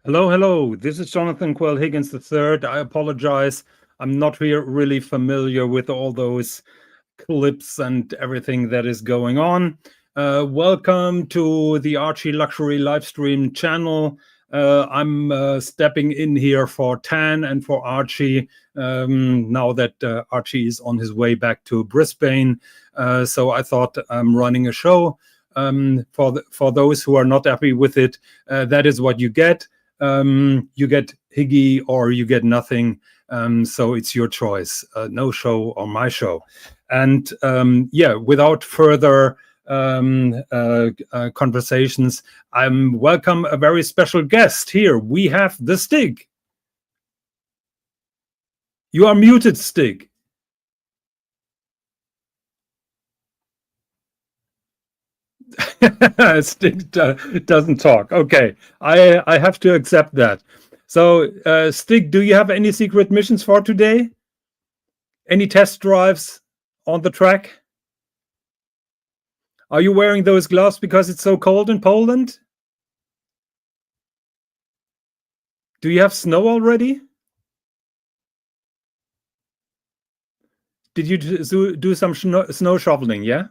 Hello, hello. This is Jonathan Quell Higgins III. I apologize. I'm not really familiar with all those clips and everything that is going on. Welcome to the ArchieLuxury live stream channel. I'm stepping in here for Tan and for Archie now that Archie is on his way back to Brisbane. So I thought I'm running a show. For those who are not happy with it, that is what you get. You get Higgy or you get nothing. So it's your choice, no show or my show. And yeah, without further conversations, I'm welcome a very special guest here. We have the Stig. You are muted, Stig. Stig doesn't talk. Okay, I have to accept that. So, Stig, do you have any secret missions for today? Any test drives on the track? Are you wearing those gloves because it's so cold in Poland? Do you have snow already? Did you do some snow shoveling, yeah?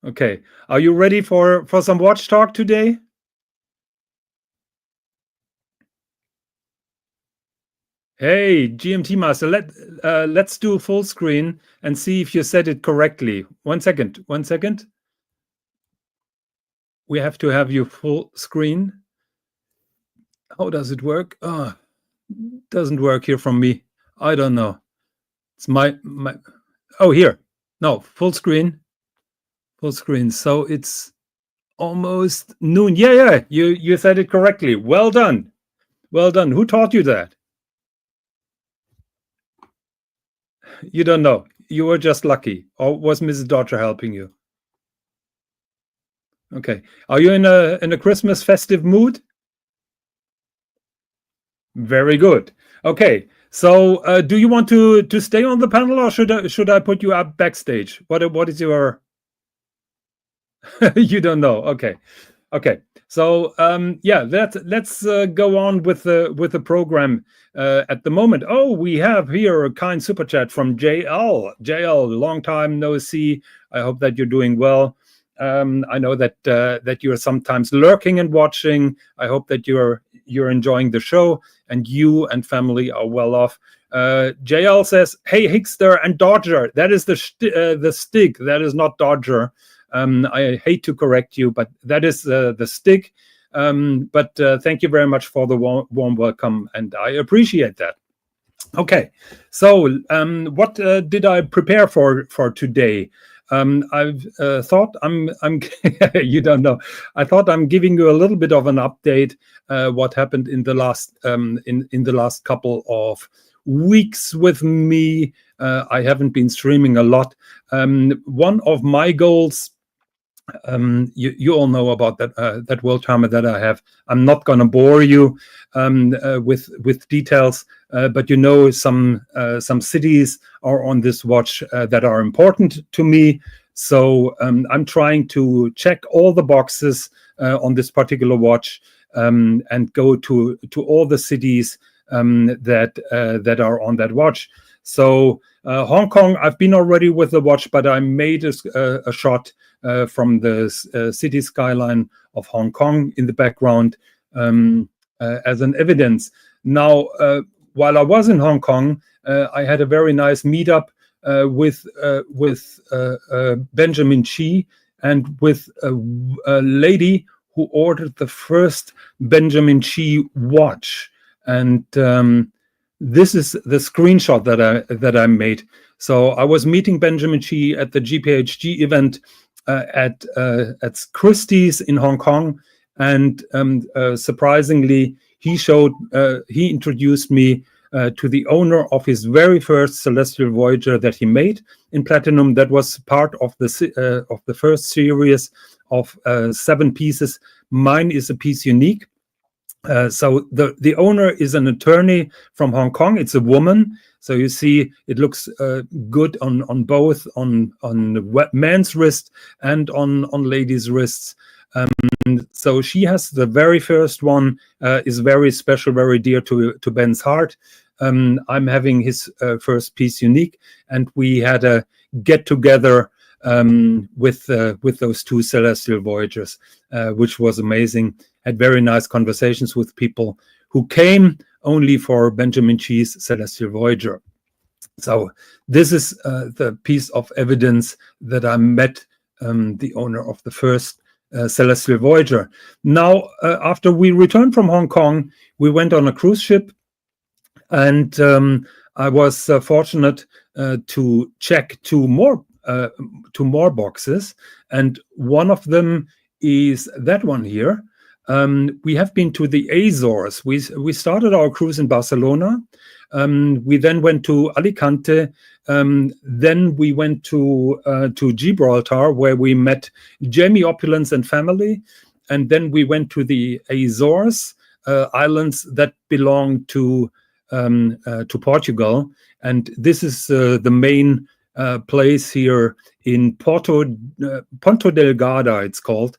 Okay. Are you ready for some watch talk today? Hey, GMT Master, let's do full screen and see if you said it correctly. 1 second, 1 second. We have to have you full screen. How does it work? Oh, doesn't work here from me. I don't know. It's my oh, here. No, full screen. Full screen. So it's almost noon. Yeah, you said it correctly. Well done. Well done. Who taught you that? You don't know. You were just lucky. Or was Mrs. Dodger helping you? Okay. Are you in a Christmas festive mood? Very good. Okay. So do you want to stay on the panel or should I put you up backstage? What is your you don't know. Okay. Okay. So yeah, let's go on with the program at the moment. Oh, we have here a kind super chat from JL. JL, long time no see. I hope that you're doing well. I know that you're sometimes lurking and watching. I hope that you're enjoying the show and you and family are well off. JL says, "Hey, Hickster and Dodger. That is the Stig. That is not Dodger. I hate to correct you, but that is the Stig. But thank you very much for the warm welcome, and I appreciate that." Okay, so what did I prepare for today? I've thought I'm you don't know. I thought I'm giving you a little bit of an update what happened in the last in the last couple of weeks with me. I haven't been streaming a lot. One of my goals, you all know about that world timer that I have. I'm not going to bore you with details, but you know some cities are on this watch that are important to me. So I'm trying to check all the boxes on this particular watch and go to all the cities that are on that watch. So Hong Kong, I've been already with the watch, but I made a shot from the city skyline of Hong Kong in the background as an evidence. Now, while I was in Hong Kong, I had a very nice meetup with Benjamin Chi and with a lady who ordered the first Benjamin Chi watch. And this is the screenshot that I made. So I was meeting Benjamin Chi at the JQH event at Christie's in Hong Kong, and surprisingly, he introduced me to the owner of his very first Celestial Voyager that he made in platinum. That was part of the first series of 7 pieces. Mine is a piece unique. So the owner is an attorney from Hong Kong. It's a woman. So you see, it looks good on both on men's wrist and on ladies' wrists. So she has the very first one, is very special, very dear to Ben's heart. I'm having his first piece unique, and we had a get together with those two Celestial Voyagers, which was amazing. Had very nice conversations with people who came only for Benjamin Chee's Celestial Voyager. So this is the piece of evidence that I met the owner of the first Celestial Voyager. Now, after we returned from Hong Kong, we went on a cruise ship, and I was fortunate to check two more boxes, and one of them is that one here. We have been to the Azores. We started our cruise in Barcelona. We then went to Alicante. Then we went to Gibraltar, where we met Jamie Opulence and family. And then we went to the Azores islands that belong to Portugal. And this is the main place here in Ponto Delgada, it's called.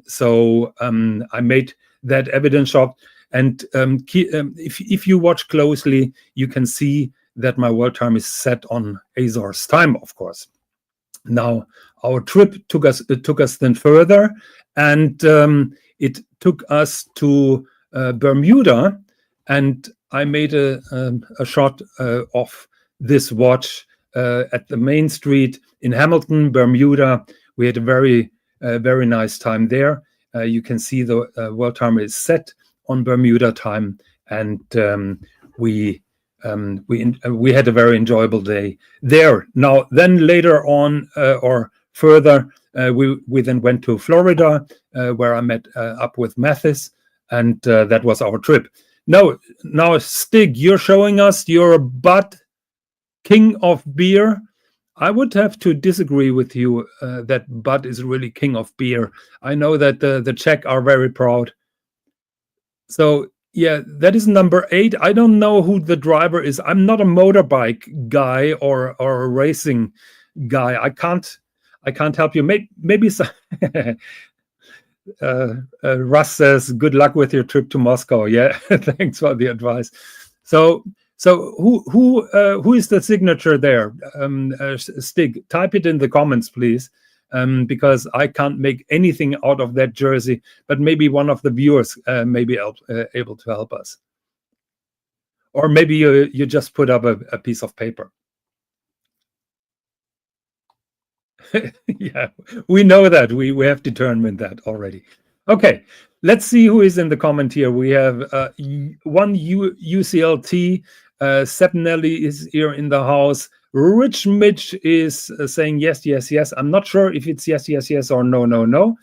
So I made that evidence shot, and if you watch closely, you can see that my world time is set on Azores time, of course. Now our trip took us then further, and it took us to Bermuda, and I made a shot of this watch at the main street in Hamilton, Bermuda. We had a very nice time there. You can see the world time is set on Bermuda time, and we had a very enjoyable day there. Now, then later on, or further, we then went to Florida, where I met up with Mathis, and that was our trip. Now, Stig, you're showing us your Bud King of Beer. I would have to disagree with you that Bud is really king of beer. I know that the Czech are very proud. So yeah, that is number 8. I don't know who the driver is. I'm not a motorbike guy or a racing guy. I can't help you. Maybe Russ says, "Good luck with your trip to Moscow." Yeah, thanks for the advice. So who is the signature there? Stig, type it in the comments, please, because I can't make anything out of that jersey. But maybe one of the viewers may be able to help us, or maybe you just put up a piece of paper. Yeah, we know that. We have determined that already. Okay, let's see who is in the comment here. We have one UCLT. Sepinelli is here in the house. Rich Mitch is saying yes, yes, yes. I'm not sure if it's yes, yes, yes, or no, no, no.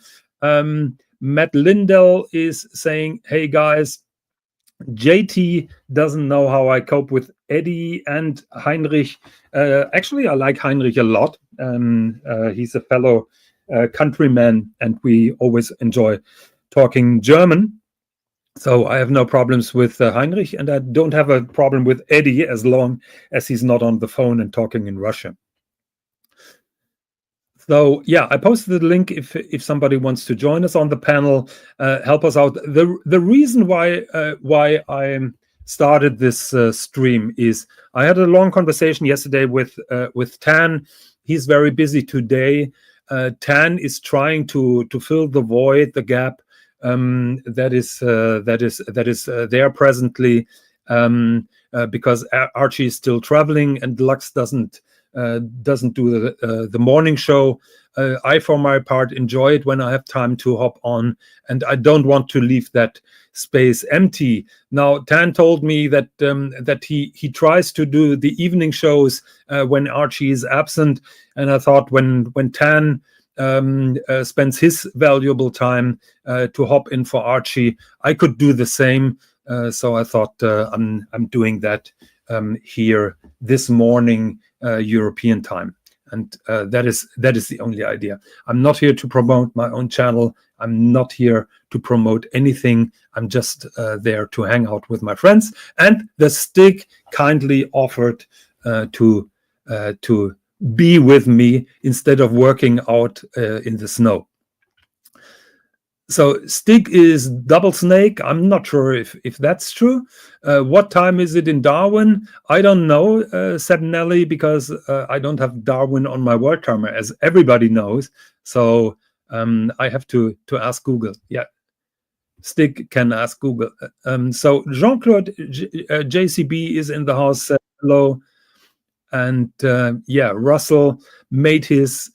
Matt Lindell is saying, hey guys, JT doesn't know how I cope with Eddie and Heinrich. Actually, I like Heinrich a lot. He's a fellow countryman, and we always enjoy talking German. So I have no problems with Heinrich, and I don't have a problem with Eddie as long as he's not on the phone and talking in Russian. So yeah, I posted the link if somebody wants to join us on the panel, help us out. The reason why I started this stream is I had a long conversation yesterday with Tan. He's very busy today. Tan is trying to fill the void, the gap that is there presently, because Archie is still traveling and Lux doesn't do the morning show. I, for my part, enjoy it when I have time to hop on, and I don't want to leave that space empty. Now, Tan told me that that he tries to do the evening shows when Archie is absent, and I thought when Tan spends his valuable time to hop in for Archie, I could do the same. So I thought I'm doing that here this morning, European time, and that is the only idea. I'm not here to promote my own channel. I'm not here to promote anything. I'm just there to hang out with my friends. And the Stig kindly offered to be with me instead of working out in the snow. So Stig is double snake. I'm not sure if that's true. What time is it in Darwin? I don't know, Sabinelli, because I don't have Darwin on my world timer, as everybody knows. So I have to ask Google. Yeah, Stig can ask Google. So Jean-Claude JCB is in the house. Hello. And yeah, Russell made his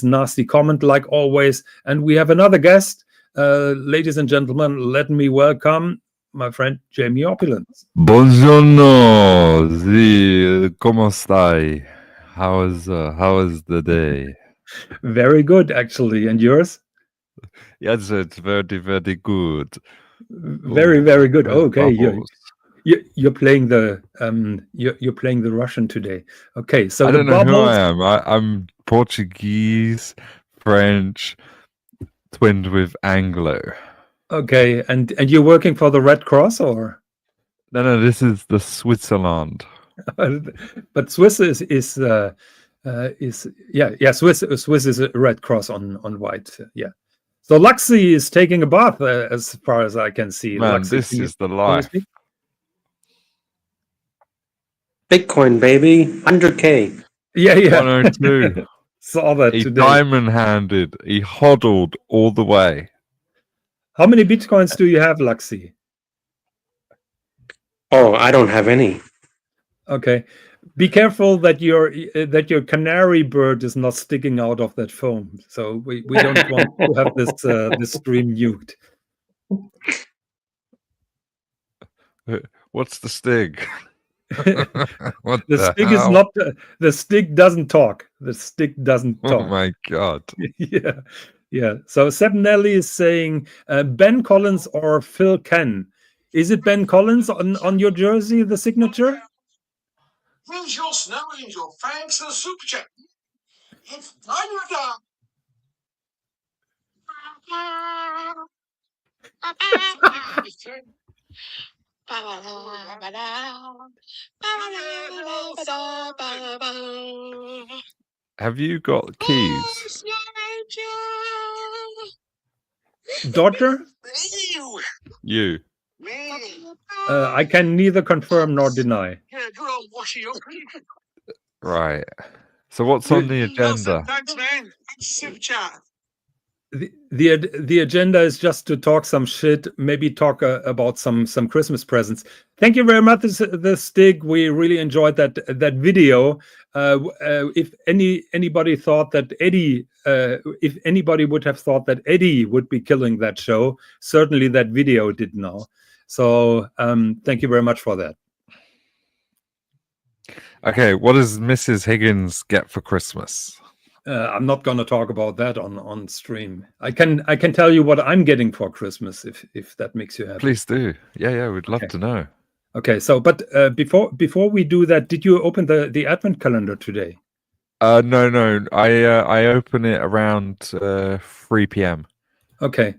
nasty comment like always. And we have another guest. Ladies and gentlemen, let me welcome my friend Jamie Opulence. Buongiorno, come stai? How is the day? Very good, actually. And yours? Yes, it's very, very good. Very, very good. Okay, Bubbles. you're playing the you're playing the Russian today. Okay, so I the don't know who bubbles. I am. I'm Portuguese, French, twinned with Anglo. Okay, and you're working for the Red Cross, or? No, this is the Switzerland. But Swiss is yeah Swiss is a Red Cross on white. Yeah. So Luxy is taking a bath, as far as I can see. Man, Luxy, this is the life. Bitcoin, baby, 100K. Yeah. 102. Saw that He today. diamond-handed. He hodled all the way. How many Bitcoins do you have, Luxy? Oh, I don't have any. Okay. Be careful that your canary bird is not sticking out of that foam. So we don't want to have this this stream nuked. What's the Stig? What The the Stig hell? is not the Stig doesn't talk. The Stig doesn't talk. Oh my god. Yeah. So Sabinelli is saying Ben Collins or Phil Ken. Is it Ben Collins on your jersey, the signature? Where's your snow angel? Thanks for the super chat. It's thunder. Have you got keys? Daughter? You. I can neither confirm nor deny. Right. So what's on the agenda? Thanks, man. Super chat. The agenda is just to talk some shit, maybe talk about some Christmas presents. Thank you very much, the Stig. We really enjoyed that video. If anybody thought that Eddie, if anybody would have thought that Eddie would be killing that show, certainly that video did now. So thank you very much for that. Okay, what does Mrs. Higgins get for Christmas? I'm not going to talk about that on stream. I can tell you what I'm getting for Christmas if that makes you happy. Please do. Yeah, we'd love to know. Okay, so but before we do that, did you open the advent calendar today? No. I open it around 3 p.m. Okay.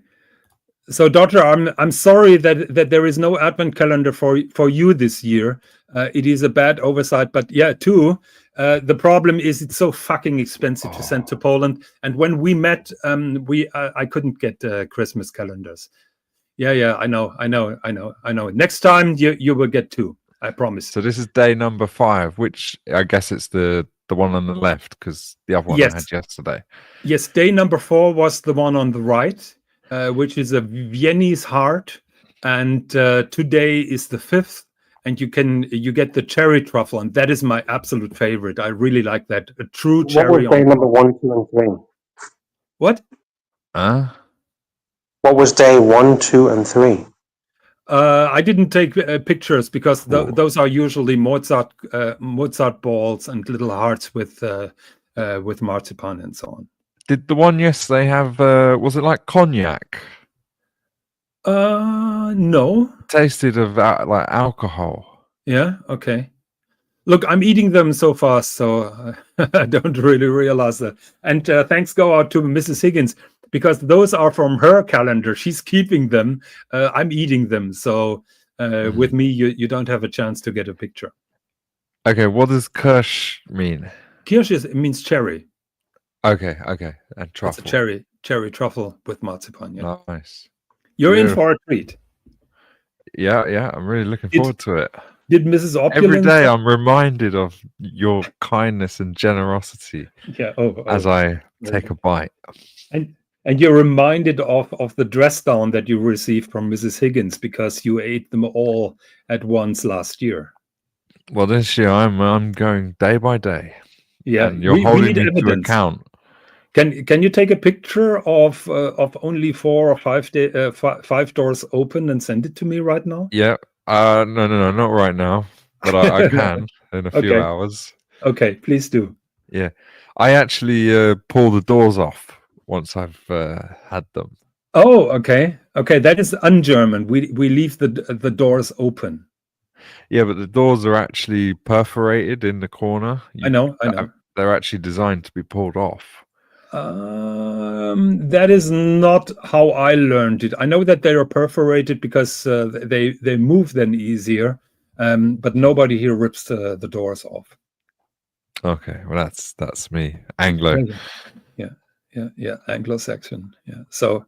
So, daughter, I'm sorry that there is no advent calendar for you this year. It is a bad oversight, but yeah, too. The problem is it's so fucking expensive to send to Poland. And when we met, I couldn't get Christmas calendars. Yeah, I know. Next time you will get 2. I promise. So this is day number 5, which I guess it's the one on the left because the other one I had yesterday. Yes, day number 4 was the one on the right. Which is a Viennese heart, and today is the 5th, and you get the cherry truffle, and that is my absolute favorite. I really like that. A true cherry. What was day number 1, 2, and 3? What? What was day 1, 2, and 3? I didn't take pictures because those are usually Mozart balls and little hearts with marzipan and so on. Did the one yesterday have, was it like cognac? No. Tasted of like alcohol. Yeah, okay. Look, I'm eating them so fast, so I don't really realize that. And thanks go out to Mrs. Higgins, because those are from her calendar. She's keeping them. I'm eating them. So with me, you don't have a chance to get a picture. Okay, what does Kirsch mean? Kirsch means cherry. Okay, and truffle. It's a cherry. cherry truffle with marzipan. Yeah, Nice. you're in Beautiful. for a treat. Yeah. I'm really looking Did- forward to it. Did Mrs. Every Opulence? day I'm reminded of your kindness and generosity Yeah. as I take a bite. And you're reminded of the dress down that you received from Mrs. Higgins because you ate them all at once last year. Well, this year I'm going day by day. Yeah, And you're we holding need me to evidence. account. Can you take a picture of only 4 or 5 doors open and send it to me right now? Yeah. No, not right now. But I can in a few Okay. hours. Okay, please do. Yeah. I actually pull the doors off once I've had them. Oh, okay. Okay, that is un-German. We leave the doors open. Yeah, but the doors are actually perforated in the corner. I know. They're actually designed to be pulled off. That is not how I learned it. I know that they are perforated because they move then easier, but nobody here rips the doors off. Okay, well that's me, Anglo. Yeah, Anglo-Saxon. Yeah. So,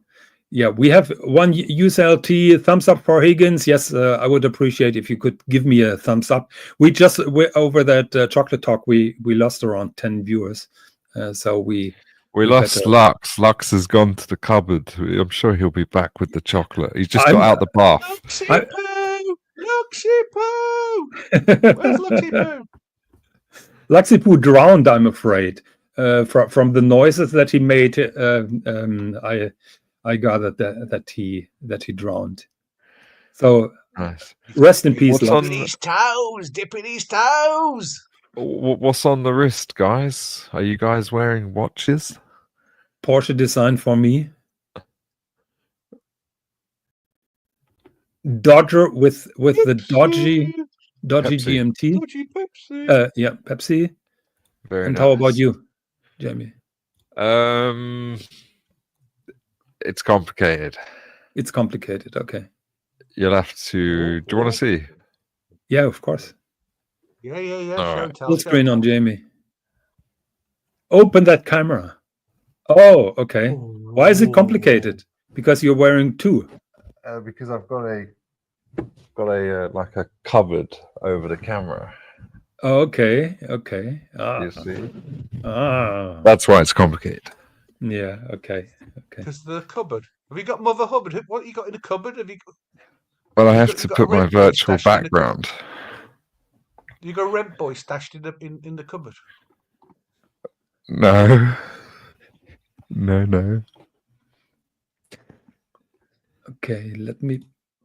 yeah, we have one USLT thumbs up for Higgins. Yes, I would appreciate if you could give me a thumbs up. We're over that chocolate talk. We lost around 10 viewers, so we lost better- Lux. Lux has gone to the cupboard. I'm sure he'll be back with the chocolate. He's just got out the bath. Luxy Poo! Luxy Poo! Where's Luxy Poo? Luxy drowned, I'm afraid, from the noises that he made. I gathered that he drowned. So Nice. rest in peace, What's Lux. on- Dipping his toes, dipping his toes. What's on the wrist, guys? Are you guys wearing watches? Porsche designed for me. Dodger with the dodgy Pepsi. GMT. Dodgy Pepsi. Yeah, Pepsi. Very And nice. how about you, Jamie? It's complicated. It's complicated. Okay. You'll have to. Do you want to see? Yeah, of course. Yeah. All Show right. and tell, Full show screen and on tell. Jamie. Open that camera. Oh, okay. Why is it complicated? Because you're wearing two. Because I've got a like a cupboard over the camera. Okay. You see? That's why it's complicated. Yeah. Okay. Because the cupboard. Have you got Mother Hubbard? What you got in the cupboard? Have you Well, I have got- to you got put a my red boy virtual stashed in the cupboard? background. you got a red boy stashed in the cupboard? No. No. Okay. Let me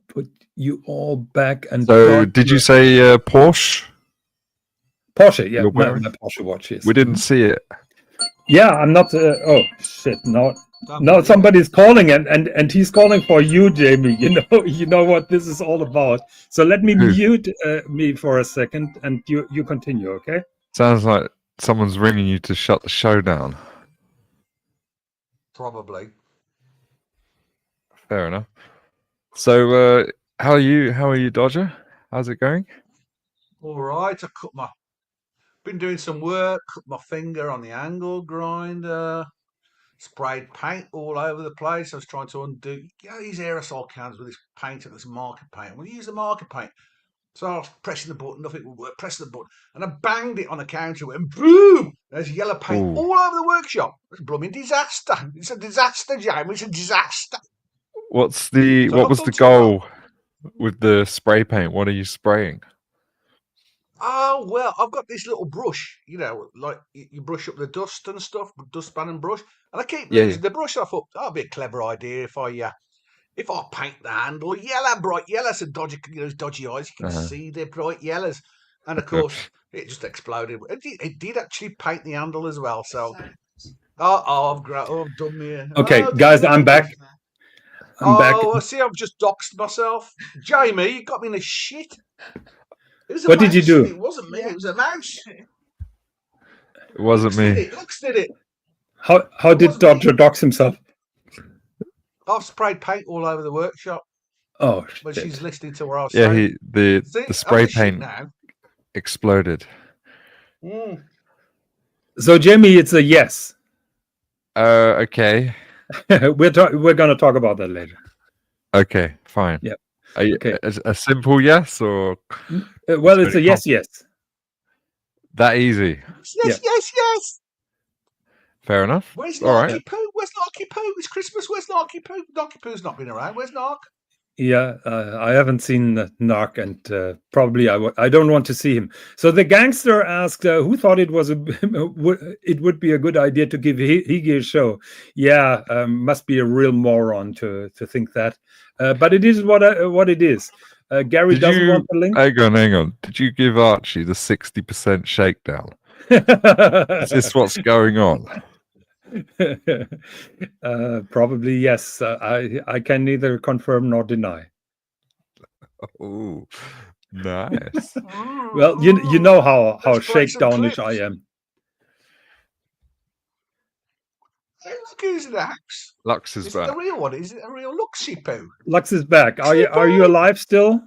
put you all back. And So, did you say Porsche? Porsche? Yeah, You're my wearing- Porsche watch. Yes. We didn't see it. Yeah, I'm not. Oh shit! No, Somebody- somebody's calling, and he's calling for you, Jamie. You know what this is all about. So let me Who? mute me for a second, and you continue, okay? Sounds like someone's ringing you to shut the show down. Probably. Fair enough. So, how are you, Dodger? How's it going? All right. Been doing some work. Cut my finger on the angle grinder. Sprayed paint all over the place. I was trying to undo. These aerosol cans with this paint and this marker paint. We'll use the marker paint. So I was pressing the button, nothing would work. Pressing the button, and I banged it on the counter, and boom! There's yellow paint Ooh. all over the workshop. It's a blooming disaster. It's a disaster, Jamie. It's a disaster. What was I've the done goal with the spray paint? What are you spraying? Oh, well, I've got this little brush, like you brush up the dust and stuff, dustpan and brush. And I keep Yeah, losing the brush. I thought, that'd be a clever idea if I paint the handle yellow, bright yellow, so those dodgy eyes, you can see the bright yellows. And of course, it just exploded. It did actually paint the handle as well. So, I've done me. Okay, guys, I'm back. I'm back. I see. I've just doxed myself. Jamie, you got me in the shit. It was a What did you mouse, do? It wasn't me. It was a mouse. It wasn't me. Lux did it. How did wasn't me. Dodger dox himself? I've sprayed paint all over the workshop. Oh, But shit. she's listening to what I was Yeah, saying. the See, spray I'm the shit paint now. exploded. So Jamie, it's a yes. Okay. We're going to talk about that later. Okay, fine. Yeah. Okay. A simple yes or? Well, it's a yes. That easy. Yes. Fair enough. Where's All Narky right. Poo? Where's Narky Poo? It's Christmas. Where's Narky Poo? Narky Poo's not been around. Where's Nark? Yeah, I haven't seen Narc, and probably I don't want to see him. So the gangster asked, who thought it was it would be a good idea to give Higi a show? Yeah, must be a real moron to think that. But it is what it is. Gary doesn't want the link. Hang on. Did you give Archie the 60% shakedown? Is this what's going on? Probably yes. I can neither confirm nor deny. Oh, nice. Well, you know how shakedownish shakedownish I am. Hey, look, who's an axe? Lux is Is it back. the real one? Is it a real Luxy Poo? Lux is back. Are you alive still?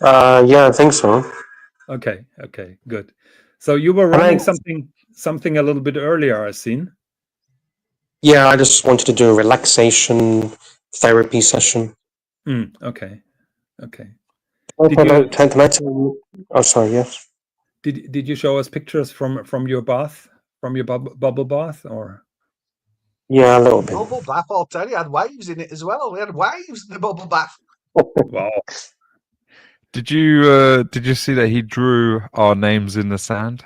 Yeah, I think so. Okay, good. So you were running something a little bit earlier, I've seen. Yeah, I just wanted to do a relaxation therapy session. Okay. Can I tell you? Oh, sorry. Yes. Did you show us pictures from your bath, from your bubble bath, or? Yeah, a little bit. Bubble bath, I'll tell you, had waves in it as well. We had waves in the bubble bath. Wow. Did you see that he drew our names in the sand?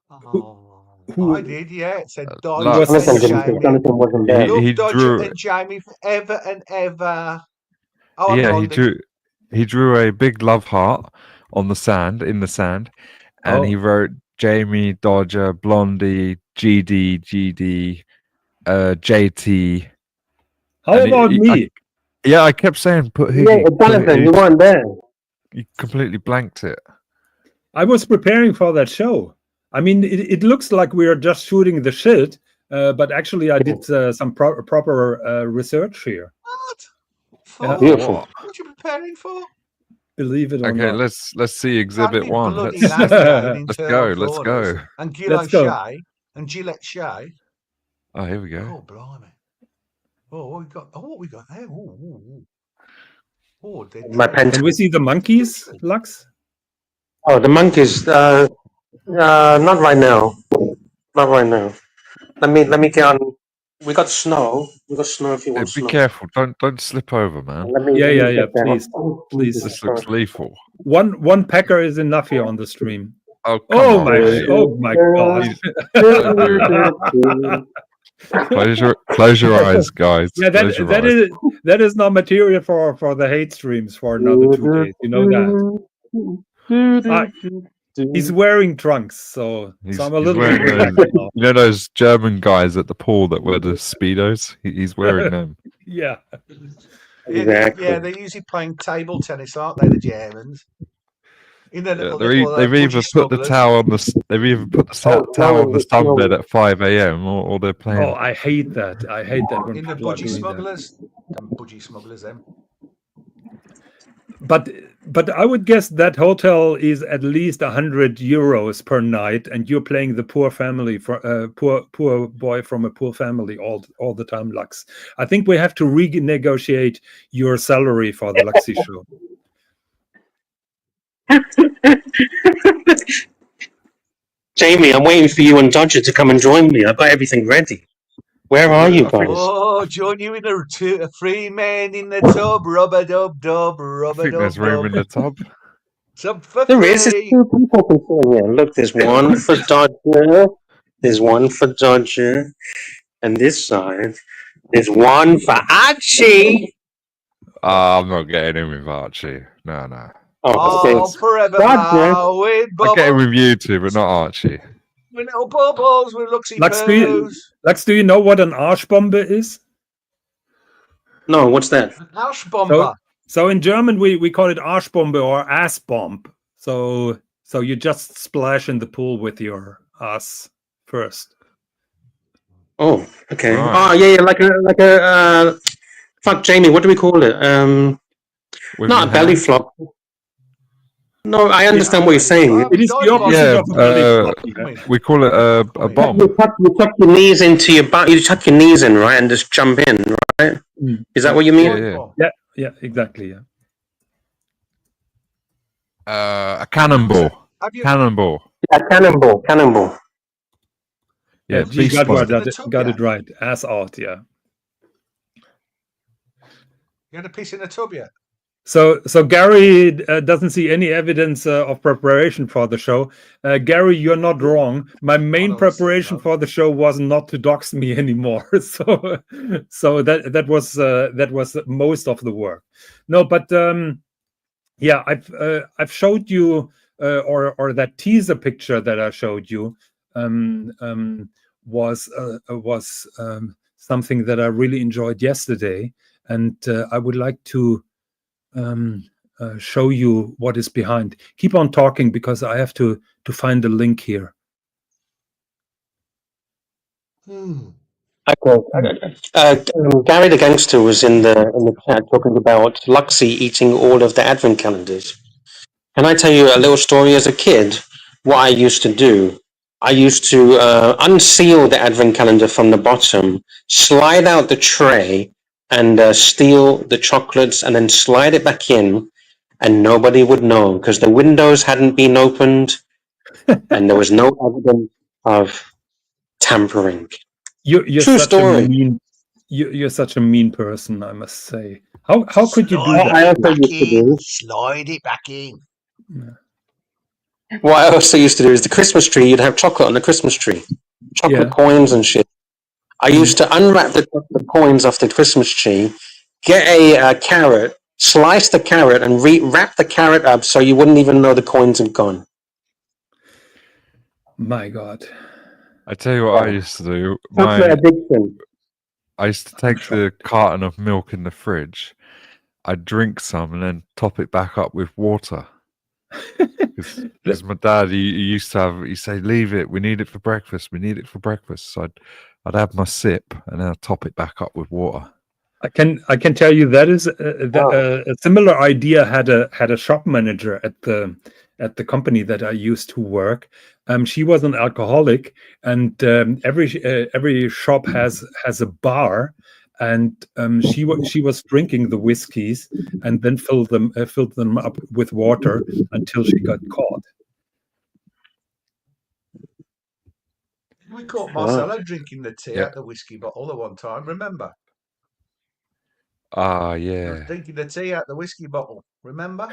Who- I did, yeah. It said Lux. Dodge and Jonathan Jamie. wasn't there. He Love Dodge drew. and Jamie forever and ever. Oh, Yeah, I'm Blondie. he drew a big love heart on the sand, and he wrote Jamie, Dodger, Blondie, GD, JT. How And about me? I kept saying put Higgy. Yeah, Jonathan, you weren't there. You completely blanked it. I was preparing for that show. I mean, it looks like we are just shooting the shit, but actually I did some proper research here. What? Yeah. Beautiful. What are you preparing for? Believe it or Okay, not. let's see exhibit Can't be 1. bloody Let's landscape in let's internal go. Let's floors. go. And Let's go. Gillette Shay. Oh, here we go. Oh, blimey. Oh, what we got there? Oh, My pen. Can we see the monkeys, Lux? Oh, the monkeys. Not right now. Not right now. Let me get on. We got snow. We got snow if you want Be snow. careful. Don't slip over, man. Let me Yeah. get down. Please. This looks lethal. One pecker is enough here on the stream. Oh, come Oh on, my! mate. Oh my God! Close your eyes, guys. Yeah, Close your eyes. that is not material for the hate streams for another 2 days. You know that. He's wearing trunks, so I'm a little bit wearing relaxed now. You know those German guys at the pool that wear the Speedos? He's wearing them. Yeah. Exactly. Yeah, they're usually playing table tennis, aren't they, the Germans? In their little, They've either put the towel on the towel on the sunbed at 5 a.m. or they're playing. Oh, I hate that. I hate that when in the people are budgie doing smugglers. Them budgie smugglers, them. that. But I would guess that hotel is at least 100 euros per night, and you're playing the poor family for poor boy from a poor family all the time, Lux. I think we have to renegotiate your salary for the Luxy show. Jamie, I'm waiting for you and Dodger to come and join me. I've got everything ready. Where are you guys? Oh, join you in a free man in the tub, rubber dub dub, I rubber think dub there's room in dub. the tub. Some for There is. There's free. 2 people can sit here. Look, there's one for Dodger. There's one for Dodger. And this side, there's one for Archie. I'm not getting in with Archie. No. Oh, Oh, thanks. forever Dodger. now with I get in bubbles. with you two, but not Archie. With little bubbles, with Luxy Lux, Lux, do you know what an Arschbombe is? No, what's that? Arschbomber. So in German we call it Arschbombe or ass bomb. So you just splash in the pool with your ass first. Oh, okay. Right. Oh, yeah, like a fuck, Jamie. What do we call it? With Not your a belly hand? flop. No, I understand what you're saying. It is the opposite of a belly flop, yeah. we call it a bomb. You tuck your knees into your butt. You tuck your knees in, right, and just jump in, right? Is that what you mean? Yeah, exactly. Yeah. A cannonball. Cannonball. Yeah, cannonball. Yeah, Gee, beast mode. got it right. Ass out, yeah. You had a piece in the tub yet? So Gary doesn't see any evidence of preparation for the show. Gary, you're not wrong. My main preparation for the show was not to dox me anymore. So that was most of the work. No, but yeah, I've showed you or that teaser picture that I showed you was something that I really enjoyed yesterday, and I would like to show you what is behind. Keep on talking because I have to find the link here. Okay. Gary the Gangster was in the chat talking about Luxy eating all of the advent calendars. Can I tell you a little story as a kid? What I used to do, I used to unseal the advent calendar from the bottom, slide out the tray, and steal the chocolates, and then slide it back in, and nobody would know because the windows hadn't been opened, and there was no evidence of tampering. You're True such story. a mean. You're such a mean person, I must say. How could you do that? I also used to do. Slide it back in. What I also used to do is the Christmas tree. You'd have chocolate on the Christmas tree, chocolate coins and shit. I used to unwrap the coins off the Christmas tree, get a carrot, slice the carrot, and wrap the carrot up so you wouldn't even know the coins had gone. My God. I tell you what I used to do. That's my addiction. I used to take the carton of milk in the fridge. I'd drink some and then top it back up with water. Because my dad, he used to have, he'd say, leave it, we need it for breakfast, So I'd have my sip and then I'd top it back up with water. I can tell you that is a similar idea had a shop manager at the company that I used to work. She was an alcoholic, and every shop has a bar, and she was drinking the whiskeys and then filled them up with water until she got caught. We caught Marcelo drinking the tea out the whiskey bottle at one time, remember? Ah, yeah. Drinking the tea out the whiskey bottle, remember?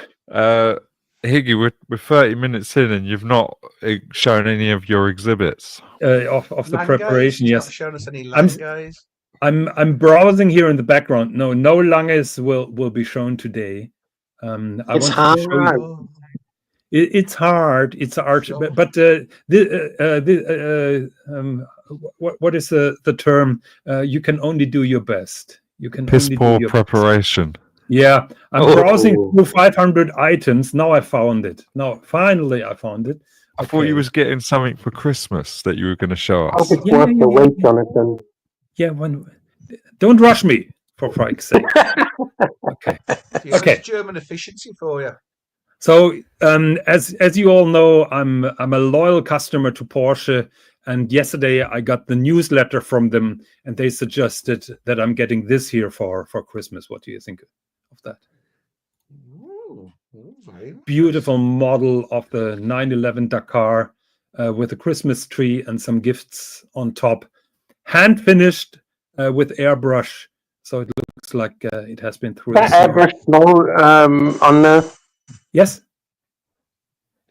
Higgy, we're 30 minutes in and you've not shown any of your exhibits. Of the preparation, yes. Not shown us any Langays. I'm browsing here in the background. No Langays will be shown today. It's hard. It's hard. It's hard. But what is the term? You can only do your best. You can piss only poor do your preparation. Best. Yeah, I'm browsing through 500 items. Now I found it. Now finally I found it. I thought you was getting something for Christmas that you were going to show us. It's worth the wait, Jonathan. Yeah, don't rush me, for Christ's sake. Okay. Okay. German efficiency for you. So, as you all know, I'm a loyal customer to Porsche, and yesterday I got the newsletter from them, and they suggested that I'm getting this here for Christmas. What do you think of that? Ooh, beautiful model of the 911 Dakar with a Christmas tree and some gifts on top, hand finished with airbrush, so it looks like it has been through. That airbrush snow on the. Yes.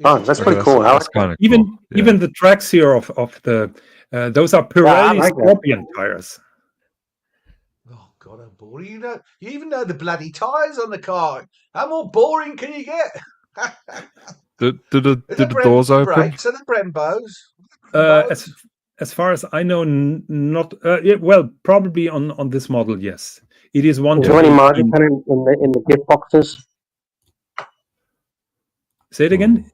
Oh, that's pretty cool. That's kind of even the tracks here of the those are Pirelli Scorpion tires. Oh God, how boring! You even know the bloody tires on the car. How more boring can you get? Did the doors open? Brakes are the Brembos. As far as I know, not. Well, probably on this model, yes. It is one. Is there any marzipan in the gift boxes? Say it again.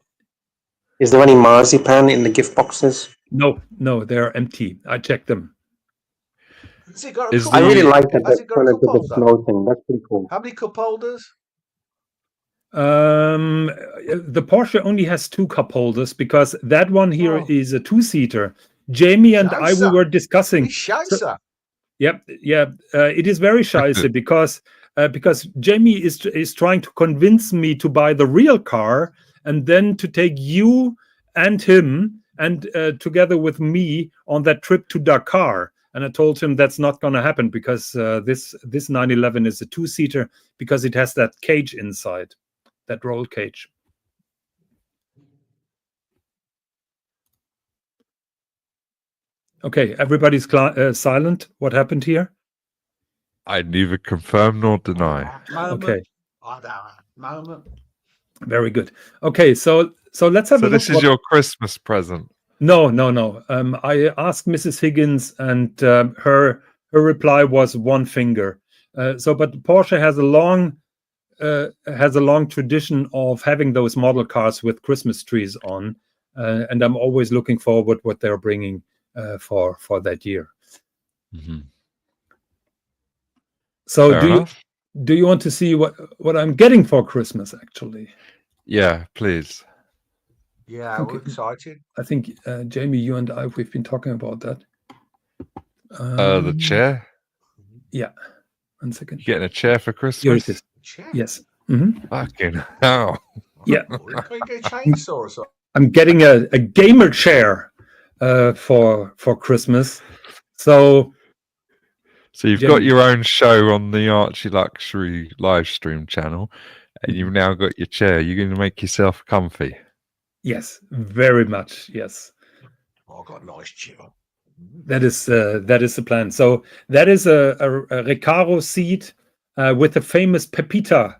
Is there any marzipan in the gift boxes? No, they're empty. I checked them. I really like that. That's kind of the snow thing. That's pretty cool. How many cup holders? The Porsche only has 2 cup holders because that one here Oh. is a 2-seater. Jamie and I, we Scheisse. were discussing. It's scheisse. Yep, yeah, it is very scheisse because Jamie is trying to convince me to buy the real car and then to take you and him and together with me on that trip to Dakar. And I told him that's not going to happen because this 911 is a 2-seater because it has that cage inside, that roll cage. Okay, everybody's silent. What happened here? I neither confirm nor deny. Moment. Okay. I don't know. Moment. Very good. Okay, so let's have a So look. this is your Christmas present. No. I asked Mrs. Higgins, and her reply was 1 finger. But Porsche has a long tradition of having those model cars with Christmas trees on, and I'm always looking forward what they're bringing for that year. Mm-hmm. So Fair do you want to see what I'm getting for Christmas? Actually, yeah, please. Yeah, we're excited. I think Jamie, you and we've been talking about that. The chair. Yeah, 1 second. You getting a chair for Christmas? Here it is. Chair. Yes. Mm-hmm. Fucking hell. Yeah. Can you get a chainsaw or something? I'm getting a gamer chair for Christmas. So you've got your own show on the ArchieLuxury live stream channel, and you've now got your chair. You're going to make yourself comfy. Yes, very much. Yes. Oh, I've got a nice chair. That is the plan. So that is a Recaro seat with the famous Pepita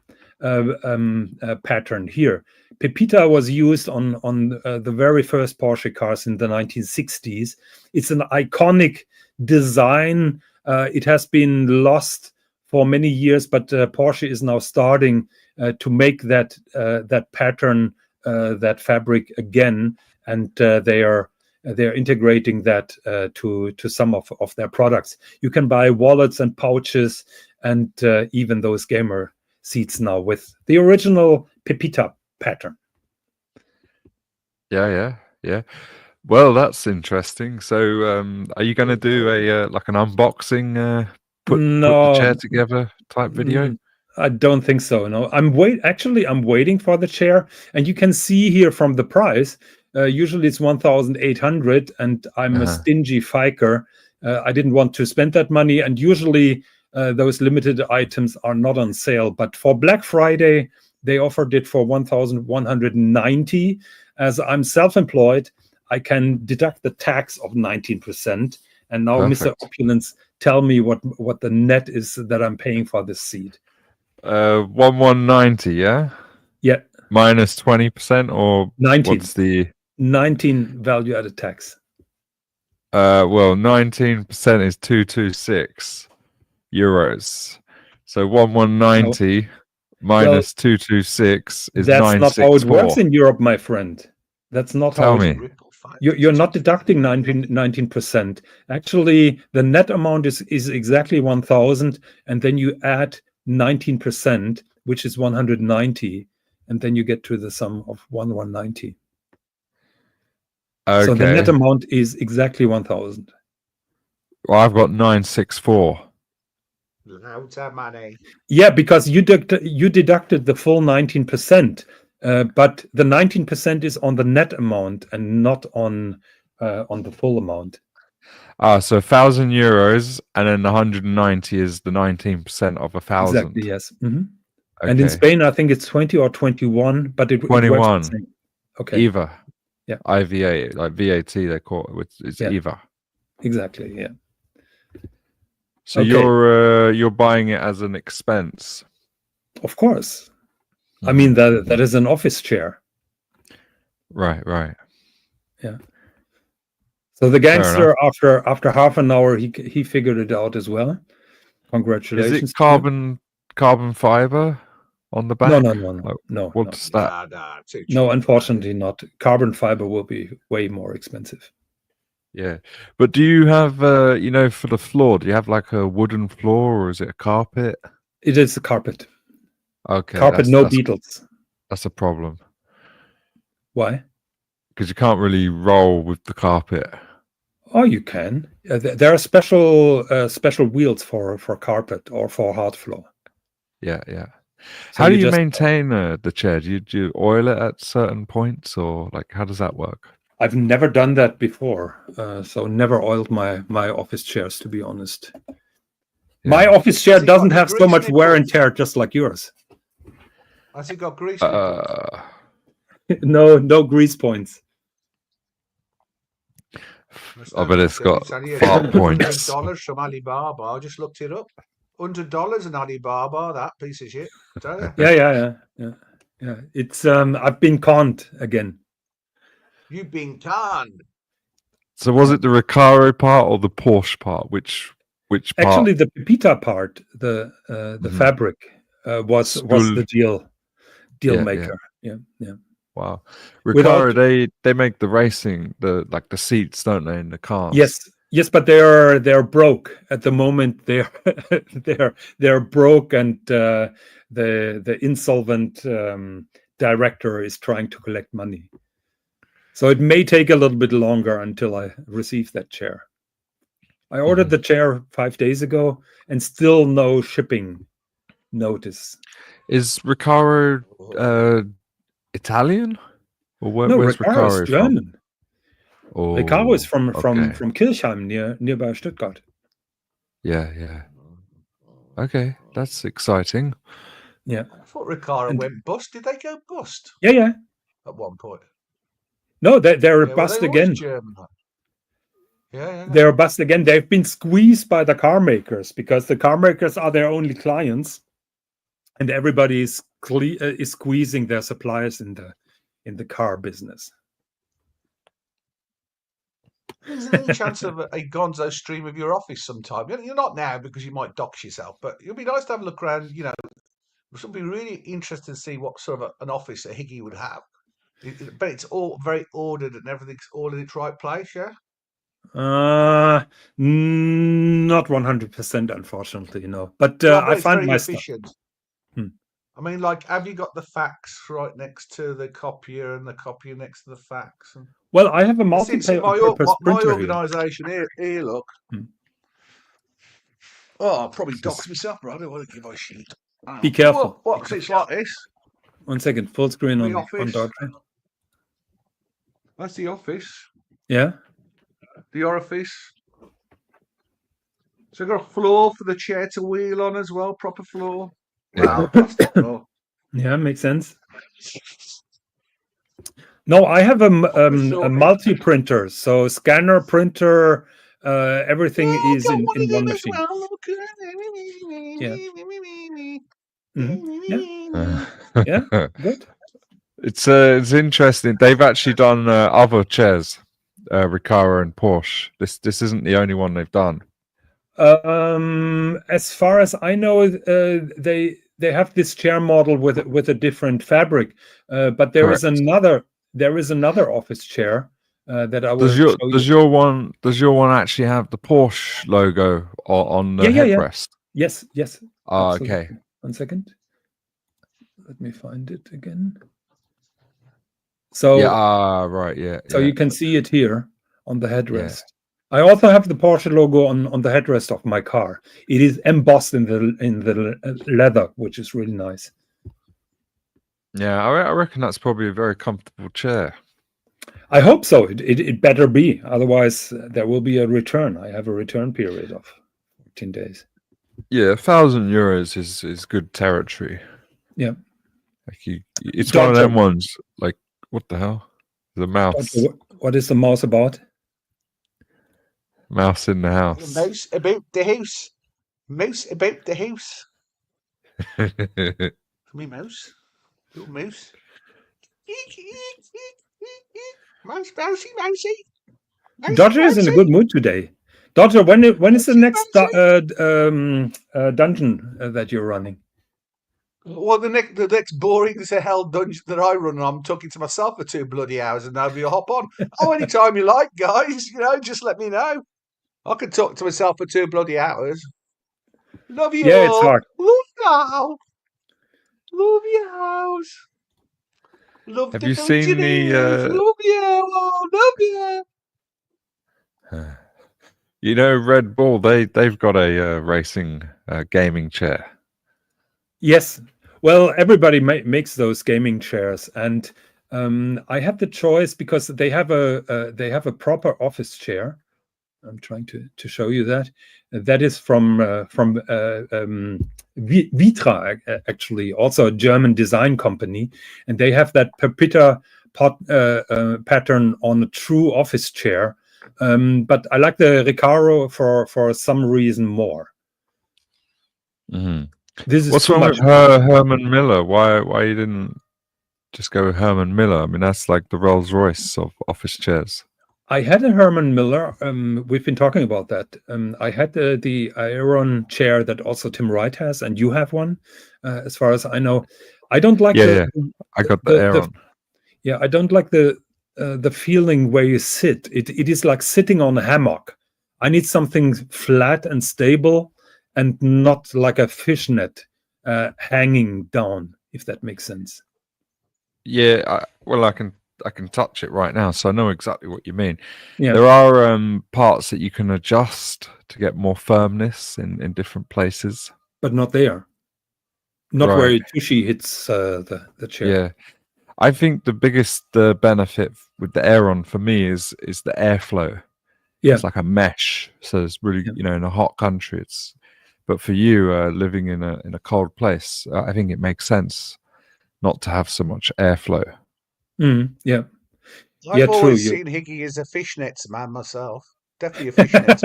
pattern here. Pepita was used on the very first Porsche cars in the 1960s. It's an iconic design. It has been lost for many years, but Porsche is now starting to make that pattern, that fabric again, and they're integrating that to some of their products. You can buy wallets and pouches and even those gamer seats now with the original Pepita pattern. Yeah. Well, that's interesting. So, are you going to do a like an unboxing, put the chair together type video? I don't think so. No, I'm waiting for the chair, and you can see here from the price. Usually it's 1,800, and I'm a stingy fiker. I didn't want to spend that money, and usually those limited items are not on sale. But for Black Friday, they offered it for 1,190. As I'm self-employed, I can deduct the tax of 19%. And now, Perfect. Mr. Opulence, tell me what the net is that I'm paying for this seat. 1,190, yeah? Yeah. Minus 20% or 19. What's the 19 value-added tax? Well, 19% is 226 euros. So 1,190 minus 226 is 964. That's not how it works in Europe, my friend. That's not how it works. You're not deducting 19%. Actually, the net amount is exactly 1,000, and then you add 19%, which is 190, and then you get to the sum of 1,190. Okay. So the net amount is exactly 1,000. Well, I've got 964. Loads of money. Yeah, because you deducted the full 19%, but the 19% is on the net amount and not on the full amount. So 1,000 euros, and then 190 is the 19% of 1,000. Exactly. Yes. Mm-hmm. Okay. And in Spain, I think it's 20 or 21, but it 21. works the same. Okay. EVA. Yeah. IVA, like VAT, they call it. It's EVA. Exactly. Yeah. So you're buying it as an expense. Of course. I mean that is an office chair. Right. Yeah. So the gangster, after half an hour, he figured it out as well. Congratulations. Is it carbon fiber on the back? No. What's that? No, unfortunately not. Carbon fiber will be way more expensive. Yeah, but do you have, for the floor, do you have like a wooden floor or is it a carpet? It is a carpet. Okay. Carpet, no beetles. That's a problem Why? because you can't really roll with the carpet. Oh, you can. There are special wheels for carpet or for hard floor. Yeah, yeah. So How do you just maintain the chair? Do you oil it at certain points, or like how does that work? I've never done that before, so never oiled my office chairs, to be honest. My Yeah. office chair Has it got doesn't any have so grease much wear and nipples? tear, just like yours. Has it got grease nipples? No grease points. I bet it's got fart points. $100 from Alibaba. I just looked it up. $100 in Alibaba. That piece of shit. Tell you. Yeah. It's I've been conned again. You've been conned. So was it the Recaro part or the Porsche part? Which part? Actually, the Pepita part, the fabric, was School- the deal Yeah, maker. Yeah. Wow. Without- Recaro, they make the racing, the seats, don't they, in the cars? Yes, but they're broke at the moment. They're broke, and the insolvent director is trying to collect money. So it may take a little bit longer until I receive that chair. I ordered the chair 5 days ago, and still no shipping notice. Is Recaro Italian? Or No, where's Recaro is Recaro from? German. Oh, Recaro is from okay. Kirchheim, nearby Stuttgart. Yeah. Okay, that's exciting. Yeah. I thought Recaro went bust. Did they go bust? Yeah. At one point. No, they're Yeah, bust they always again. German. Yeah. They're bust again. They've been squeezed by the car makers because the car makers are their only clients, and everybody is squeezing their suppliers in the car business. Is there any chance of a Gonzo stream of your office sometime? You're not now because you might dox yourself, but it'd be nice to have a look around. It would be really interesting to see what sort of an office a Higgy would have. But it's all very ordered and everything's all in its right place, yeah? Not 100%, unfortunately, no. But Well, I it's find very my efficient. stuff. Hmm. I mean, like, have you got the fax right next to the copier and the copier next to the fax? And Well, I have a see, multi-purpose my printer here. organisation here, look. Oh, I'll probably dox myself, but I don't want to give a shit. Be careful. What's it's like this? 1 second, full screen The on office. Dodger. That's the office. Yeah. The orifice. So I've got a floor for the chair to wheel on as well, proper floor. Wow, plastic floor. Yeah, makes sense. No, I have a multi-printer, so scanner, printer, everything is in one machine. Yeah, good. It's interesting. They've actually done other chairs, Recaro and Porsche. This isn't the only one they've done. As far as I know, they have this chair model with a different fabric, but there is another office chair that I will show you. Does your one actually have the Porsche logo on the headrest? Yes. Okay. 1 second. Let me find it again. So right, yeah. So you can see it here on the headrest. I also have the Porsche logo on the headrest of my car. It is embossed in the leather, which is really nice. Yeah, I reckon that's probably a very comfortable chair. I hope so. It better be. Otherwise, there will be a return. I have a return period of 14 days. Yeah, €1,000 is good territory. Yeah. Like it's one of them ones. Like, what the hell? The mouse. What is the mouse about? Mouse in the house. Mouse about the house. Mouse about the house. Me mouse. Little mouse. Mouse, mousey, mousey. Dodger is in a good mood today. Dodger, when is the next dungeon that you're running? Well, the next boring as hell dungeon that I run, I'm talking to myself for 2 bloody hours and nobody will hop on. Oh, anytime you like, guys. Just let me know. I can talk to myself for 2 bloody hours. Love you all. It's hard. Love now. Love your house. Love Have the you seen engineers. the? Love you. Oh, love you. You know, Red Bull. They've got a racing gaming chair. Yes. Well, everybody makes those gaming chairs, and I had the choice because they have a proper office chair. I'm trying to show you that. That is from Vitra, actually, also a German design company, and they have that Pepita pattern on a true office chair. But I like the Recaro for some reason more. Mm-hmm. This is What's too wrong much. with Herman Miller? Why you didn't just go with Herman Miller? I mean, that's like the Rolls Royce of office chairs. I had a Herman Miller. We've been talking about that. I had the Aeron chair that also Tim Wright has, and you have one, as far as I know. I don't like Yeah. I got the Aeron. I don't like the feeling where you sit. It is like sitting on a hammock. I need something flat and stable, and not like a fishnet hanging down. If that makes sense. Yeah. I can touch it right now, so I know exactly what you mean. Yeah. There are parts that you can adjust to get more firmness in different places, But not there. Not right. where Tushy hits the chair. Yeah. I think the biggest benefit with the Aeron for me is the airflow. Yeah. It's like a mesh, so it's really in a hot country. But for you living in a cold place, I think it makes sense not to have so much airflow. Yeah. I've True. always seen Higgy as a fishnets man myself. Definitely a fishnets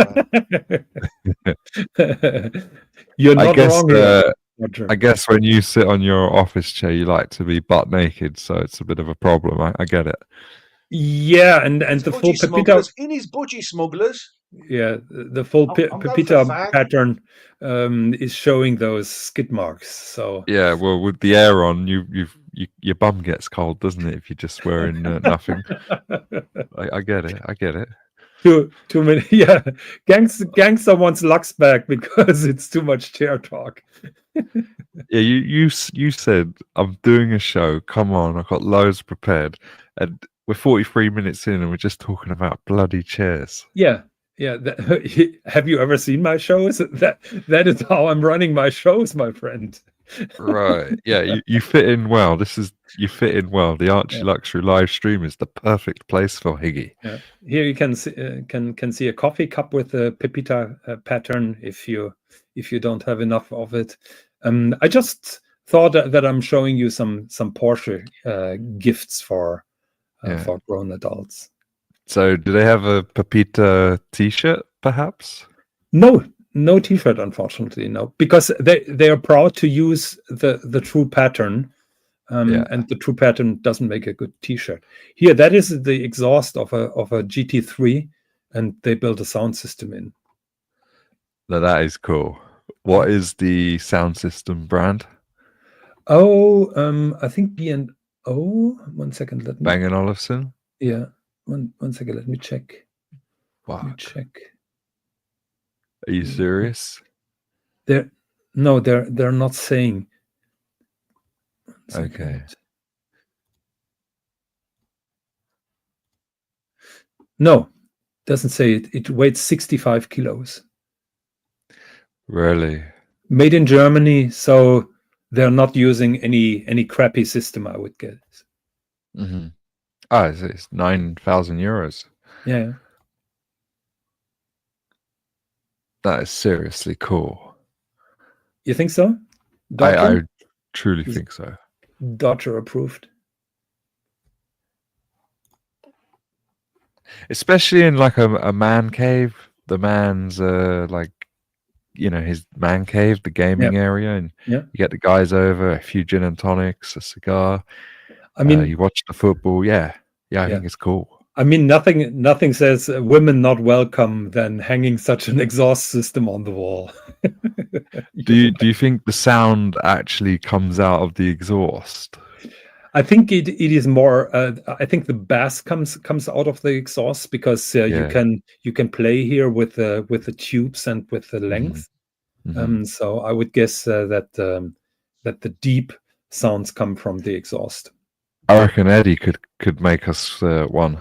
man. You're not wrong here. I guess when you sit on your office chair, you like to be butt naked, so it's a bit of a problem. I get it. Yeah, and the full Pepita in his budgie smugglers. Yeah, the full Pepita pattern is showing those skid marks. So yeah, well, with the Aeron, your bum gets cold, doesn't it? If you're just wearing nothing. I get it. I get it. Too many. Yeah, gangster wants Lux back because it's too much chair talk. Yeah, you said I'm doing a show. Come on, I've got loads prepared, and we're 43 minutes in, and we're just talking about bloody chairs. Yeah. Have you ever seen my shows? That is how I'm running my shows, my friend. Right. Yeah, you fit in well. You fit in well. The ArchieLuxury live stream is the perfect place for Higgy. Yeah. Here you can see a coffee cup with a Pepita pattern if you don't have enough of it. I just thought that I'm showing you some Porsche gifts for grown adults. So, do they have a Pepita T-shirt, perhaps? No T-shirt, unfortunately, no, because they are proud to use the true pattern, and the true pattern doesn't make a good T-shirt. Here, that is the exhaust of a GT3, and they built a sound system in. No, that is cool. What is the sound system brand? Oh, I think B&O. 1 second, let me. Bang & Olufsen. Yeah. One second, let me check. Wow. Let me check. Are you serious? They're not saying. Okay. No, doesn't say it. It weighs 65 kilos. Really? Made in Germany, so they're not using any crappy system, I would guess. Mm-hmm. Ah, it's 9,000 euros. Yeah. That is seriously cool. You think so? I truly think so. Dodger approved. Especially in like a man cave. The man's his man cave, the gaming area, and you get the guys over, a few gin and tonics, a cigar. I mean, you watch the football. Yeah, I think it's cool. I mean, nothing says women not welcome than hanging such an exhaust system on the wall. Do you think the sound actually comes out of the exhaust? I think it is more. I think the bass comes out of the exhaust because you can play here with the tubes and with the length. Mm-hmm. So I would guess that the deep sounds come from the exhaust. I reckon Eddie could make us one.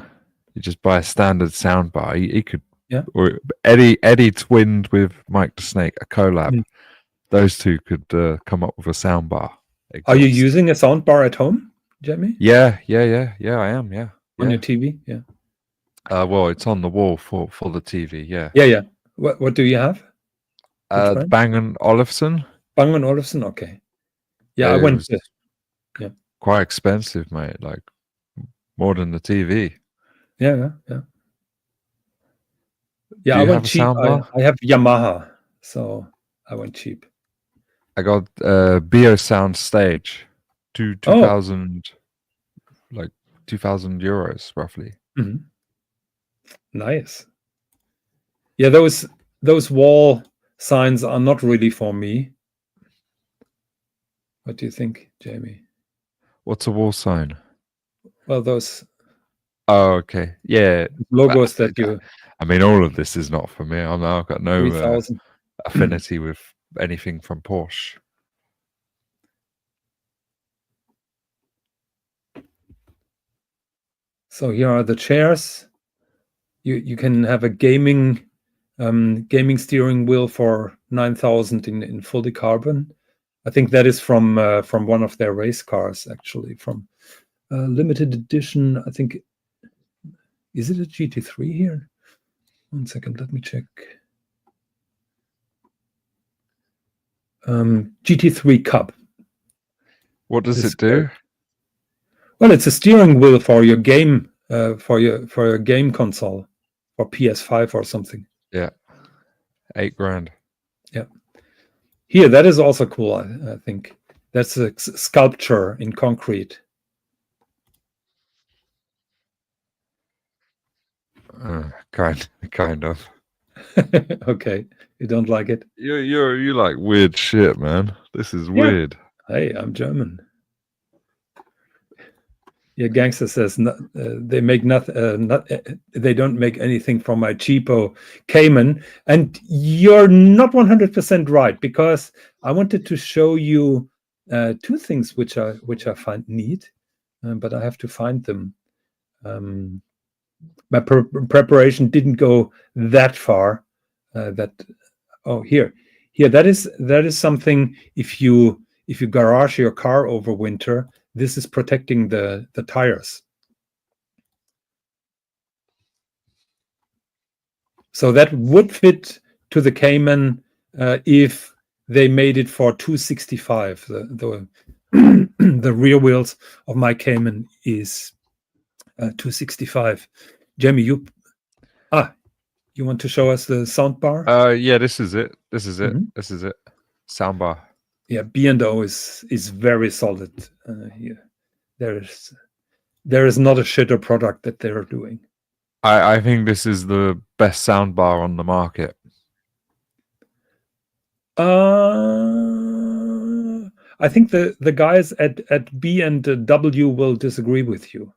You just buy a standard soundbar. He could. Yeah. Or Eddie twinned with Mike the Snake, a collab. Mm. Those two could come up with a soundbar. Are you exhaust. using a soundbar at home, Jamie? Yeah. I am. Yeah. On your TV? Yeah. Well, it's on the wall for the TV. Yeah. Yeah. What do you have? Which The brand? Bang & Olufsen. Bang & Olufsen. Okay. Yeah, I It went. was quite expensive, mate. Like more than the TV. Yeah. Do I you went have a cheap. soundbar? I have Yamaha, so I went cheap. I got Biosound Stage, 2,000, like 2,000 euros roughly. Mhm. Nice. Yeah, those wall signs are not really for me. What do you think, Jamie? What's a wall sign? Well, those Oh, okay. Yeah. logos that you I mean, all of this is not for me. I've got no 3,000. affinity with anything from Porsche. So here are the chairs. You can have a gaming steering wheel for 9,000 in fully carbon. I think that is from one of their race cars, actually, from limited edition. I think, is it a GT3 here? 1 second, let me check. GT3 Cup. What does This it do? Well, it's a steering wheel for your game, for your game console, or PS5 or something. Yeah. 8 grand. Yeah. Here, that is also cool. I think that's a sculpture in concrete. Kind of. Okay, you don't like it? You like weird shit, man. This is weird. Hey, I'm German. Yeah, Gangster says they make nothing. They don't make anything from my cheapo Cayman, and you're not 100% right, because I wanted to show you two things which I find neat, but I have to find them. My preparation didn't go that far. Here, that is something. If you garage your car over winter, this is protecting the tires. So that would fit to the Cayman if they made it for 265. The rear wheels of my Cayman is 265. Jamie, you want to show us the sound bar? Yeah, this is it. Mhm. This is it. Soundbar. Yeah, B&O is very solid here. There is not a shitter product that they're doing. I think this is the best soundbar on the market. I think the guys at B&W will disagree with you.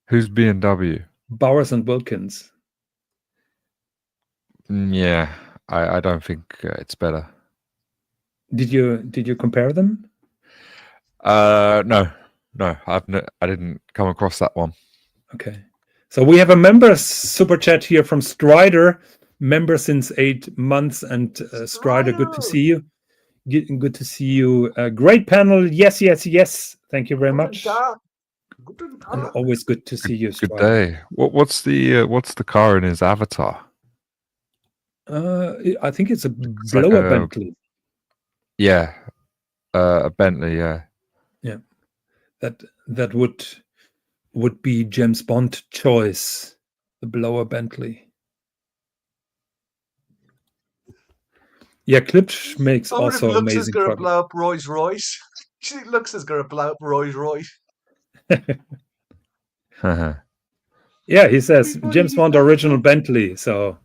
Who's B&W? Bowers and Wilkins. Yeah, I don't think it's better. Did you compare them? No, I didn't come across that one. Okay, so we have a member super chat here from Strider, member since 8 months, and Strider, good to see you. Good to see you. Great panel. Yes. Thank you very much. And always good to see you, Good Strider. day. What's the car in his avatar? I think it's a It's blower like a- Bentley. Yeah, a Bentley. Yeah. That would be James Bond choice, the blower Bentley. Yeah, Klipsch makes I wonder if also Lux is amazing going to products. blow up Rolls Royce. Do you think Lux is going to blow up Rolls Royce? Yeah, he says James Bond original Bentley. So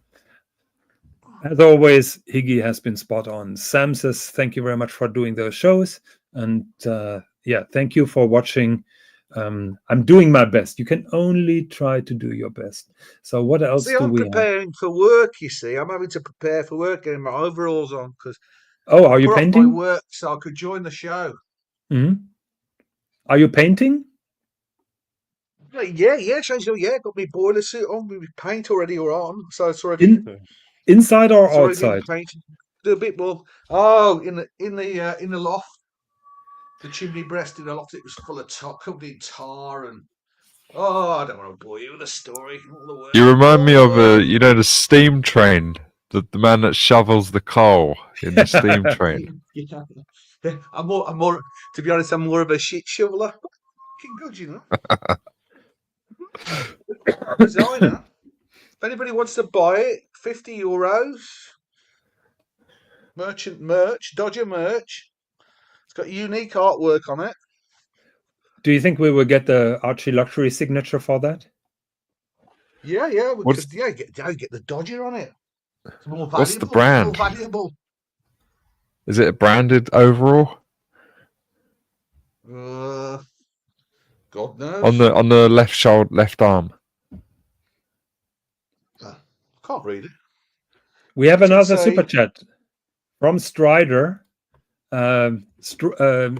as always, Higgy has been spot on. Sam says thank you very much for doing those shows, and thank you for watching. I'm doing my best. You can only try to do your best. So what else See, do I'm we have? preparing for work, you see. I'm having to prepare for work, getting my overalls on, because Oh, are you put off my painting? work so I could join the show. Mhm. Are you painting? Yeah, so yeah, got my boiler suit on with my paint already on, so it's already Inside or outside? been painted. Do a bit more. Oh, in the loft, the chimney breast in the loft, it was full of covered in tar and I don't want to bore you with the story. All the work. You remind me of the steam train, the man that shovels the coal in the steam train. Yeah. I'm more. To be honest, I'm more of a shit shoveler. Fucking good, you know. Designer. If anybody wants to buy it, €50. Dodger merch. It's got unique artwork on it. Do you think we will get the ArchieLuxury signature for that? Yeah, we What's- could. Yeah, get the Dodger on it. It's more valuable. What's the brand? More valuable. Is it a branded overall? God knows. On the left shoulder, left arm. Can't read it. We have another say- super chat from Strider. Strider,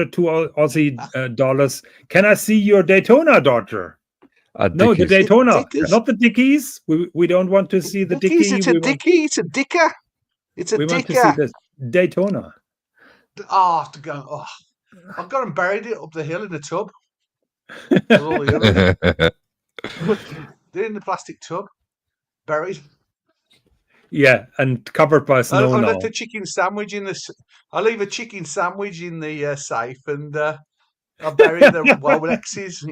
$2 Aussie dollars. Can I see your Daytona, Dodger? No, the Dickies. Daytona, Dickers. not the Dickies. We don't want to see the Dickies, Dickie. it's a Dickie. It's a Dicker. It's a We want to Dicker. see the Daytona. To go. Oh, I've got and buried it up the hill in the tub. With all the other- They're in the plastic tub, buried. Yeah, and covered by snow I now. left a chicken sandwich in the. I leave a chicken sandwich in the safe, and I bury the Rolexes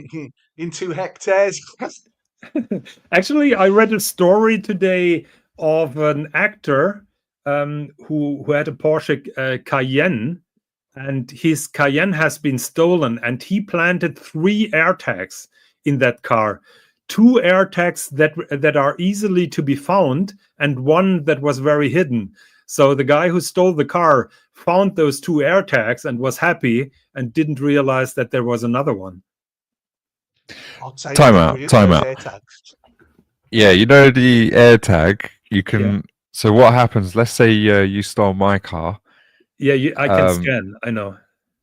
in 2 hectares. Actually, I read a story today of an actor who had a Porsche Cayenne, and his Cayenne has been stolen, and he planted 3 AirTags in that car. 2 AirTags that are easily to be found, and 1 that was very hidden. So the guy who stole the car found those 2 AirTags and was happy, and didn't realize that there was another one. Time out. Yeah, you know the AirTag. You can. Yeah. So what happens? Let's say you stole my car. Yeah, I can scan. I know.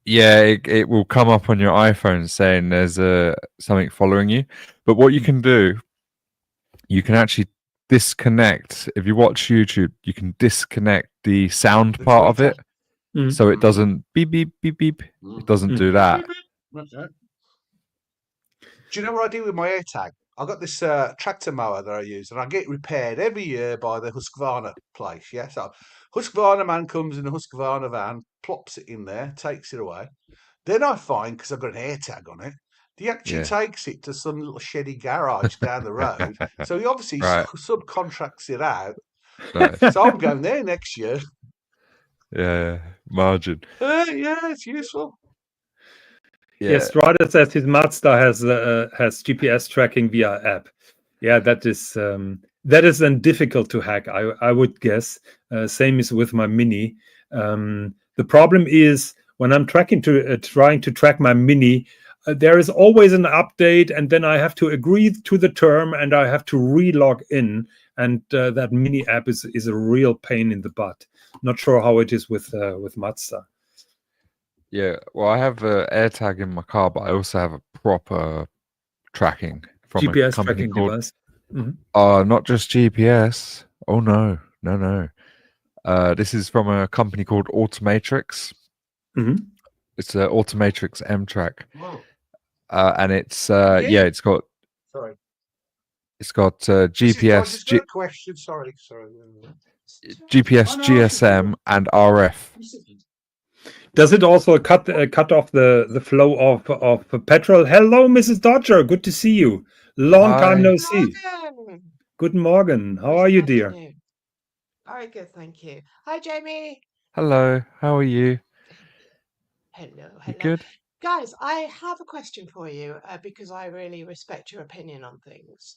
Yeah, it will come up on your iPhone saying there's something following you. But what you can do, you can actually disconnect. If you watch YouTube, you can disconnect the sound part of it, so it doesn't beep beep beep beep. It doesn't do that. Do you know what I do with my AirTag? I've got this tractor mower that I use, and I get repaired every year by the Husqvarna place. Yeah, so Husqvarna man comes in a Husqvarna van, plops it in there, takes it away. Then I find, because I've got an AirTag on it, he actually takes it to some little sheddy garage down the road. So he obviously subcontracts it out. Nice. So I'm going there next year. Yeah, margin. Yeah, it's useful. Yeah, Strider says his Mazda has GPS tracking via app. Yeah, that is then difficult to hack. I would guess. Same is with my Mini. The problem is when I'm trying to track my Mini, there is always an update, and then I have to agree to the term, and I have to re-log in, and that Mini app is a real pain in the butt. Not sure how it is with Mazda. Yeah, well, I have an AirTag in my car, but I also have a proper tracking from GPS a company tracking called. device. Not just GPS. Oh no. This is from a company called Automatrix. It's an Automatrix M-Track, and it's it's got. Sorry. It's got GPS, question. Sorry. GPS, GSM, and RF. Does it also cut off the flow of petrol? Hello, Mrs. Dodger. Good to see you. Long time no see. Guten Morgen. How are you, dear? Very good, thank you. Hi, Jamie. Hello. How are you? Hello. You good? Guys, I have a question for you because I really respect your opinion on things.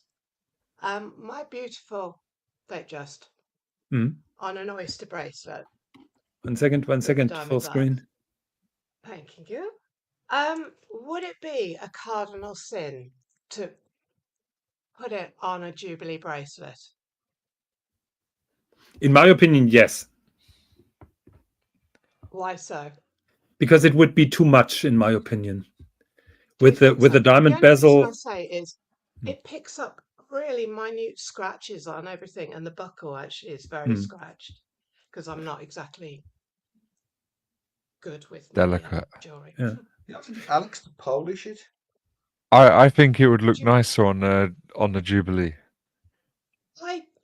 My beautiful, just on an oyster bracelet. One second, full screen. Thank you. Would it be a cardinal sin to put it on a Jubilee bracelet? In my opinion, yes. Why so? Because it would be too much, in my opinion. with the diamond the only reason I bezel. say is it picks up really minute scratches on everything, and the buckle actually is very scratched because I'm not exactly good with my Delicate. jewelry. Yeah. You have to get Alex to polish it. I think it would look nicer on the Jubilee.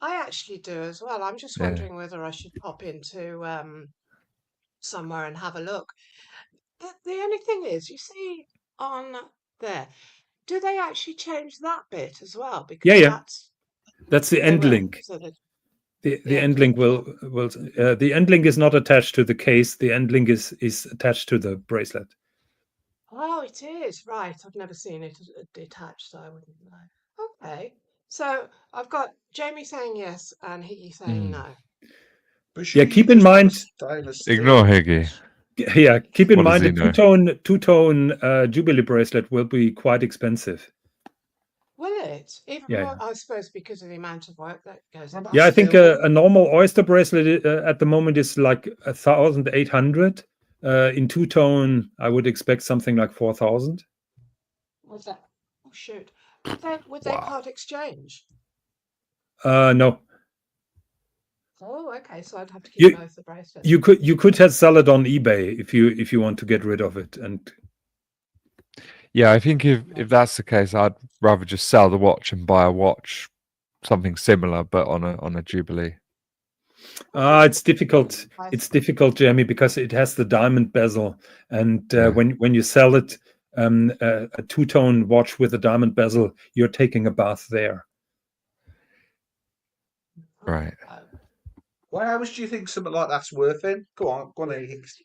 I actually do as well. I'm just wondering whether I should pop into somewhere and have a look. The only thing is, you see on there, do they actually change that bit as well? Because Yeah. That's the end link. So the end link will the end link is not attached to the case. The end link is attached to the bracelet. Oh, it is, right. I've never seen it detached, so I wouldn't know. Okay, so I've got Jamie saying yes and Higgy saying no. But Yeah, keep in mind. Ignore Higgy. Yeah, keep in What mind does the he two-tone Jubilee bracelet will be quite expensive. Will it? Even Yeah, more, I suppose, because of the amount of work that goes into Yeah, I it. think a normal oyster bracelet at the moment is like 1,800. In two-tone, I would expect something like 4,000. Was that? Oh shoot! Would they part exchange? No, Oh, okay. So I'd have to keep both the bracelets. you could sell it on eBay if you want to get rid of it. And yeah, I think if that's the case, I'd rather just sell the watch and buy a watch, something similar, but on a Jubilee. It's difficult. It's difficult, Jamie, because it has the diamond bezel, and when you sell it, a two-tone watch with a diamond bezel, you're taking a bath there. Right. Well, how much do you think something like that's worth then? Go on, Higgs.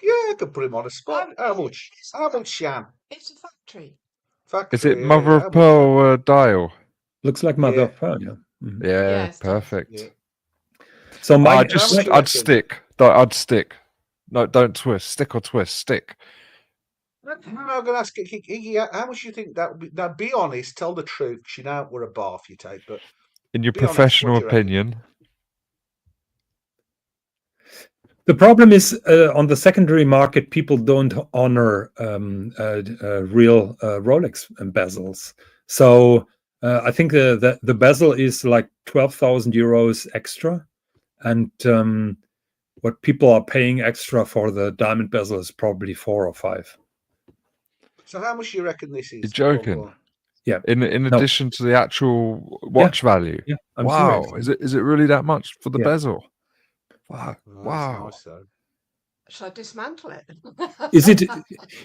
Yeah, I can put him on a spot. How much? How much, Shan? It's a factory. Is it mother of pearl dial? Looks like mother of pearl. Yeah. Yeah, Yes, perfect. yeah. So I'd stick. I'd stick. No, don't twist. Stick or twist. Stick. I'm going to ask Higgy, how much do you think that would be? Now, be honest, tell the truth. You know we're a bath you take, but in your be honest, professional what do you reckon? opinion. The problem is on the secondary market, people don't honor real Rolex bezels. So I think the bezel is like 12,000 euros extra, and what people are paying extra for the diamond bezel is probably 4 or 5. So how much do you reckon this is? You're joking. Yeah. In addition to the actual watch value. Yeah. Wow. Serious. Is it really that much for the bezel? Wow. Oh, wow. Nice, though. Shall I dismantle it? Is it?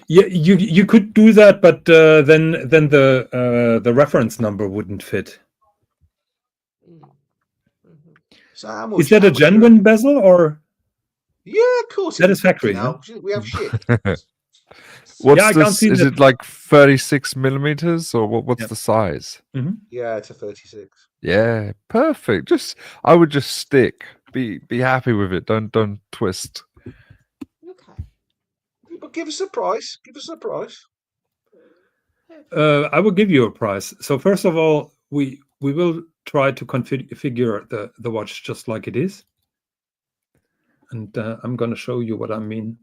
Yeah, you could do that, but then the reference number wouldn't fit. So how much? Is that a genuine bezel or? Yeah, of course. That is factory. Yeah? We have shit. What's this? Is it like 36 millimeters or what's the size? Yeah, it's a 36. Yeah, perfect. I would just stick. Be happy with it. Don't twist. Okay. But give us a price. Give us a price. I will give you a price. So first of all, we will try to configure the watch just like it is, and I'm going to show you what I mean.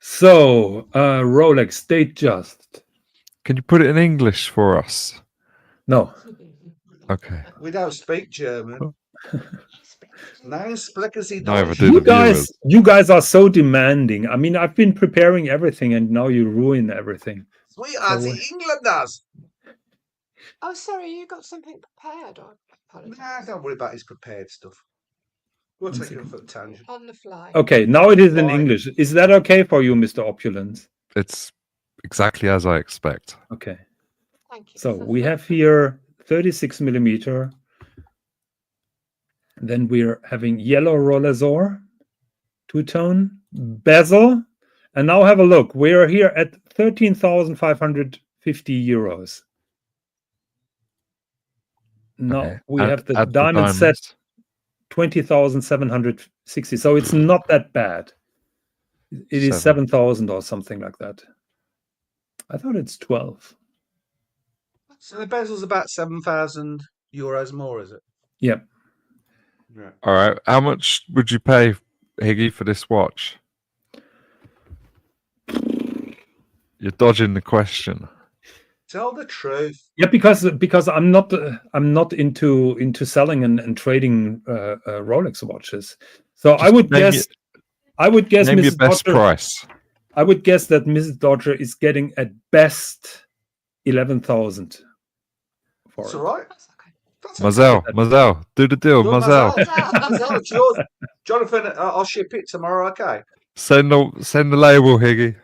So Rolex Datejust. Can you put it in English for us? No. Okay. We don't speak German. You guys are so demanding. I mean, I've been preparing everything, and now you ruin everything. We are the Englanders. Oh, sorry, you got something prepared? Nah, don't worry about his prepared stuff. We'll take it off at the tangent. On the fly. Okay, now it is in English. Is that okay for you, Mr. Opulence? It's exactly as I expect. Okay. Thank you. So we have here 36 millimeter. Then we're having yellow rollazor, two-tone, bezel. And now have a look. We're here at 13,550 euros. Now we have the diamond set, 20,760. So it's not that bad. It is 7,000 or something like that. I thought it's 12. So the bezel's about 7,000 euros more, is it? Yep. Yeah. All right. How much would you pay, Higgy, for this watch? You're dodging the question. Tell the truth. Yeah, because I'm not into selling and trading Rolex watches. So Just I would name guess Name your Mrs. best Dodger. price. I would guess that Mrs. Dodger is getting at best 11,000 for It's it. all right. That's okay. That's okay. Mazel, do the deal, Good, Mazel. Mazel, it's yours. Jonathan, I'll ship it tomorrow, okay? Send the label, Higgy.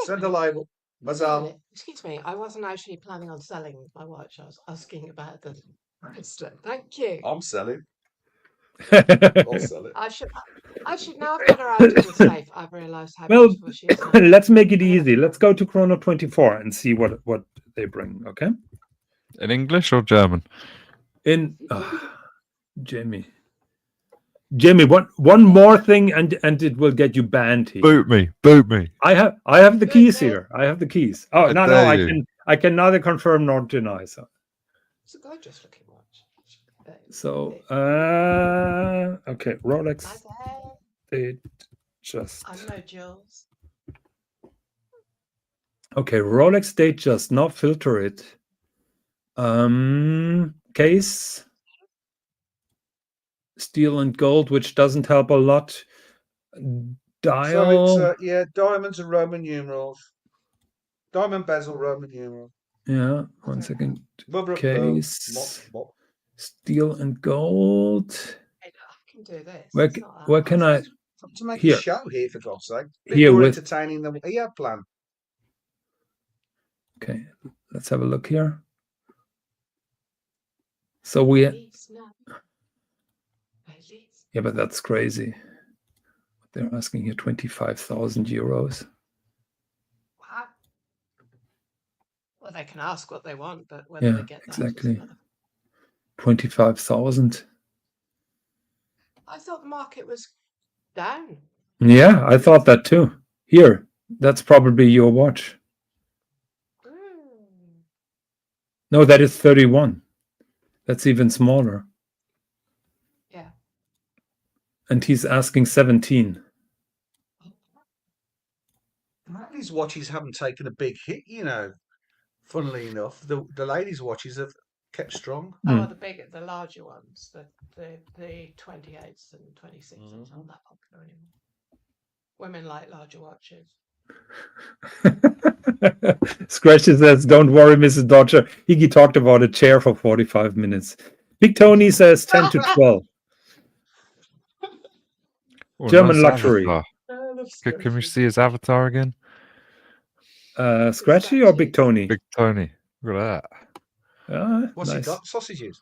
Send the label. Mazel. Excuse me, I wasn't actually planning on selling my watch. I was asking about the bracelet. Thank you. I'm selling. I'll sell it. I should now I've got her out of the safe. I've realised how Well, beautiful she is. now. let's make it easy. Let's go to Chrono 24 and see what they bring. Okay. In English or German? In Jamie, one more thing, and it will get you banned here. Boot me. I have the keys here. I have the keys. Oh I no, dare you. I can neither confirm nor deny. So It's a gorgeous looking watch. okay, Rolex. Okay. They just I'm no Jules. okay. Rolex date just now filter it. Case steel and gold, which doesn't help a lot. Dial. So it's diamonds and Roman numerals. Diamond bezel, Roman numeral. Yeah, one second. Rubber Case. Steel and gold. I can do this. Where can I? To make Here. a show here, for God's sake. Here More with- entertaining than he had planned. Okay, let's have a look here. So we. Yeah, but that's crazy. They're asking here 25,000 euros. Wow. Well, they can ask what they want, but whether they get that is exactly. another. 25,000. I thought the market was down. Yeah, I thought that too. Here, that's probably your watch. No, that is 31. That's even smaller. Yeah. And he's asking 17. These watches haven't taken a big hit, Funnily enough, the ladies' watches have kept strong. Oh, the larger ones, the 28s and 26s aren't that popular anymore. Women like larger watches. Scratchy says, "Don't worry, Mrs. Dodger. Higgy talked about a chair for 45 minutes." Big Tony says 10 to 12. Oh, German nice luxury. avatar. Can we see his avatar again? Scratchy or Big Tony? Big Tony. Look at that. What's he Nice. got? Sausages.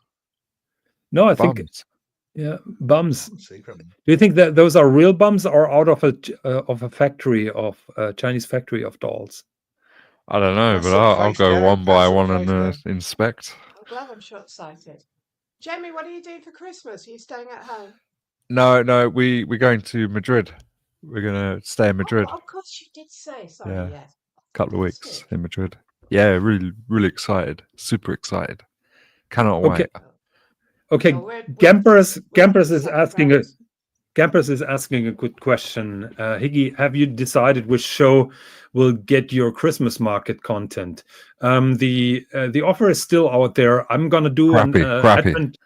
No, I think Bums. bums. Secret. Do you think that those are real bums or out of a factory of a Chinese factory of dolls? I don't know, That's but I'll surprised, go Derek. one by That's one surprised, and inspect. I'm glad I'm short-sighted. Jamie, what are you doing for Christmas? Are you staying at home? No, we're going to Madrid. We're gonna stay in Madrid. Oh, of course you did say. Sorry, Yeah. yes. Couple of That's weeks good. in Madrid. Yeah, really excited. Super excited. Cannot Okay. wait. Okay, Well, we're Gampers is separate asking a friends. Gampers is asking a good question. Higgy, have you decided which show will get your Christmas market content? The offer is still out there. I'm gonna do an Crappy. Advent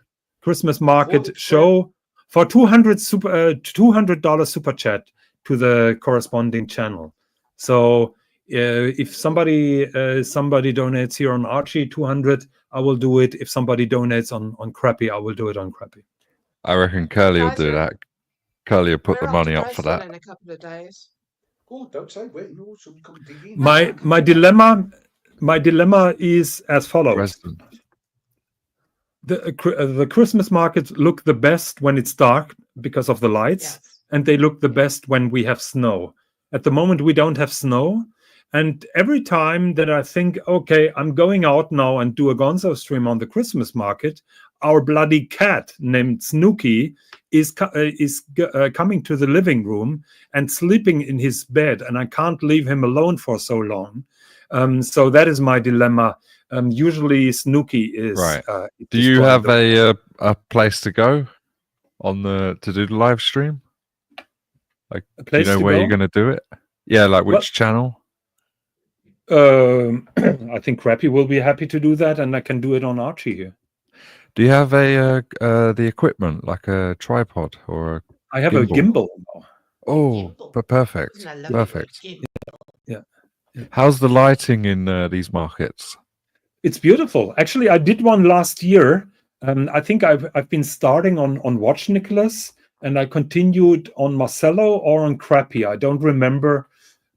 Christmas market Well, show for $200 super chat to the corresponding channel. So if somebody donates here on Archie 200, I will do it. If somebody donates on Crappy, I will do it on Crappy. I reckon Curly will Guys, do that. Curly will put We're the off to money up for Dresden that. in a couple of days. Oh, don't say wait. You also come digging. My dilemma is as follows. Dresden. The Christmas markets look the best when it's dark because of the lights, Yes. and they look the best when we have snow. At the moment, we don't have snow, and every time that I think, okay, I'm going out now and do a Gonzo stream on the Christmas market, our bloody cat named Snooky is coming to the living room and sleeping in his bed, and I can't leave him alone for so long. So that is my dilemma. Usually Snooky is Right. is Do you destroying have the- a place to go to do the live stream? a Do you place know to where go? you're going to do it? Yeah, like which channel? I think Crappy will be happy to do that, and I can do it on Archie here. Do you have the equipment, like a tripod or a I have gimbal? a gimbal now. Oh, but perfect. Isn't that lovely? Perfect. Yeah. How's the lighting in these markets? It's beautiful. Actually, I did one last year. I think I've been starting on Watch Nicholas, and I continued on Marcello or on Crappy. I don't remember.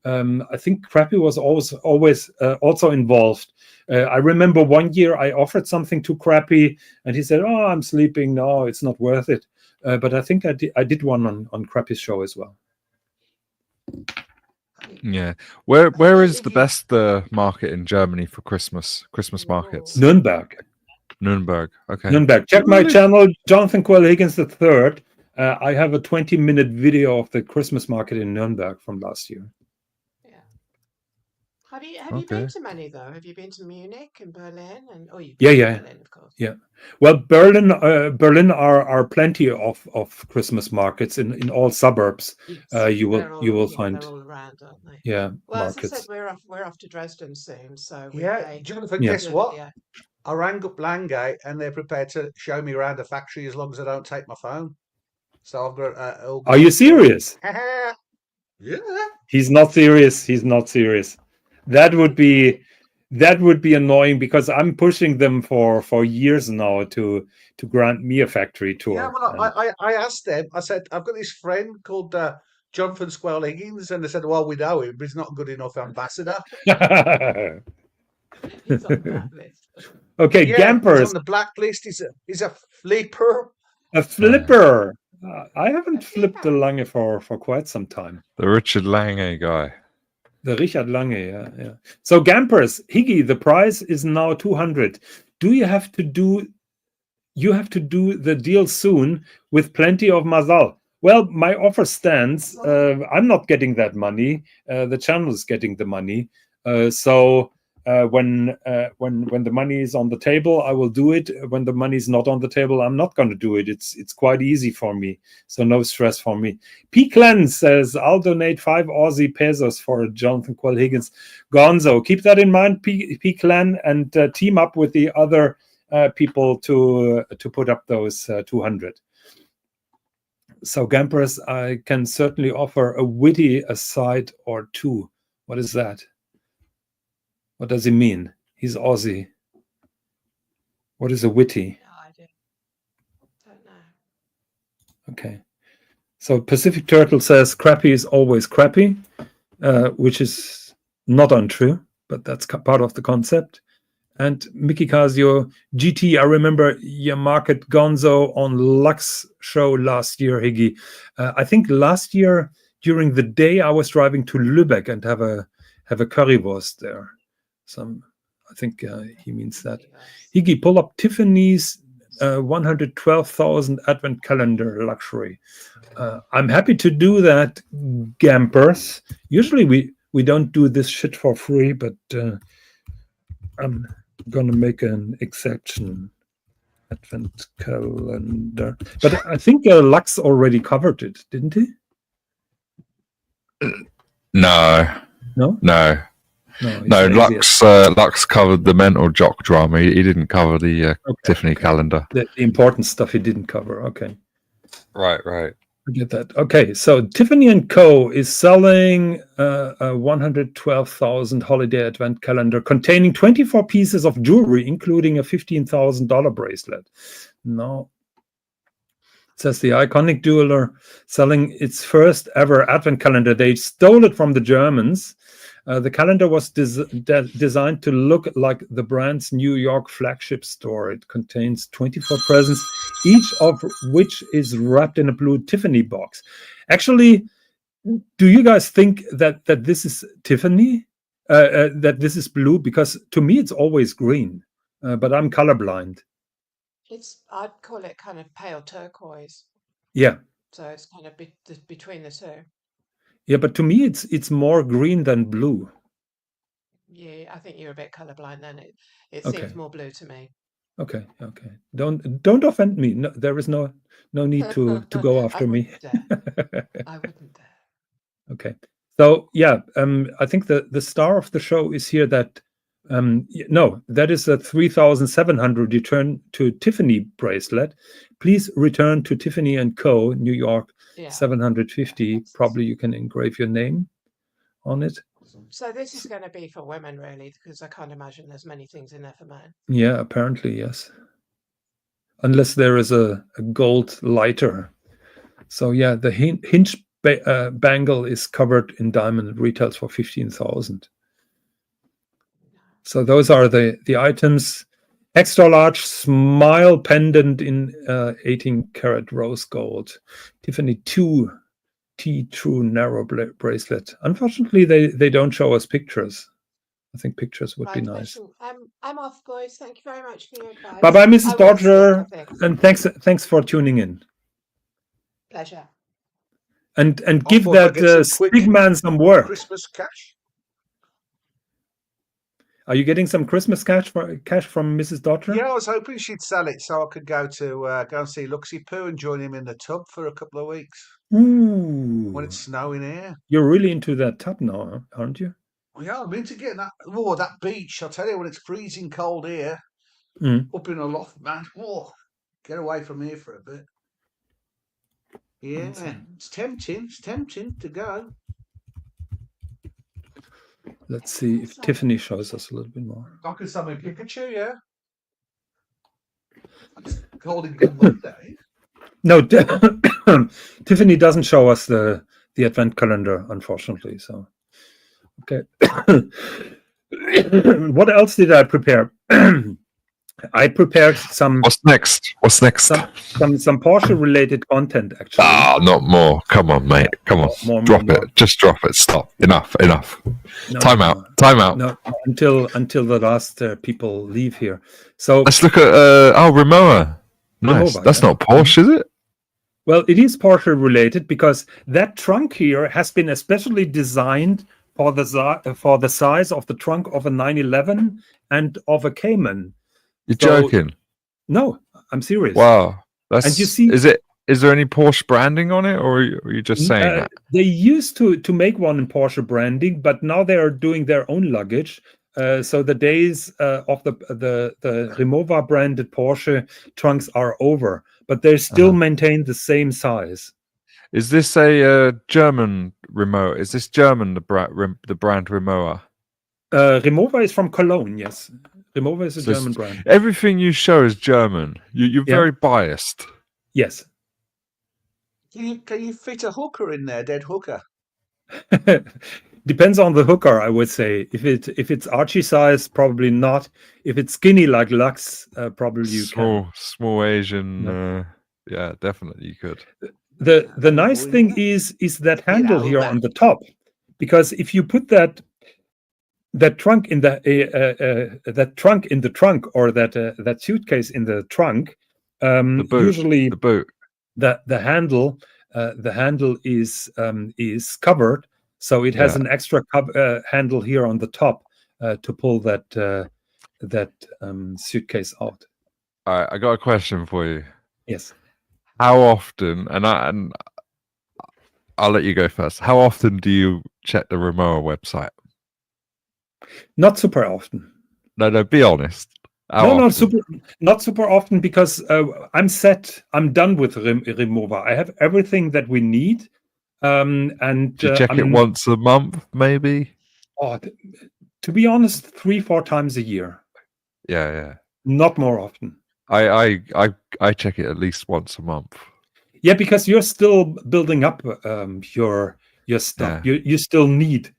I think Crappy was always also involved. I remember one year I offered something to Crappy, and he said, "Oh, I'm sleeping. No, it's not worth it." But I think I did one on Crappy's show as well. Yeah. Where is the best market in Germany for Christmas markets? Nuremberg. Nuremberg. Okay. Nuremberg. Check my channel, Jonathan Quell Higgins III. I have a 20-minute video of the Christmas market in Nuremberg from last year. Yeah. Have you been to many though? Have you been to Munich and Berlin and you've been to Berlin, of course. Yeah. Well, Berlin are plenty of Christmas markets in all suburbs. You will find. They're all around, aren't they? Yeah. Well, markets. as I said, we're off to Dresden soon, so Jonathan, guess what? I rang up Langate and they're prepared to show me around the factory as long as I don't take my phone. So I've got. Are you serious? Yeah. He's not serious. He's not serious. That would be annoying because I'm pushing them for years now to grant me a factory tour. Yeah, well, I asked them. I said I've got this friend called Jonathan Squell Higgins, and they said, "Well, we know him, but he's not a good enough ambassador." He's on the blacklist. Okay, Gampers. He's on the blacklist. He's a flipper. A flipper. I haven't flipped the Lange for quite some time. The Richard Lange guy. The Richard Lange, yeah. So Gampers, Higgy, the price is now 200. Do you have to do? You have to do the deal soon with plenty of mazal. Well, my offer stands. I'm not getting that money. The channel is getting the money. So when the money is on the table, I will do it. When the money is not on the table, I'm not going to do it. It's quite easy for me. So no stress for me. P. Clan says, I'll donate 5 Aussie pesos for Jonathan Quell Higgins. Gonzo, keep that in mind, P. Clan, and team up with the other people to put up those 200. So Gampers, I can certainly offer a witty aside or two. What is that? What does he mean? He's Aussie. What is a witty? No idea. Don't know. Okay. So Pacific Turtle says crappy is always crappy, which is not untrue, but that's part of the concept. And Mickey Casio, GT, I remember your market Gonzo on Lux show last year, Higgy. I think last year during the day I was driving to Lübeck and have a currywurst there. I think he means that. Higgy, pull up Tiffany's 112,000 advent calendar luxury. I'm happy to do that, Gampers. Usually we don't do this shit for free, but I'm gonna make an exception. Advent calendar, but I think Lux already covered it, didn't he? No. Lux covered the mental jock drama. He didn't cover the Tiffany calendar. The important stuff he didn't cover. Okay. Right. I get that. Okay, so Tiffany & Co. is selling a 112,000 holiday advent calendar containing 24 pieces of jewelry, including a $15,000 bracelet. No. It says the iconic jeweler selling its first ever advent calendar. They stole it from the Germans. The calendar was designed to look like the brand's New York flagship store. It contains 24 presents, each of which is wrapped in a blue Tiffany box. Actually, do you guys think that this is Tiffany? That this is blue? Because to me, it's always green, but I'm colorblind. I'd call it kind of pale turquoise. Yeah. So it's kind of between the two. Yeah, but to me, it's more green than blue. Yeah, I think you're a bit colorblind then. It seems more blue to me. Okay. Don't offend me. No, there is no need to go after me. I wouldn't dare. Okay. So yeah, I think the star of the show is here. That no, that is a 3,700 return to Tiffany bracelet. Please return to Tiffany and Co. New York, Yeah. 750. Probably you can engrave your name on it. So this is going to be for women, really, because I can't imagine there's many things in there for men. Yeah, apparently yes. Unless there is a gold lighter. So yeah, the hinge bangle is covered in diamond. It retails for 15,000. So those are the items. Extra large smile pendant in 18 karat rose gold. Tiffany 2 T true narrow bracelet. Unfortunately, they don't show us pictures. I think pictures would be Right, nice. listen, I'm off, boys. Thank you very much for your advice. Bye bye, Mrs. I will stick, I Dodger, think. and thanks for tuning in. Pleasure. And I give thought I'd that get some quick Stig man some work. Christmas cash. Are you getting some Christmas cash from Mrs. Dodger? Yeah, I was hoping she'd sell it so I could go and see Luxy Poo and join him in the tub for a couple of weeks when Ooh, it's snowing here. you're really into that tub now, aren't you? Well, yeah, I'm into getting that. Oh, that beach! I'll tell you, when it's freezing cold here, Mm. up in a loft, man. Oh, get away from here for a bit. Yeah, it's tempting. It's tempting to go. Let's see if Tiffany shows us a little bit more. I could summon Pikachu, yeah. I'm just holding good Monday. No, Tiffany doesn't show us the advent calendar, unfortunately. So, okay. What else did I prepare? I prepared some. What's next? What's next? Some Porsche-related content, actually. Ah, not more. Come on, mate. Come on. More. Drop it. Just drop it. Stop. Enough. No, Time out. Time out. No, until the last people leave here. So let's look at Rimowa. Nice. Rimowa, That's yeah. not Porsche, is it? Well, it is Porsche-related because that trunk here has been especially designed for the size of the trunk of a 911 and of a Cayman. You're joking. No, I'm serious. Wow. And you see, is there any Porsche branding on it, or are you just saying that? They used to make one in Porsche branding, but now they are doing their own luggage. So the days of the Rimowa branded Porsche trunks are over, but they still maintain the same size. Is this a German Rimowa? Is this German, the brand Rimowa? Rimowa is from Cologne, yes. Rimowa is a German brand. Everything you show is German. You're very biased. Yes. Can you fit a hooker in there, dead hooker? Depends on the hooker, I would say. If it's Archie size, probably not. If it's skinny like Lux, probably you can. Small Asian. Yeah, definitely you could. The nice thing is that handle here on the top, because if you put that trunk in the trunk or that suitcase in the trunk, usually the boot, the handle is covered, so it has an extra handle here on the top to pull that suitcase out. All right, I got a question for you. Yes. How often, and I'll let you go first. How often do you check the Rimowa website? Not super often. No, be honest. Not super often, because I'm set. I'm done with Rimowa. I have everything that we need. And do you check it once a month, maybe? To be honest, 3-4 times a year. Yeah. Not more often. I check it at least once a month. Yeah, because you're still building up your stuff. Yeah. You still need.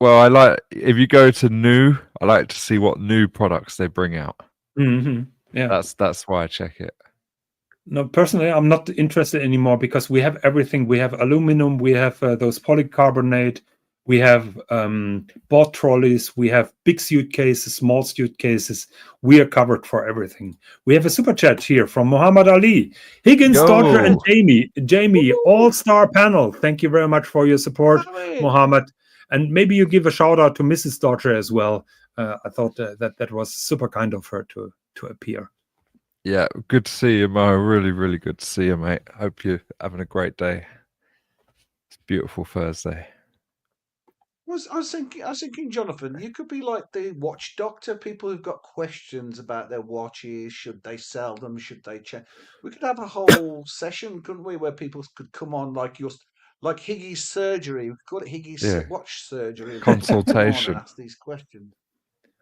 Well, if you go to new, I like to see what new products they bring out. Mm-hmm. Yeah, that's why I check it. No, personally, I'm not interested anymore because we have everything. We have aluminum. We have those polycarbonate. We have board trolleys. We have big suitcases, small suitcases. We are covered for everything. We have a super chat here from Muhammad Ali, Higgins, Dodger, and Jamie, all-star panel. Thank you very much for your support, Muhammad. And maybe you give a shout out to Mrs. Dodger as well. I thought that was super kind of her to appear. Yeah, good to see you, Mo. Really, really good to see you, mate. Hope you're having a great day. It's a beautiful Thursday. I was thinking, Jonathan, you could be like the watch doctor. People who've got questions about their watches, should they sell them? Should they check? We could have a whole session, couldn't we, where people could come on like Higgy's surgery. We could call it Higgy's Yeah, watch surgery, and people could come on and consultation. ask these questions.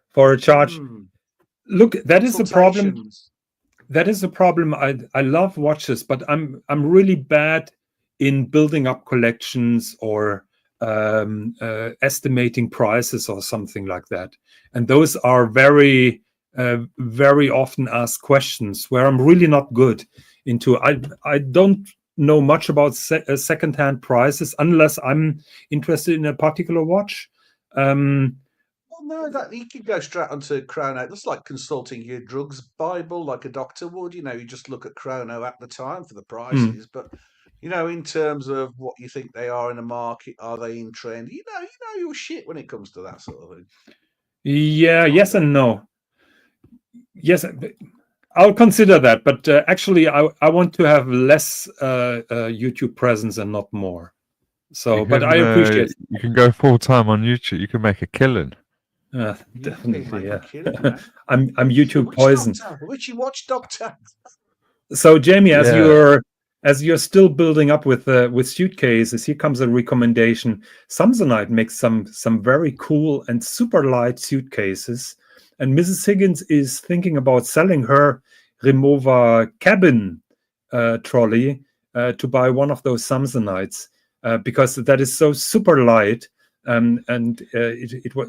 For a charge. Hmm. Look, that is the problem. Consultations. That is the problem. I love watches, but I'm really bad in building up collections or estimating prices or something like that. And those are very often asked questions where I'm really not good into. I don't know much about secondhand prices unless I'm interested in a particular watch. Well, no, that you could go straight onto Chrono. That's like consulting your drugs Bible, like a doctor would. You know, you just look at Chrono at the time for the prices. But in terms of what you think they are in the market, are they in trend? You know your shit when it comes to that sort of thing. Yeah, yes Kinda. and no. Yes, I'll consider that. But actually, I want to have less YouTube presence and not more. So, but I appreciate. You can go full time on YouTube. You can make a killing. You can Definitely, make a yeah. killing, man. I'm The YouTube witch poison. doctor, the witchy watch doctor. So, Jamie, as Yeah. you're still building up with suitcases, here comes a recommendation. Samsonite makes some very cool and super light suitcases, and Mrs. Higgins is thinking about selling her Remova cabin trolley to buy one of those Samsonites because that is so super light. And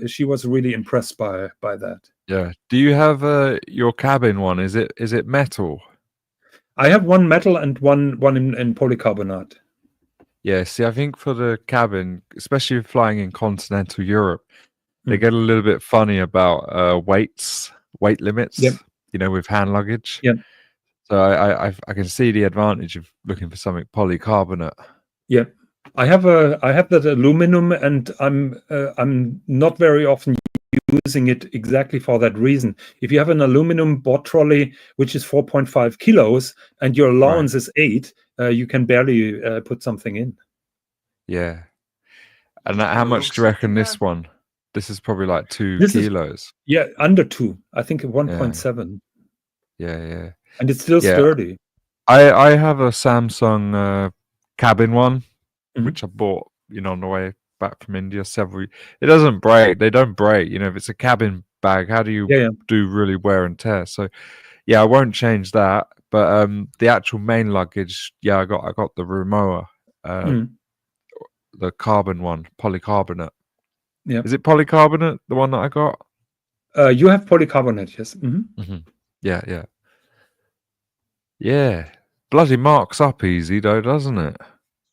she was really impressed by that. Yeah. Do you have your cabin one? Is it metal? I have one metal and one in polycarbonate. Yeah. See, I think for the cabin, especially flying in continental Europe, they get a little bit funny about weight limits. Yep. With hand luggage. Yep. So I can see the advantage of looking for something polycarbonate. Yep. I have that aluminum, and I'm not very often using it exactly for that reason. If you have an aluminum board trolley which is 4.5 kilos and your allowance is 8, you can barely put something in. Yeah. And how much do you reckon this one? This is probably like 2 kilos. Yeah, under 2. I think 1.7. Yeah. And it's still sturdy. I have a Samsung cabin one, which I bought, on the way back from India. It doesn't break. They don't break. If it's a cabin bag, how do you do really wear and tear? So, I won't change that. But the actual main luggage, I got the Rimowa, the carbon one, polycarbonate. Yeah. Is it polycarbonate, the one that I got? You have polycarbonate, yes. Yeah. Yeah. Bloody marks up easy though, doesn't it?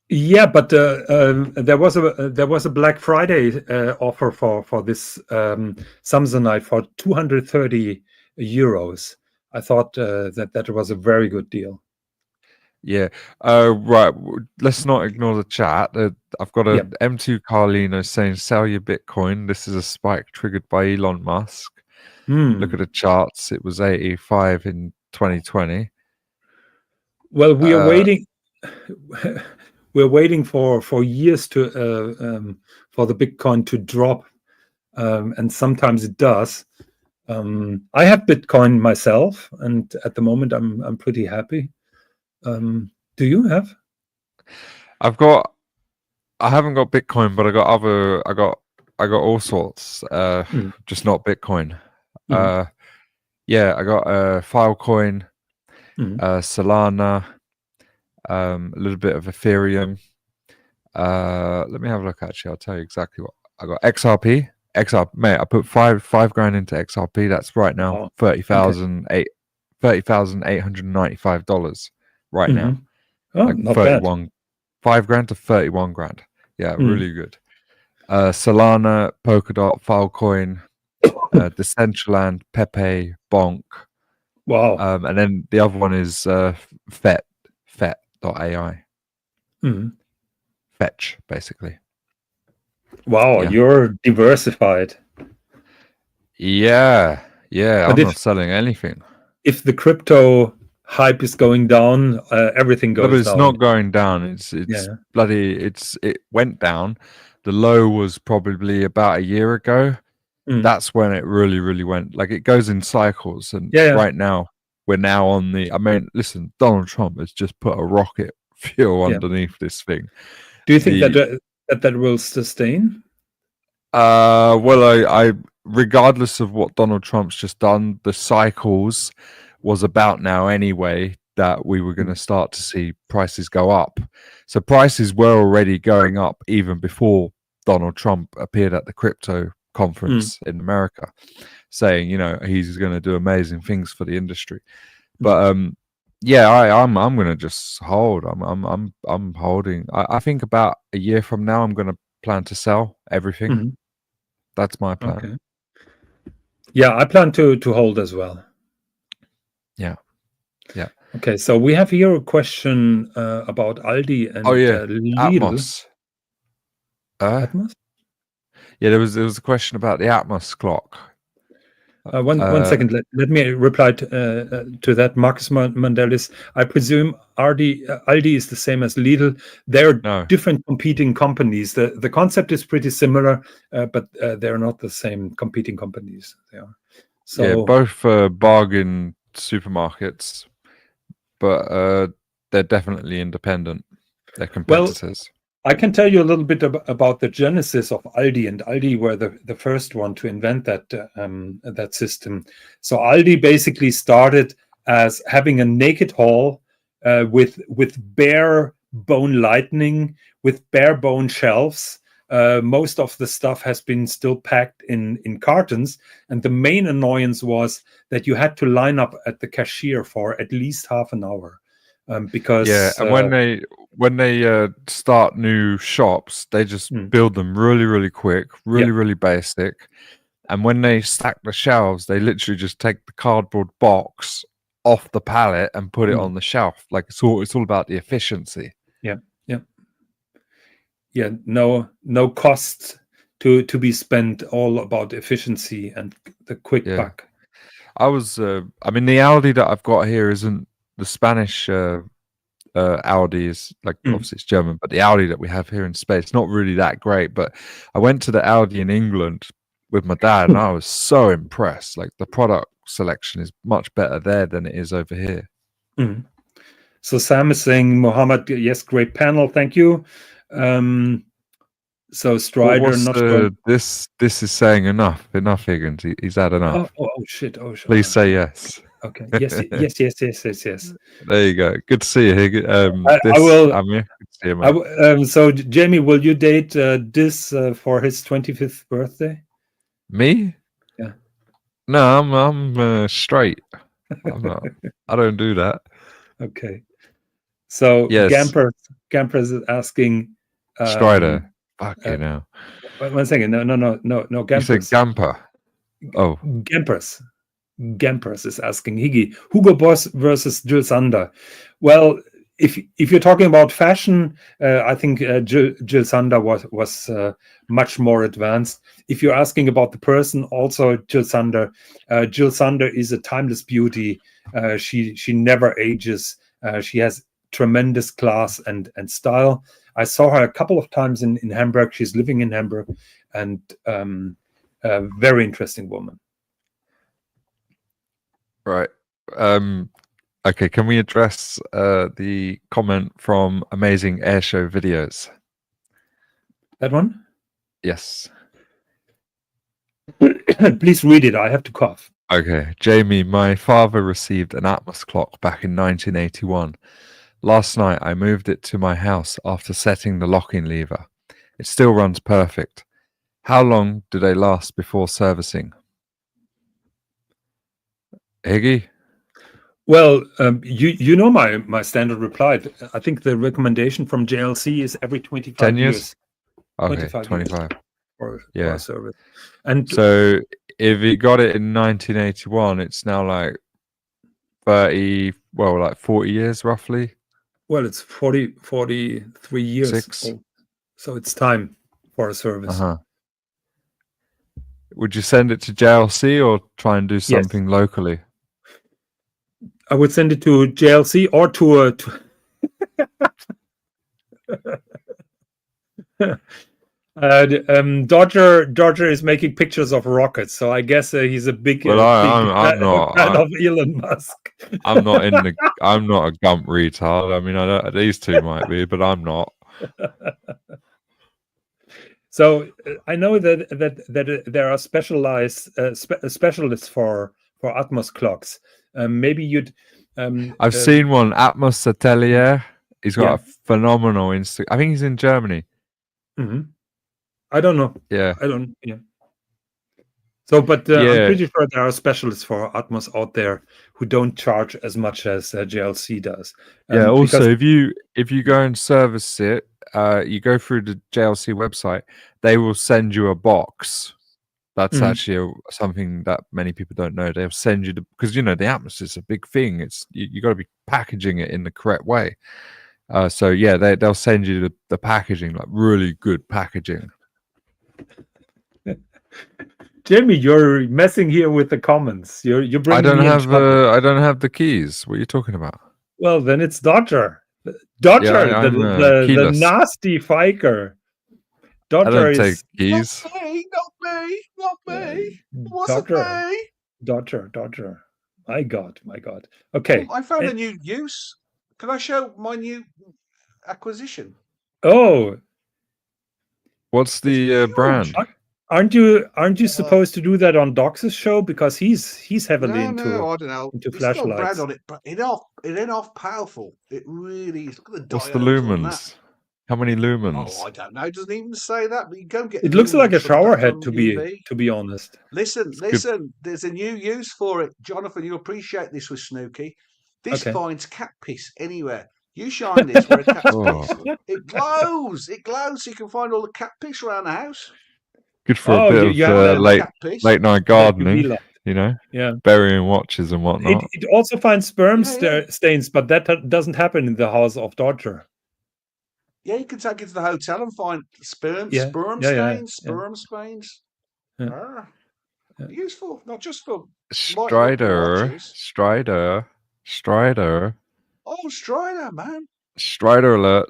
Yeah, but there was a Black Friday offer for this Samsonite for 230 euros. I thought that was a very good deal. Yeah. Right. Let's not ignore the chat. I've got a M2 Carlino saying sell your Bitcoin. This is a spike triggered by Elon Musk. Look at the charts. It was 85 in 2020. Well, we are waiting. We're waiting for years to for the Bitcoin to drop, and sometimes it does. I have Bitcoin myself, and at the moment I'm pretty happy. Do you have? I haven't got Bitcoin, but I got all sorts. Just not Bitcoin. I got Filecoin, Solana, a little bit of Ethereum. Let me have a look. Actually, I'll tell you exactly what I got. XRP, mate. I put five grand into XRP. That's right now $30,895 right now. Oh, like not 31, bad. 5 grand to 31 grand. Yeah, really good. Solana, Polkadot, Filecoin, Decentraland, Pepe, Bonk. Wow. And then the other one is Fet.ai. Fetch, basically. Wow, you're diversified. Yeah. I'm not selling anything. If the crypto hype is going down, everything goes down. But it's not going down. It's bloody. It went down The low was probably about a year ago. Mm. That's when it really went. Like, it goes in cycles, and Yeah. right now we're now on the. I mean, listen, Donald Trump has just put a rocket fuel underneath this thing. Do you think that will sustain? Well, I regardless of what Donald Trump's just done, the cycles was about now anyway that we were going to start to see prices go up. So prices were already going up even before Donald Trump appeared at the crypto conference in America, saying, you know, he's going to do amazing things for the industry. But yeah, I'm going to just hold. I'm holding. I think about a year from now, I'm going to plan to sell everything. That's my plan. Okay. Yeah, I plan to hold as well. Yeah. Okay, so we have here a question about Aldi and Lidl. Atmos. Atmos? Yeah, there was a question about the Atmos clock. One second. Let me reply to that. Marcus Mandelis. I presume Aldi is the same as Lidl. They're different competing companies. The concept is pretty similar, but they're not the same competing companies. They are. So yeah, both bargain supermarkets, but they're definitely independent. They're competitors. I can tell you a little bit about the genesis of Aldi, and Aldi were the first one to invent that system. So Aldi basically started as having a naked hall with bare bone lighting, with bare bone shelves. Most of the stuff has been still packed in cartons, and the main annoyance was that you had to line up at the cashier for at least half an hour. Because and when they start new shops, they just build them really quick, really basic. And when they stack the shelves, they literally just take the cardboard box off the pallet and put it on the shelf. Like, it's all about the efficiency. No cost to be spent, all about efficiency and the quick buck. I mean, the Aldi that I've got here isn't the Spanish Audi. Is like, obviously it's German, but the Audi that we have here in Spain, it's not really that great. But I went to the Audi in England with my dad, and I was so impressed. Like, the product selection is much better there than it is over here. So Sam is saying, Mohammed, yes, great panel, thank you. So Strider, not sure. This is saying enough, Higgins. He's had enough. Oh shit. Please say yes. Okay. Yes. There you go. Good to see you, Higgins. I will. Amir, good to see you, man. So Jamie, will you date this for his 25th birthday? Me? Yeah. No, I'm straight. I'm not. I don't do that. Okay. So yes. Gampers is asking. Strider. Fucking hell. 1 second. No. Gampers. You said Gamper. Oh. Gampers is asking Hugo Boss versus Jill Sander. Well, if you're talking about fashion, I think Jill Sander was much more advanced. If you're asking about the person, also Jill Sander. Jill Sander is a timeless beauty. She never ages. She has tremendous class and style. I saw her a couple of times in Hamburg. She's living in Hamburg, and a very interesting woman. Right. Okay, can we address the comment from Amazing Airshow Videos? That one? Yes. Please read it. I have to cough. Okay. Jamie, my father received an Atmos clock back in 1981. Last night, I moved it to my house after setting the locking lever. It still runs perfect. How long do they last before servicing? Higgy? Well, you know my standard reply. I think the recommendation from JLC is every 25 10 years. Okay, 25. For yeah. service. And so if you got it in 1981, it's now like 30, well, like 40 years roughly. Well, it's 43 years old. So it's time for a service. Would you send it to JLC or try and do something locally? I would send it to JLC or to Dodger is making pictures of rockets, so I guess he's a big, Well, I'm not. fan of Elon Musk. I'm not in the. I'm not a Gump retard. I mean, I don't, these two might be, but I'm not. So I know that there are specialized specialists for Atmos clocks. Maybe you'd. I've seen one, Atmos Atelier. He's got Yeah. a phenomenal Insta. I think he's in Germany. Mhm. I don't know. Yeah. I don't. Yeah. So, but I'm Yeah. pretty sure there are specialists for Atmos out there who don't charge as much as JLC does. Yeah. Also, because- if you go and service it, you go through the JLC website. They will send you a box. That's actually something that many people don't know. They'll send you because the Atmos is a big thing. It's you got to be packaging it in the correct way. So yeah, they'll send you the packaging, like really good packaging. Jamie, you're messing here with the comments. You're bringing I don't me in have trouble. I don't have the keys. What are you talking about? Well, then it's Dodger. Dodger, Yeah, I'm, the keyless. nasty fiker. I Dodger don't take is keys. Not me. What's Dodger. me? Dodger. My God. Okay. I found a new use. Can I show my new acquisition? Oh, What's the brand? aren't you supposed to do that on Dox's show, because he's heavily No, into I don't know. into It's got a brand flashlights. on it, but it ain't off powerful. It really is. Look at the What's the diodes on that. lumens? How many lumens? Oh, I don't know. It doesn't even say that. But you go and get. It looks like a lumens from shower that head, from to be honest. Listen. good. There's a new use for it, Jonathan. You'll appreciate this with Snooky. This Okay. finds cat piss anywhere. You shine this where a cat's Oh. piss. It glows. It glows. So you can find all the cat piss around the house. Good for Oh, a bit you of have that cat piss. late night UV gardening. light. Yeah. Burying watches and whatnot. It also finds sperm Yeah. stains, but that doesn't happen in the house of Dodger. Yeah, you can take it to the hotel and find sperm Yeah. stains. Yeah. Ah, useful, not just for Strider. watches. Strider. Oh, Strider, man. Strider alert.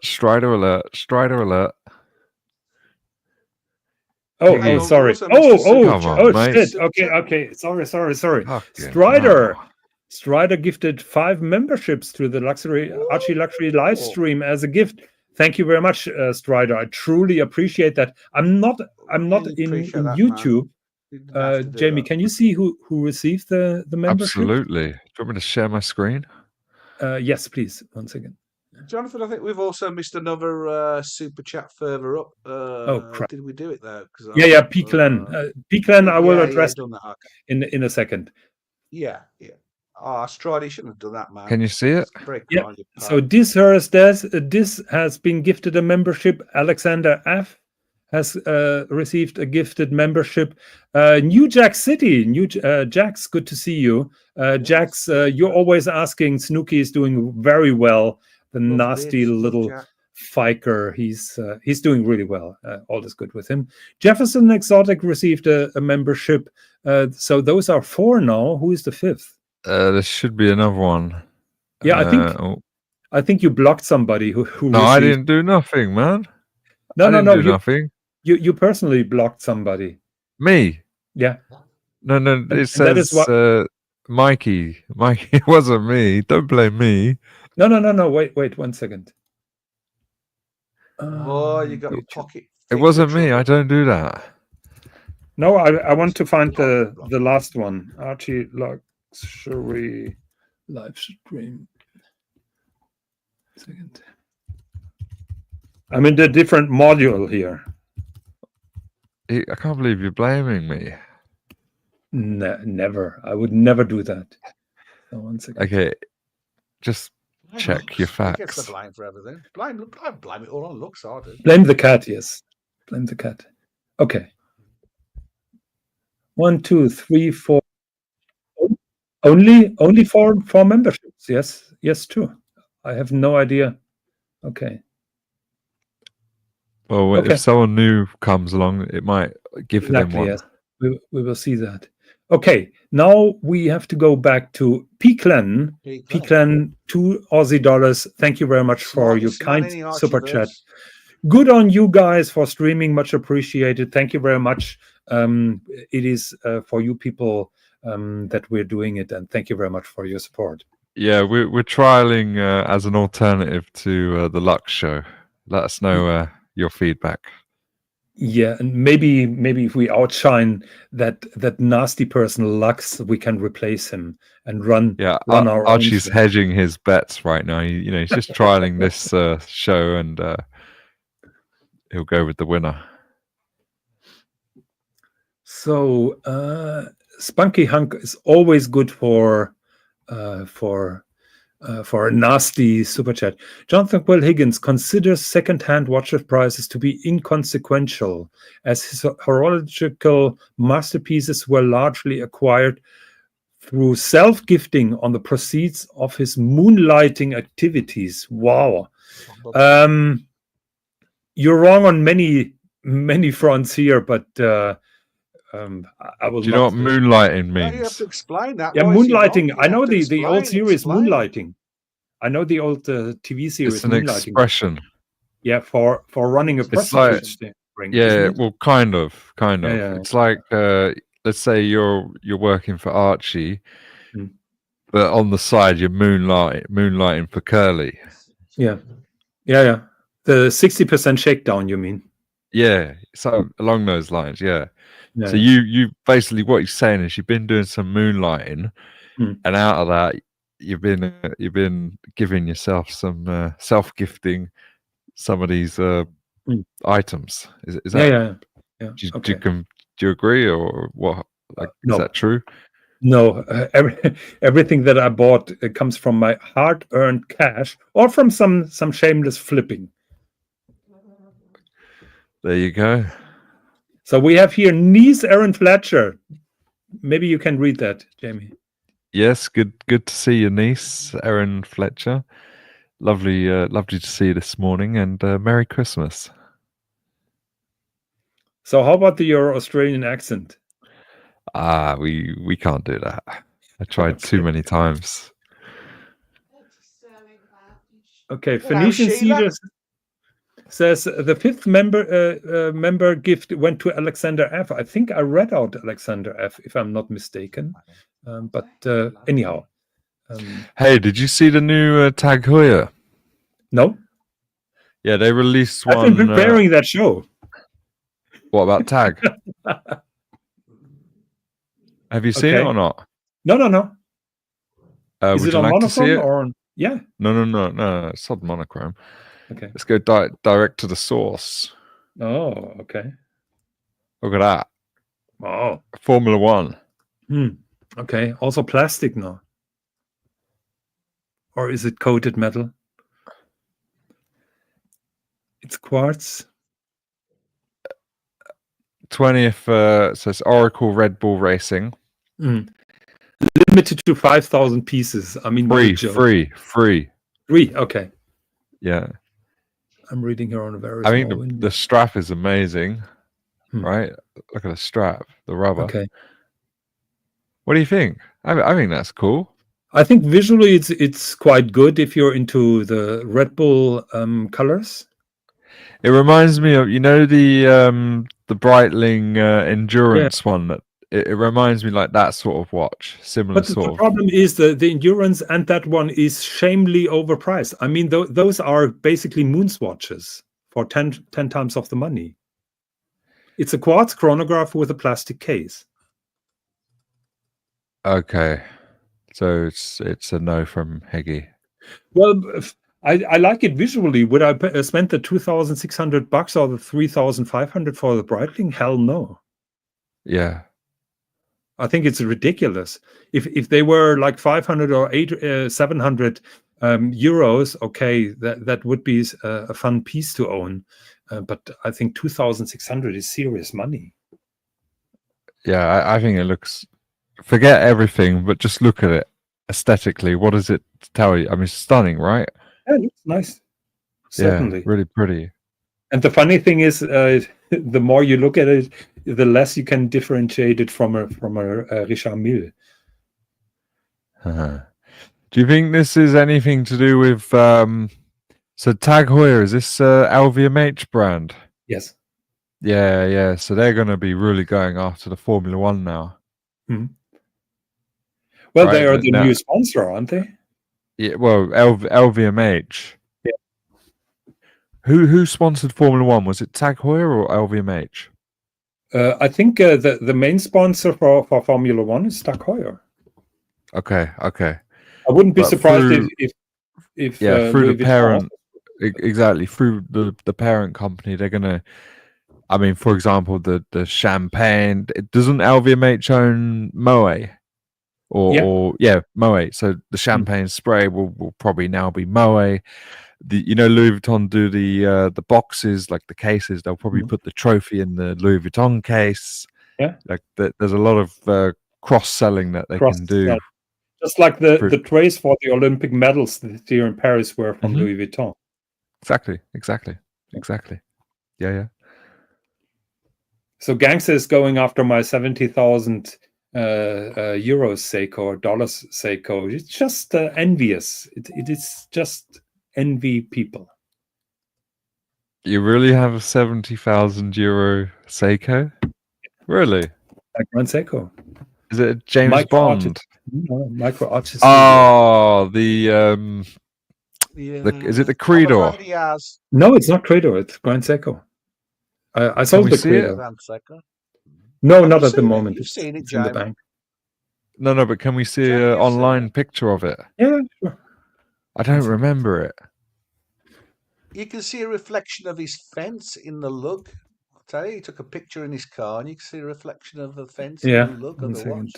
Oh, Hey, sorry. also Mr. Come on, mate. Shit. Okay. Sorry. Fucking Strider. hell. Strider gifted 5 memberships to the ArchieLuxury live stream as a gift. Thank you very much, Strider. I truly appreciate that. I'm not Really in appreciate that, YouTube. You didn't have to do Jamie, that. can you see who received the membership? Absolutely. Do you want me to share my screen? Yes, please. 1 second. Jonathan, I think we've also missed another super chat further up. Crap. Did we do it though? Yeah, P-Clan. P-Clan, I will address done that. Okay. in a second. Yeah. Oh, Strider, you shouldn't have done that, man. Can you see it? It's very Yeah. kind of you, So this has been gifted a membership. Alexander F has received a gifted membership. New Jack City, Jax, good to see you. Jax, you're always asking. Snooky is doing very well. The Love nasty bits, love little Jack. fiker. He's doing really well. All is good with him. Jefferson Exotic received a membership. So those are 4 now. Who is the 5th? There should be another one. Yeah, I think you blocked somebody who No, received... I didn't do nothing, man. No, I didn't do you, nothing. You personally blocked somebody. Me? Yeah. No. And It that is says Mikey. It wasn't me. Don't blame me. No. Wait 1 second. Oh, you got a YouTube. pocket. It wasn't me. I don't do that. No, I want to find the last one. ArchieLuxury live stream. Second. I'm in the different module here. I can't believe you're blaming me. Never. I would never do that. So 1 second. Okay, just check your Who facts. gets the blame for everything? Blame it all on looks, I do. Blame the cat, yes. Blame the cat. Okay. 1, 2, 3, 4. Only four memberships. Yes, 2. I have no idea. Okay. Well, Okay. if someone new comes along, it might give them one. Yes. We will see that. Okay, now we have to go back to P-Clan. P-Clan, $2 Aussie. Thank you very much for your kind super chat. good on you guys for streaming. Much appreciated. Thank you very much. It is for you people that we're doing it, and thank you very much for your support. Yeah, we're trialing as an alternative to the Lux show. Let us know your feedback. Yeah, and maybe if we outshine that nasty person Lux, we can replace him and run our Archie's own hedging his bets right now. He's just trialing this show, and he'll go with the winner. So Spunky Hunk is always good for a nasty super chat. Jonathan Quill Higgins considers second-hand watches prices to be inconsequential, as his horological masterpieces were largely acquired through self-gifting on the proceeds of his moonlighting activities. Wow. You're wrong on many fronts here, but I will. Do you know what moonlighting means? You have to explain that. Yeah, Why is he moonlighting. wrong? I know You have to the old explain, series explain. Moonlighting. I know the old TV series. It's an Moonlighting. expression. Yeah, for running a It's prostitute ring. Yeah, well, kind of. Yeah. It's like let's say you're working for Archie, but on the side you're moonlighting for Curly. Yeah. The 60% shakedown, you mean? Yeah, so along those lines, yeah. So you basically, what you're saying is you've been doing some moonlighting, and out of that you've been giving yourself some self-gifting some of these items. Is that? Yeah. Do you agree, or what? Like, no. Is that true? No, everything that I bought comes from my hard-earned cash or from some shameless flipping. There you go. So we have here niece Erin Fletcher. Maybe you can read that, Jamie. Yes, good to see your niece, Erin Fletcher. Lovely to see you this morning, and Merry Christmas. So how about your Australian accent? We can't do that. I tried too many times. Okay, Phoenician Cedars says the fifth member gift went to Alexander F. I think I read out Alexander F, if I'm not mistaken. But anyhow. Hey, did you see the new Tag Heuer? No. Yeah, they released one. I've been preparing that show. What about Tag? Have you seen it or not? No. Is would it you on like to see monochrome it? or yeah? No. It's not monochrome. Okay. Let's go direct to the source. Oh, okay. Look at that. Wow. Formula One. Okay. Also plastic now. Or is it coated metal? It's quartz. 20th says Oracle Red Bull Racing. Limited to 5,000 pieces. I mean, free. Okay. Yeah. I'm reading here on a very. I mean, the strap is amazing, right? Look at the strap, the rubber. Okay. What do you think? I think that's cool. I think visually it's quite good if you're into the Red Bull colors. It reminds me of the Breitling endurance one that. It reminds me like that sort of watch, similar but sort of. The problem is the endurance and that one is shamefully overpriced. I mean, those are basically moons watches for 10 times of the money. It's a quartz chronograph with a plastic case. Okay, so it's a no from Heggie. Well, I like it visually. Would I spend the $2,600 or the $3,500 for the Breitling? Hell no. Yeah. I think it's ridiculous. If they were like 500 or 700 euros, okay, that would be a fun piece to own. But I think 2,600 is serious money. Yeah, I think it looks. Forget everything, but just look at it aesthetically. What does it tell you? I mean, stunning, right? Yeah, it looks nice. Certainly, yeah, really pretty. And the funny thing is, the more you look at it, the less you can differentiate it from a Richard Mille. Do you think this is anything to do with So Tag Heuer, is this LVMH brand? Yes. Yeah, yeah. So they're going to be really going after the Formula One now. Mhm. Well, they Right, are the now- new sponsor, aren't they? Yeah, well, LVMH. Yeah. Who sponsored Formula One? Was it Tag Heuer or LVMH? I think the main sponsor for Formula One is Tag Heuer. Okay, okay. I wouldn't be But surprised through- if through Louis the Vuitton parent, exactly, through the parent company, they're gonna. I mean, for example, the champagne. Doesn't LVMH own Moet? Or Moet. So the champagne spray will probably now be Moet. Louis Vuitton do the boxes, like the cases. They'll probably put the trophy in the Louis Vuitton case. Yeah. Like there's a lot of cross selling that they can do. Just like the trays for the Olympic medals this year in Paris were from Louis Vuitton. Exactly. Yeah. So Gangster is going after my 70,000 euros Seiko or dollars Seiko. It's just envious. It is just envy people. You really have a 70,000 euro Seiko? Really? Like Grand Seiko. Is it a James Bond? Micro Archie. Oh, is it the Credo? No, it's not Credo. It's Grand Seiko. I sold the Credo. No, not at the moment. It's in the bank. No, but can we see an online picture of it? Yeah, sure. I don't remember it. You can see a reflection of his fence in the lug. I'll tell you, he took a picture in his car and you can see a reflection of the fence in the lug of the watch.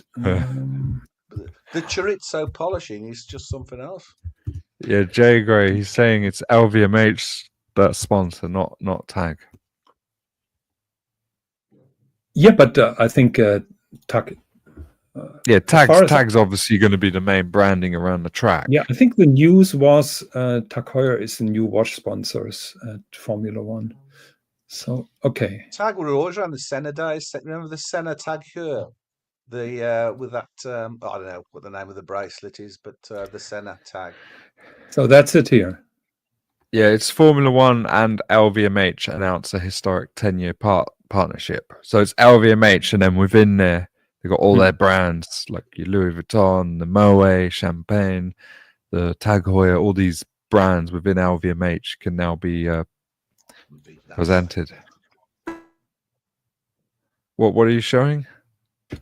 The chorizo polishing is just something else. Yeah, Jay Gray, he's saying it's LVMH that sponsor, not Tag. Yeah, but I think Tag. Tag's obviously going to be the main branding around the track. Yeah, I think the news was Tag Heuer is the new watch sponsors at Formula One. So, okay. Tag were always around the Senna days. Remember the Senna Tag Heuer? With that, I don't know what the name of the bracelet is, but the Senna tag. So that's it here. Yeah, it's Formula One and LVMH announced a historic 10-year partnership. So it's LVMH, and then within there, they've got all their brands, like your Louis Vuitton, the Moet, Champagne, the Tag Heuer, all these brands within LVMH can now be presented. What are you showing?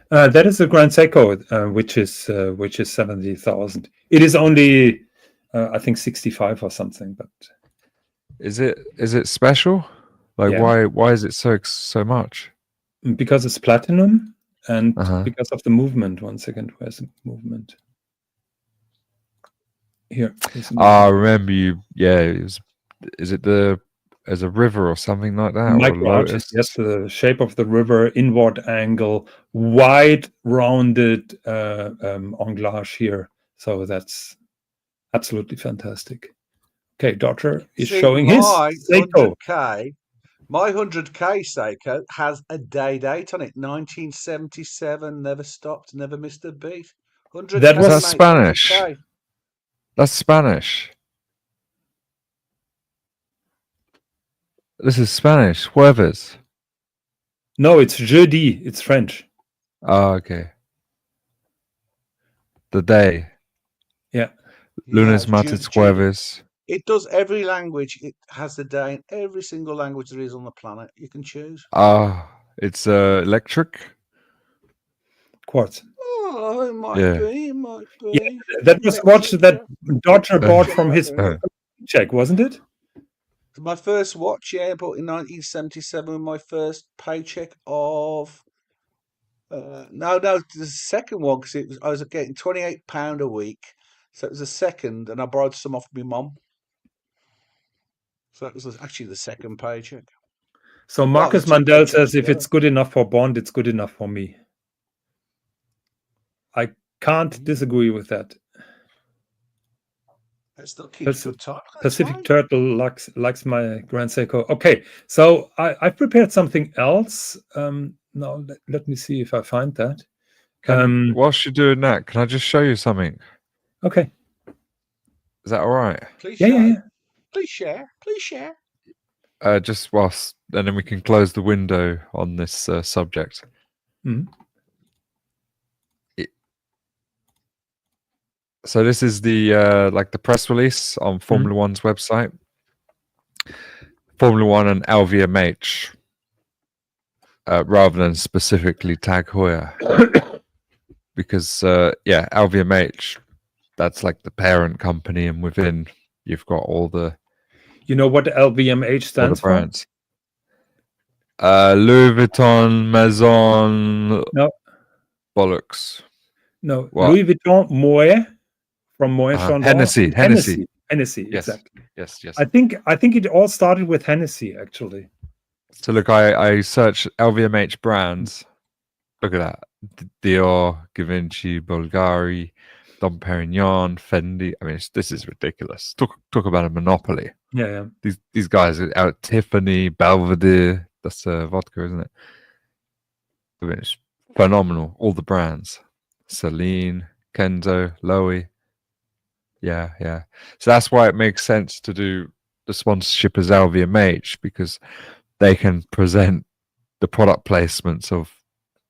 That is a Grand Seiko, which is 70,000. It is only, I think, 65 or something. But is it special? Like why is it so much? Because it's platinum and because of the movement. 1 second, where's the movement? Here. I remember you. Yeah, is it as a river or something like that? Micro arches, yes, the shape of the river, inward angle, wide rounded anglage here. So that's absolutely fantastic. Okay, Dodger is showing his Seiko. My 100K Seiko has a date on it, 1977. Never stopped, never missed a beat. 100K, that was Spanish. 100K. That's Spanish. This is Spanish. Jueves. No, it's jeudi. It's French. Oh, okay. The day. Yeah. Lunes, martes, jueves. It does every language. It has the day in every single language there is on the planet. You can choose. It's electric. Quartz. Oh, it might be. It might be. Yeah, that was a watch that Dodger bought from his check, wasn't it? My first watch, I bought in 1977 with my first paycheck of the second one, because I was getting £28 a week, so it was the second, and I borrowed some off my mum, so that was actually the second paycheck. So Marcus Mandel says if it's good enough for Bond, it's good enough for me. I can't disagree with that. Pacific Turtle likes my Grand Seiko. Okay, so I prepared something else. Now let me see if I find that. Whilst you're doing that, can I just show you something? Okay. Is that all right? Please. Yeah. Please share. Please share. Just whilst, and then we can close the window on this subject. Mhm. So this is the like the press release on Formula One's website. Formula One and LVMH, rather than specifically Tag Heuer, because yeah, LVMH, that's like the parent company, and within you've got all the You know what LVMH stands for? brands. Louis Vuitton, Maison, No, bollocks. no. What? Louis Vuitton Moet from Moet Chandon. Hennessy, Hennessy. Hennessy, Yes, exactly. yes, yes. I think it all started with Hennessy, actually. So look, I searched LVMH brands. Look at that: Dior, Givenchy, Bulgari, Dom Perignon, Fendi. I mean, this is ridiculous. Talk about a monopoly. Yeah. These guys are out. Tiffany, Belvedere. That's vodka, isn't it? I mean, it's phenomenal. All the brands: Celine, Kenzo, Loewe. Yeah. So that's why it makes sense to do the sponsorship as LVMH, because they can present the product placements of,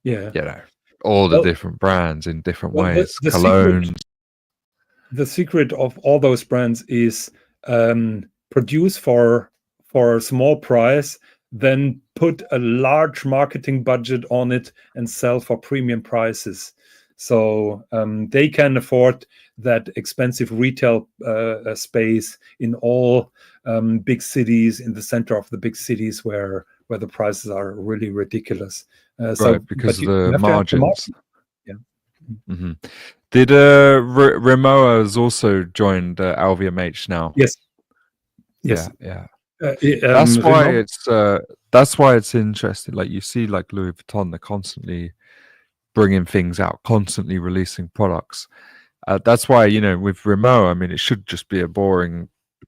Yeah. you know, all the different brands in different ways. Cologne. The secret of all those brands is produce for a small price, then put a large marketing budget on it and sell for premium prices. So they can afford that expensive retail space in all big cities, in the center of the big cities where the prices are really ridiculous. Right, because of the margins. Yeah. Mm-hmm. Did Rimowa has also joined LVMH now? Yes. Yeah. That's why it's interesting. Like you see, like Louis Vuitton, they're constantly bringing things out, constantly releasing products. That's why, you know, with Rimowa, I mean, it should just be a boring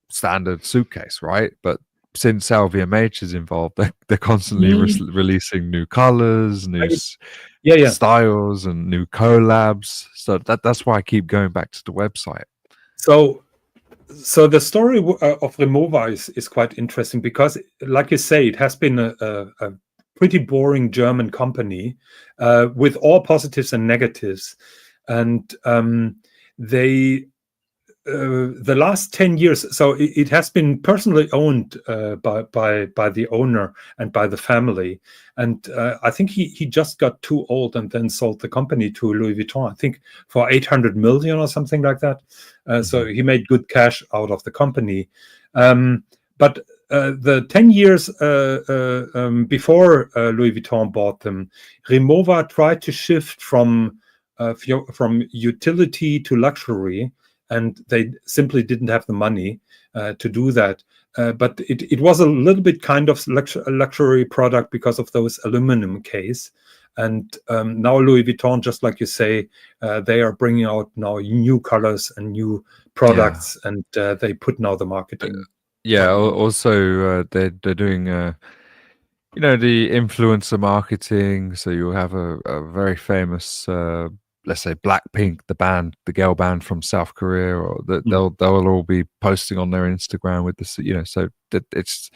standard suitcase, right? But since LVMH is involved, they're constantly releasing new colors, new styles, and new collabs. So that's why I keep going back to the website. So the story of Rimowa is quite interesting because, like you say, it has been a pretty boring German company with all positives and negatives, and they the last 10 years. So it has been personally owned by the owner and by the family, and I think he just got too old and then sold the company to Louis Vuitton. I think for 800 million or something like that. So he made good cash out of the company, but the 10 years before Louis Vuitton bought them, Rimowa tried to shift from utility to luxury, and they simply didn't have the money to do that. But it was a little bit kind of luxury product because of those aluminum case. And now Louis Vuitton, just like you say, they are bringing out now new colors and new products, and they put now the marketing. Also they're doing you know, the influencer marketing. So you'll have a very famous let's say Blackpink, the band, the girl band from South Korea, or they'll all be posting on their Instagram with this, you know. So it's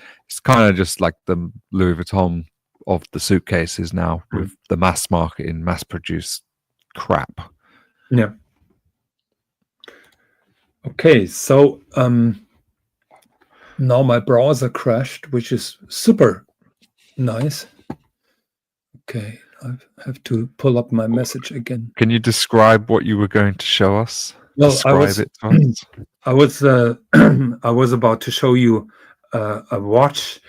kind of just like the Louis Vuitton of the suitcases now, with the mass marketing, mass produced crap. Yeah. Okay, so now my browser crashed, which is super nice. Okay, I have to pull up my message again. Can you describe what you were going to show us? Well, describe it to us. I was about to show you a watch,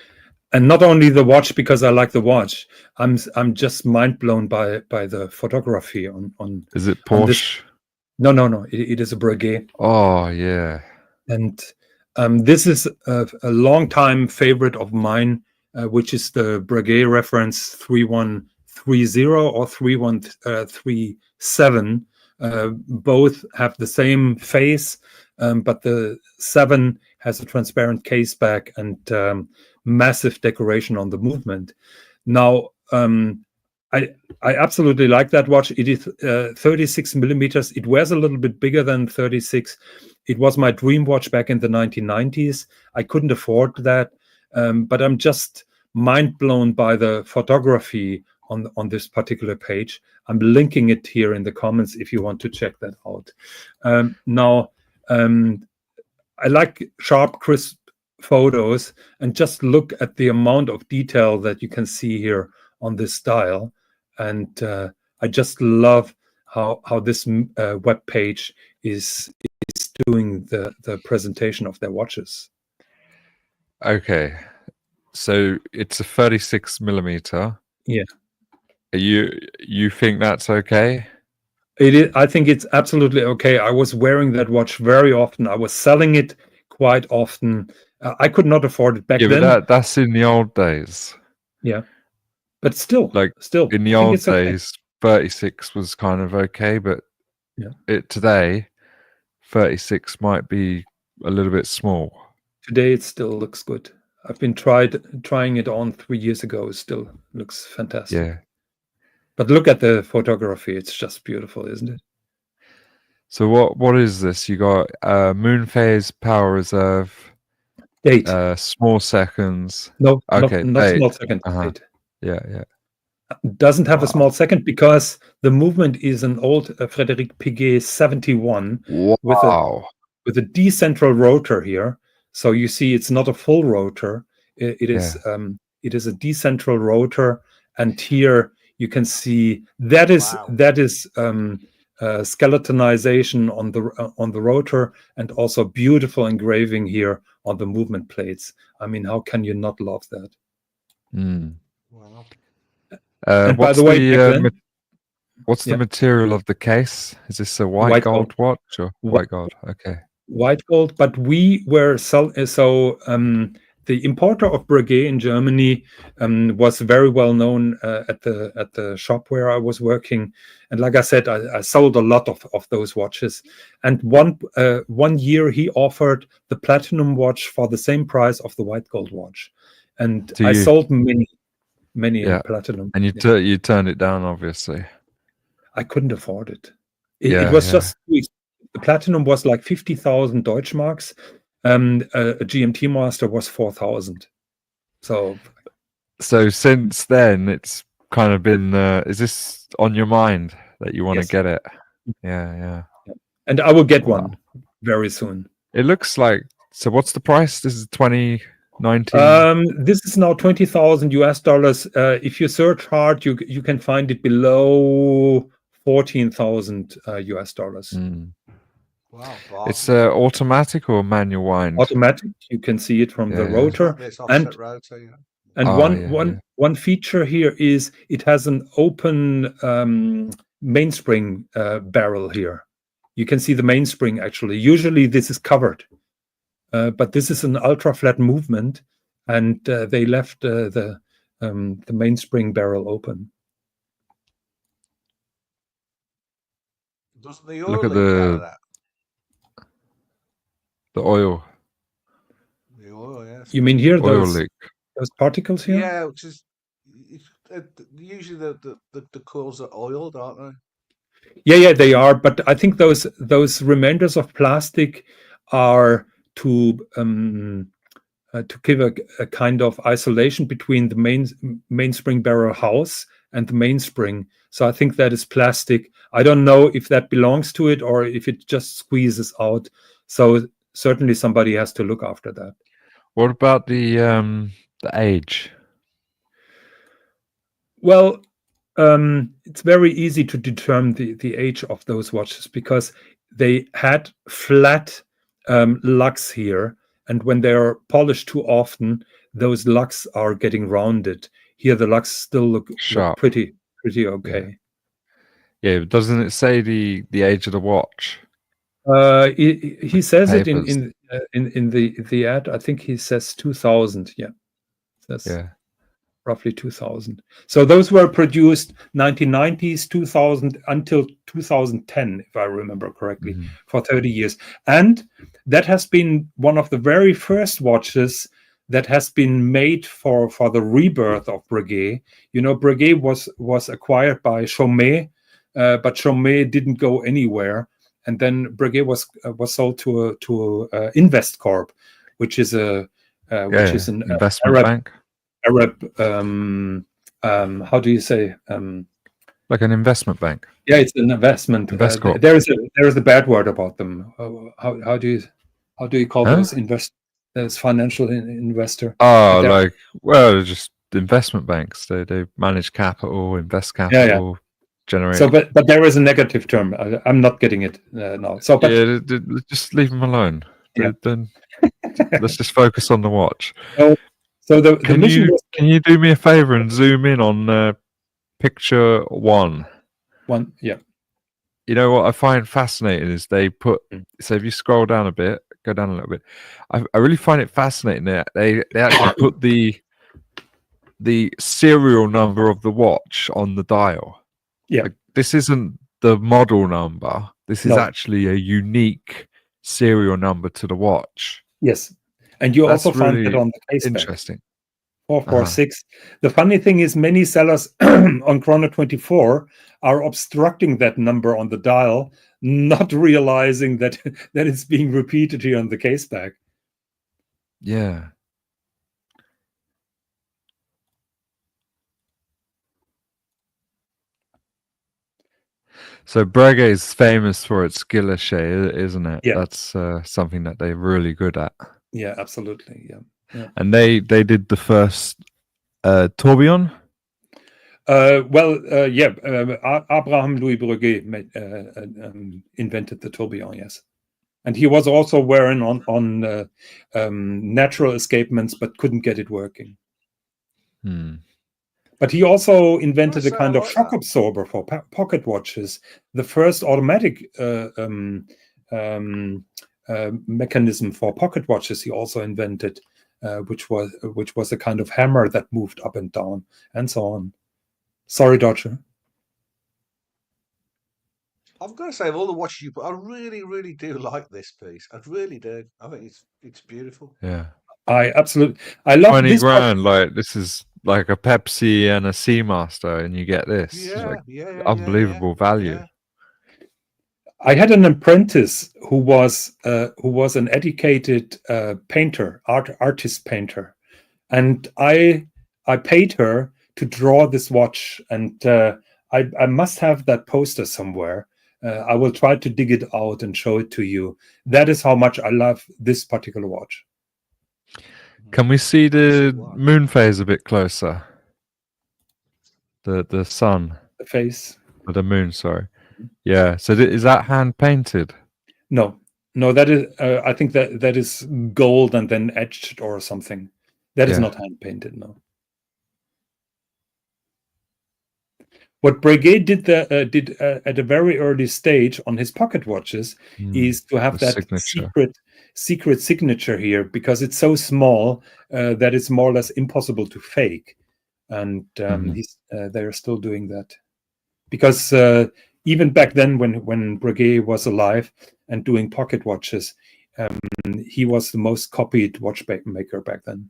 and not only the watch because I like the watch. I'm just mind blown by the photography on. Is it Porsche? No. It is a Breguet. Oh yeah. And this is a long time favorite of mine, which is the Breguet reference 3130 or 3137. Both have the same face, but the 7 has a transparent case back and massive decoration on the movement. Now, I absolutely like that watch. It is 36 millimeters. It wears a little bit bigger than 36. It was my dream watch back in the 1990s. I couldn't afford that, but I'm just mind blown by the photography on this particular page. I'm linking it here in the comments if you want to check that out. Now, I like sharp, crisp photos, and just look at the amount of detail that you can see here on this dial. And I just love how this web page is doing the presentation of their watches. Okay, so it's a 36 millimeter. Yeah. You think that's okay? It is. I think it's absolutely okay. I was wearing that watch very often. I was selling it quite often. I could not afford it back then. But that's in the old days. Yeah, but still, in the old days, 36 was kind of okay, but today, 36 might be a little bit small. Today it still looks good. I've been trying it on 3 years ago. It still looks fantastic. Yeah. But look at the photography. It's just beautiful, isn't it? So what is this? You got moon phase, power reserve, date, small seconds. No, okay, not small second. Date. Yeah. Doesn't have a small second because the movement is an old Frédéric Piguet 71 with a decentral rotor here. So you see, it's not a full rotor. It is a decentral rotor, and here you can see that is skeletonization on the rotor, and also beautiful engraving here on the movement plates. I mean, how can you not love that? Wow. And by the way, what's the material of the case? Is this a white gold watch or white gold? Okay, white gold. But we were the importer of Breguet in Germany was very well known at the shop where I was working, and like I said, I sold a lot of those watches. And one year he offered the platinum watch for the same price of the white gold watch, and I sold many in platinum. And you turned it down, obviously. I couldn't afford it. It was just the platinum was like 50,000 Deutschmarks. A GMT Master was 4,000. So since then, it's kind of been. Is this on your mind that you want to get it? Yeah. And I will get one very soon. It looks like. So, what's the price? This is 2019. This is now $20,000. If you search hard, you can find it below $14,000. Wow, it's automatic or manual wind? Automatic. You can see it from the rotor. One feature here is it has an open mainspring barrel here. You can see the mainspring actually. Usually this is covered, but this is an ultra flat movement, and they left the mainspring barrel open. Doesn't the oil look at leak out of that? The oil. The oil, yes. You mean here those particles here? Yeah, which is usually the coils are oiled, aren't they? Yeah, they are. But I think those remainders of plastic are to give a kind of isolation between the mainspring barrel house and the mainspring. So I think that is plastic. I don't know if that belongs to it or if it just squeezes out. So certainly somebody has to look after that. What about the age? Well, it's very easy to determine the age of those watches because they had flat lugs here, and when they are polished too often, those lugs are getting rounded. Here the lugs still look pretty okay. Yeah, but doesn't it say the age of the watch? He says it in the ad. I think he says 2000. Yeah, that's roughly 2000. So those were produced 1990s, 2000 until 2010, if I remember correctly, for 30 years. And that has been one of the very first watches that has been made for the rebirth of Breguet. You know, Breguet was acquired by Chaumet, but Chaumet didn't go anywhere, and then Breguet was sold to Invest Corp, which is an investment bank. Arab how do you say, like an investment bank? Yeah, it's an investment. Invest Corp. There is a bad word about them. How do you call those those financial investor? Oh, just investment banks. They manage capital, invest capital, generate. So, but there is a negative term. I'm not getting it now. So, but just leave them alone. Yeah. Then let's just focus on the watch. So the mission was, can you do me a favor and zoom in on picture one? Yeah. You know what I find fascinating is they put. So if you scroll down a bit, go down a little bit. I really find it fascinating that they actually put the serial number of the watch on the dial. Yeah. Like, this isn't the model number. This is actually a unique serial number to the watch. Yes. And you That's also find really that on the case interesting. 446. The funny thing is many sellers on Chrono 24 are obstructing that number on the dial, not realizing that it's being repeated here on the case back. Yeah. So Breguet is famous for its guilloche, isn't it? Yeah. That's something that they're really good at. Yeah, absolutely. Yeah. And they did the first tourbillon. Abraham Louis Breguet invented the tourbillon. Yes, and he was also wearing on natural escapements, but couldn't get it working. But he also invented a kind of shock absorber for pocket watches. The first automatic mechanism for pocket watches he also invented, which was a kind of hammer that moved up and down and so on. Sorry, Dodger. I've got to say, of all the watches you put, I really, really do like this piece. I really do. I think it's beautiful. Yeah, I love 20 this grand. Like, this is like a Pepsi and a Seamaster, and you get this. Yeah, unbelievable value. Yeah. I had an apprentice who was an educated painter, artist painter, and I paid her to draw this watch, and I must have that poster somewhere. I will try to dig it out and show it to you. That is how much I love this particular watch. Can we see the moon phase a bit closer? The sun. The face. Or the moon, sorry. Yeah. So is that hand painted? No, that is. I think that is gold and then etched or something. That is not hand painted. No. What Breguet did at a very early stage on his pocket watches is to have that secret signature here, because it's so small that it's more or less impossible to fake, and they're still doing that, because even back then when Breguet was alive and doing pocket watches, he was the most copied watchmaker back then.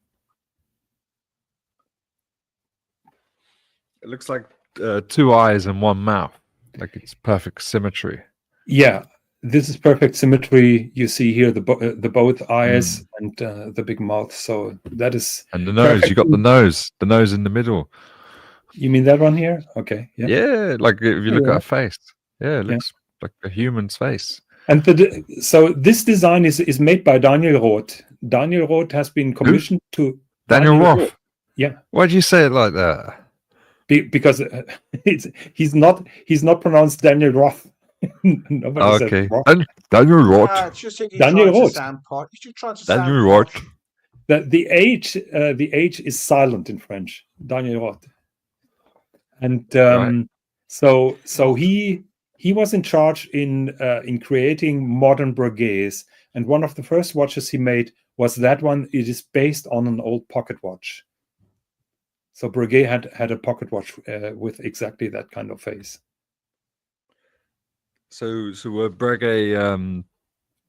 It looks like 2 eyes and 1 mouth, like it's perfect symmetry. Yeah, this is perfect symmetry. You see here the both eyes and the big mouth. So that is, and the nose. You got the nose in the middle. You mean that one here? Okay. Yeah, like if you look at a face, it looks like a human's face. And so this design is made by Daniel Roth. Daniel Roth has been commissioned to Daniel Roth. Yeah. Why do you say it like that? Because he's not pronounced Daniel Roth. Nobody says Roth. Daniel Roth. Daniel Roth. Daniel Roth. The H is silent in French. Daniel Roth. And so he was in charge in creating modern Breguets, and one of the first watches he made was that one. It is based on an old pocket watch. So Breguet had a pocket watch with exactly that kind of face. So Breguet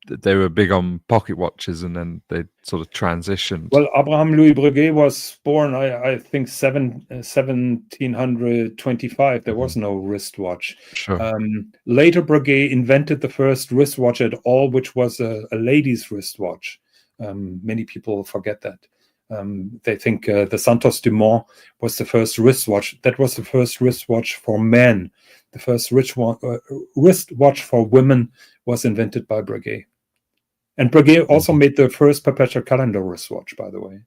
they were big on pocket watches, and then they sort of transitioned. Well, Abraham Louis Breguet was born, I think, 1725. There was no wristwatch. Sure. Later, Breguet invented the first wristwatch at all, which was a lady's wristwatch. Many people forget that. They think the Santos Dumont was the first wristwatch. That was the first wristwatch for men. The first wristwatch for women was invented by Breguet. And Breguet also made the first perpetual calendar wristwatch, by the way.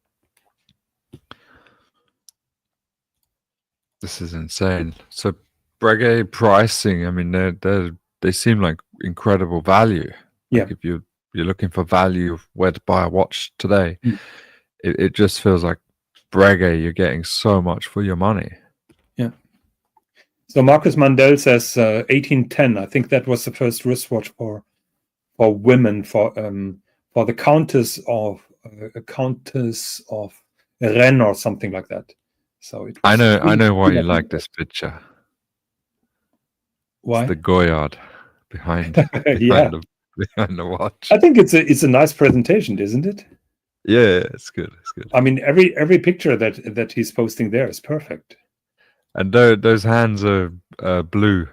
This is insane. So Breguet pricing, I mean, they seem like incredible value. Yeah. Like if you're looking for value of where to buy a watch today, it just feels like Breguet, you're getting so much for your money. Yeah. So Marcus Mandel says 1810. I think that was the first wristwatch for women, for the Countess of Rennes or something like that. So it was I know why you like this picture. Why? It's the Goyard behind Yeah. behind the watch. I think it's a nice presentation, isn't it? Yeah, it's good. It's good. I mean, every picture that he's posting there is perfect. And those hands are blue.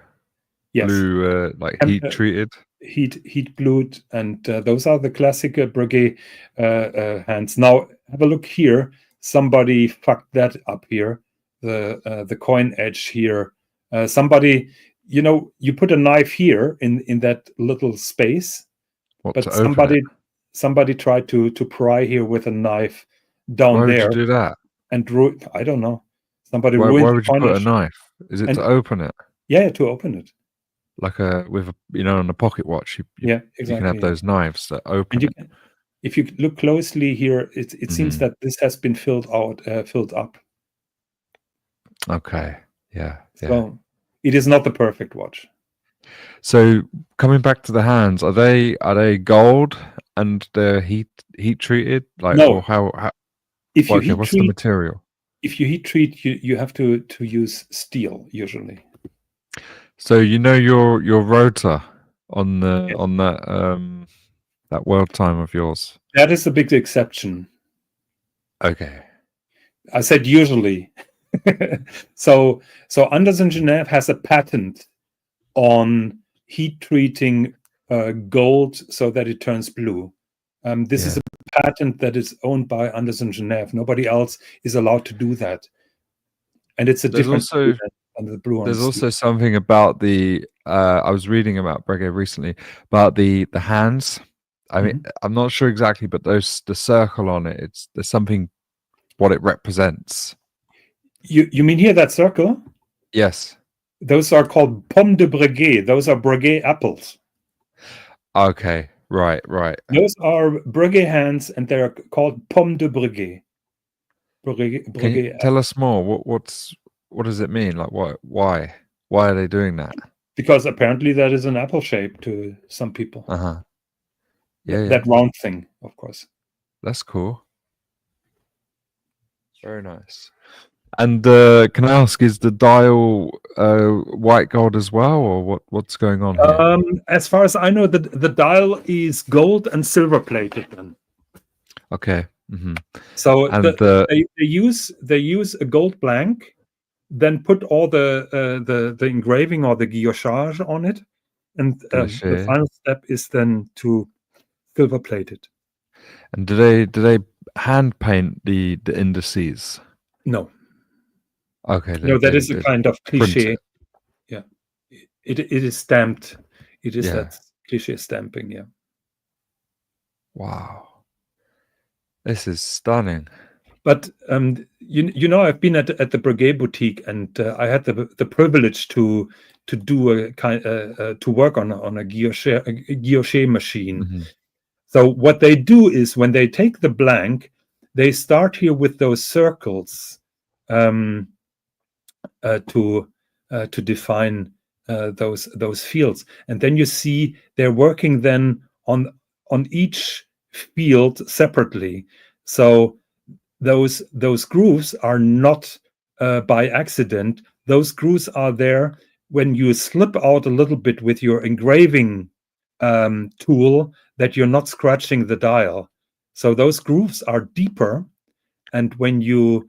Yes. Blue, like heat treated. Heat blued, and those are the classic Breguet hands. Now have a look here. Somebody fucked that up here. The coin edge here. Somebody, you put a knife here in that little space, but somebody tried to pry here with a knife down Why there. Why would you do that? And I don't know. Somebody Why ruined would you put a knife? Is it to open it? Yeah, to open it. Like on a pocket watch, yeah, exactly. You can have those knives that open it. If you look closely here, it seems that this has been filled up. Okay. Yeah. So it is not the perfect watch. So coming back to the hands, are they gold and they're heat treated? Like, no. Or how what's the material? If you heat treat, you have to use steel usually. So your rotor on that world time of yours. That is a big exception. Okay. I said usually. So Anderson Genève has a patent on heat treating gold so that it turns blue. This is a patent that is owned by Anderson Genève. Nobody else is allowed to do that. And it's a different on the blue. There's also something about the I was reading about Breguet recently about the hands. I mean, I'm not sure exactly, but the circle on it, there's something what it represents. You mean here that circle? Yes. Those are called pommes de Breguet. Those are Breguet apples. Okay, right. Those are Breguet hands, and they are called pommes de Breguet. Can you tell us more? What does it mean? Like, why are they doing that? Because apparently that is an apple shape to some people. Yeah. That round thing, of course. That's cool. Very nice. And can I ask, is the dial white gold as well, or what's going on here? As far as I know, the dial is gold and silver plated. Then. Okay. So they use a gold blank, then put all the engraving or the guillochage on it, and the final step is then to silver plate it. And do they hand paint the indices? No. Okay. No, that is a kind of cliche. Yeah, it is stamped. It is that cliche stamping. Yeah. Wow, this is stunning. But I've been at the Breguet boutique, and I had the privilege to do to work on a guilloche machine. So what they do is when they take the blank, they start here with those circles to define those fields, and then you see they're working then on each field separately. So those grooves are not by accident. Those grooves are there when you slip out a little bit with your engraving tool that you're not scratching the dial. So those grooves are deeper, and when you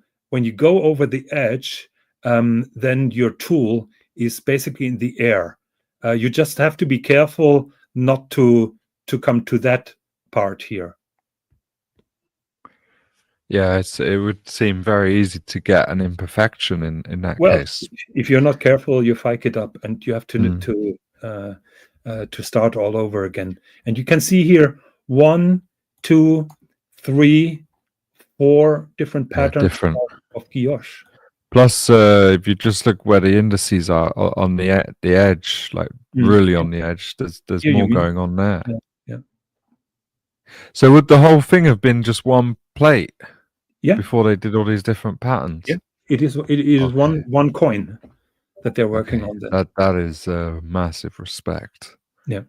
go over the edge, then your tool is basically in the air. You just have to be careful not to come to that part here. Yeah, it would seem very easy to get an imperfection in that case. If you're not careful, you fuck it up, and you have to start all over again. And you can see here 1, 2, 3, 4 different patterns of guilloche. Plus, if you just look where the indices are on the edge, like really on the edge, there's more going on there. Yeah. So would the whole thing have been just one plate? Yeah. Before they did all these different patterns. Yeah. It is one coin that they're working on. Then. That is massive respect. Yeah.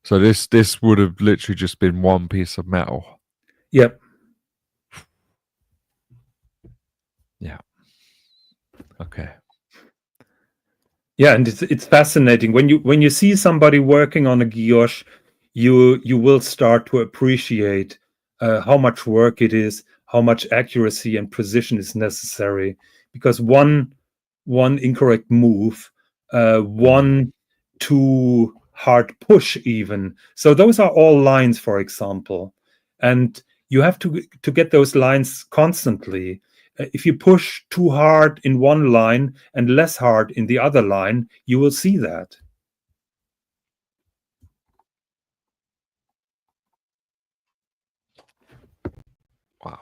So this would have literally just been one piece of metal. Yep. Yeah. Okay. Yeah, and it's fascinating when you see somebody working on a guilloche, you will start to appreciate how much work it is, how much accuracy and precision is necessary, because one incorrect move, one too hard push even. So those are all lines, for example, and you have to get those lines constantly. If you push too hard in one line and less hard in the other line, you will see that. Wow.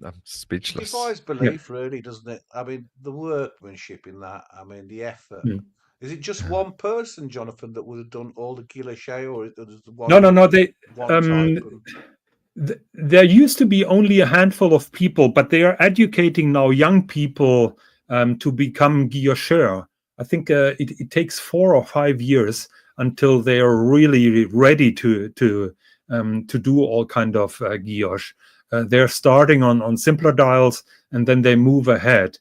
I'm speechless. It defies belief, really, doesn't it? I mean, the workmanship in that. I mean, the effort. Is it just one person, Jonathan, that would have done all the guilloche, or is one? No. There used to be only a handful of people, but they are educating now young people to become guillocheurs. I think it takes 4 or 5 years until they are really ready to do all kind of guilloche. They're starting on simpler dials, and then they move ahead.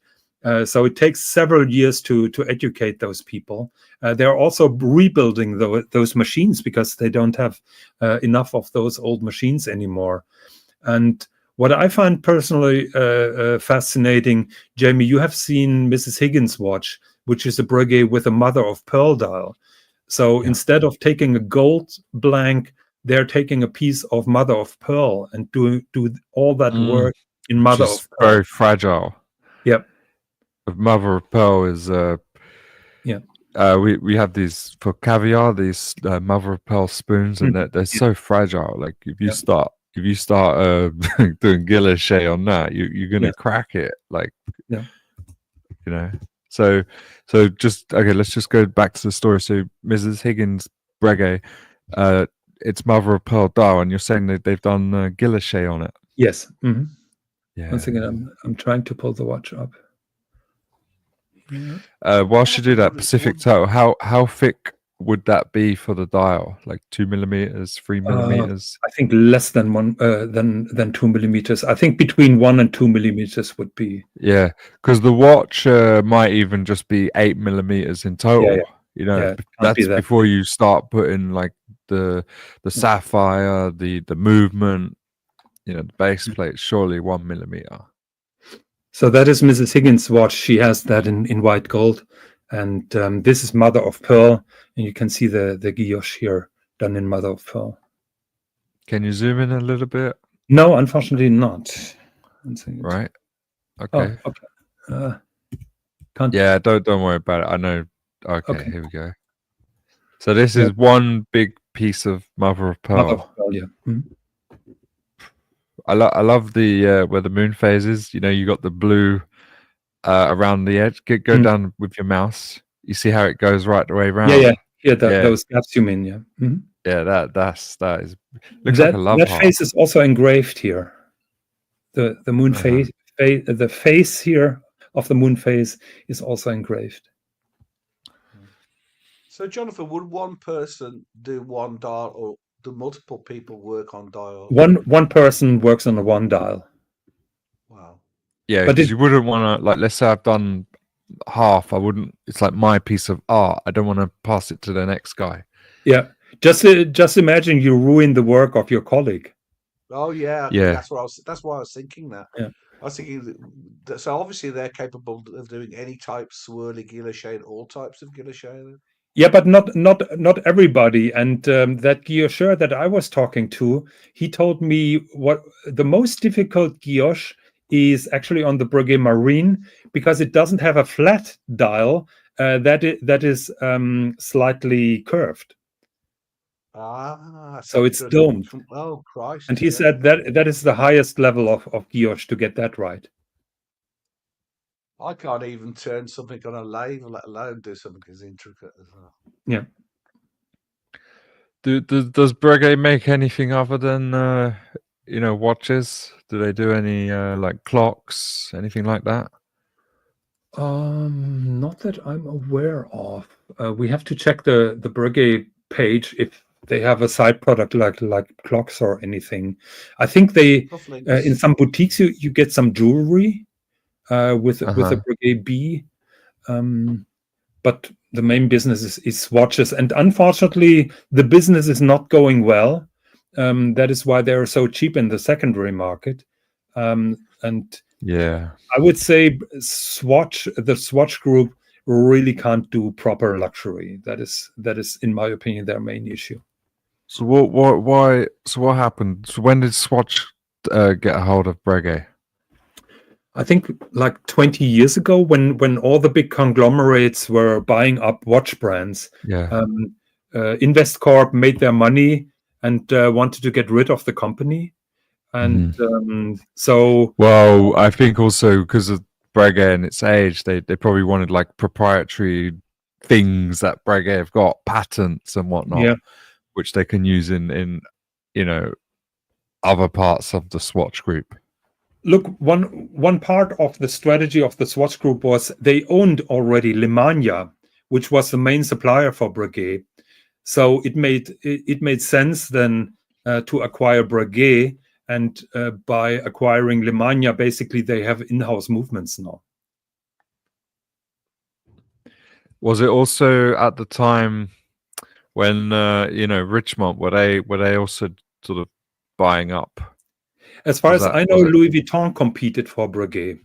So it takes several years to educate those people. They're also rebuilding those machines because they don't have enough of those old machines anymore. And what I find personally fascinating, Jamie, you have seen Mrs. Higgins' watch, which is a Breguet with a mother of pearl dial. So instead of taking a gold blank, they're taking a piece of mother of pearl and do all that work in mother of pearl. Very fragile. Yep. Mother of pearl is we have these for caviar, these mother of pearl spoons, and they're so fragile. Like if you start doing guilloche on that, you're gonna crack it. Like you know. So just okay. Let's just go back to the story. So Mrs. Higgins Breguet, it's mother of pearl dial, and you're saying that they've done guilloche on it. Yes. Mm-hmm. Yeah. Once again, I'm trying to pull the watch up. Whilst you do that, Pacific Total, how thick would that be for the dial? Like 2 millimeters, 3 millimeters? I think less than 2 millimeters. I think between 1 and 2 millimeters would be. Yeah, because the watch might even just be 8 millimeters in total. You know, that's before you start putting like the sapphire, the movement. You know, the base plate, surely 1 millimeter. So that is Mrs. Higgins' watch. She has that in white gold. And this is mother of pearl. And you can see the guilloche here done in mother of pearl. Can you zoom in a little bit? No, unfortunately not. Right. Okay. Oh, okay. Can't. Yeah, don't worry about it. I know. Okay, here we go. So this is one big piece of mother of pearl. Mother of pearl, yeah. Mm-hmm. I love the where the moon phase is. You know, you got the blue around the edge. Go down with your mouse. You see how it goes right the way around. Yeah. Those gaps you mean, yeah. Mm-hmm. Yeah, that is looks like a love heart. That face is also engraved here. The moon phase, the face here of the moon phase is also engraved. So, Jonathan, would one person do one dial, or do multiple people work on dial? One person works on a one dial. Wow. Yeah, because you wouldn't want to, like, let's say I've done half. I wouldn't. It's like my piece of art. I don't want to pass it to the next guy. Yeah, Just imagine you ruin the work of your colleague. Oh yeah, Yeah. that's why I was thinking that. Yeah. I was thinking that, so obviously they're capable of doing any type, swirly guilloche, all types of guilloche. Then. Yeah, but not everybody. And that guillocheur that I was talking to, he told me what the most difficult guilloche is actually on the Breguet Marine, because it doesn't have a flat dial that is slightly curved. Ah, So it's domed. Oh Christ! And he said that is the highest level of guilloche to get that right. I can't even turn something on a lathe, let alone do something as intricate as that. Yeah. Does Breguet make anything other than watches? Do they do any like clocks, anything like that? Not that I'm aware of. We have to check the Breguet page if they have a side product like clocks or anything. I think they in some boutiques you get some jewelry with a Breguet B, but the main business is watches, and unfortunately the business is not going well. That is why they are so cheap in the secondary market, and yeah, I would say the Swatch group really can't do proper luxury. That is, in my opinion, their main issue. So why? So what happened? So when did Swatch get a hold of Breguet? I think like 20 years ago, when all the big conglomerates were buying up watch brands. Yeah. InvestCorp made their money and wanted to get rid of the company. And so, well, I think also because of Breguet and its age, they probably wanted like proprietary things that Breguet have got, patents and whatnot, which they can use in other parts of the Swatch group. Look, one part of the strategy of the Swatch group was they owned already Lemania, which was the main supplier for Breguet. So it made sense then to acquire Breguet. And by acquiring Lemania, basically they have in-house movements now. Was it also at the time when Richemont were they also sort of buying up? As far as I know, Louis Vuitton competed for Breguet.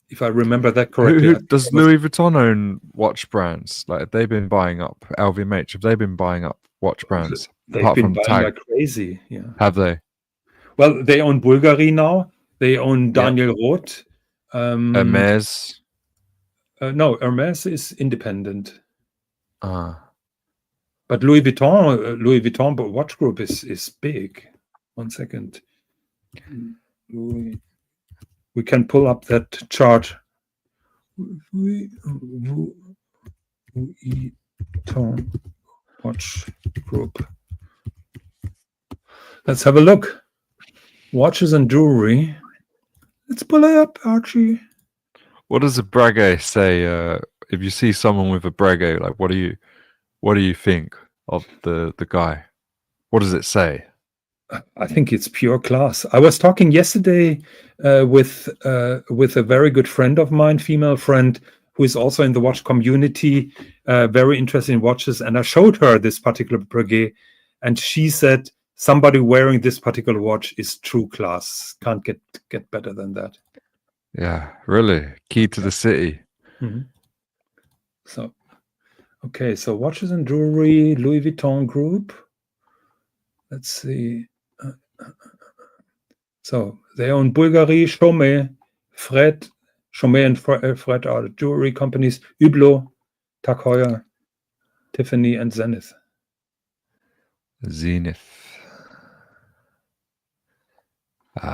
If I remember that correctly. Does Louis Vuitton own watch brands? Like, have they been buying up LVMH? Have they been buying up watch brands? They've been buying like crazy. Yeah. Have they? Well, they own Bulgari now. They own Daniel Roth. Hermes. No, Hermes is independent. But Louis Vuitton watch group is big. 1 second. We can pull up that chart. Louis Vuitton watch group. Let's have a look. Watches and jewelry. Let's pull it up, Archie. What does a Breguet say? If you see someone with a Breguet, like what do you think of the guy? What does it say? I think it's pure class. I was talking yesterday with a very good friend of mine, female friend, who is also in the watch community, very interested in watches, and I showed her this particular Breguet, and she said somebody wearing this particular watch is true class. Can't get better than that. Yeah, really. Key to the city. So, okay, so watches and jewelry, Louis Vuitton group. Let's see. So they own Bulgari, Chaumet, Fred. Chaumet and Fred are the jewelry companies. Hublot, Tag Heuer, Tiffany, and Zenith.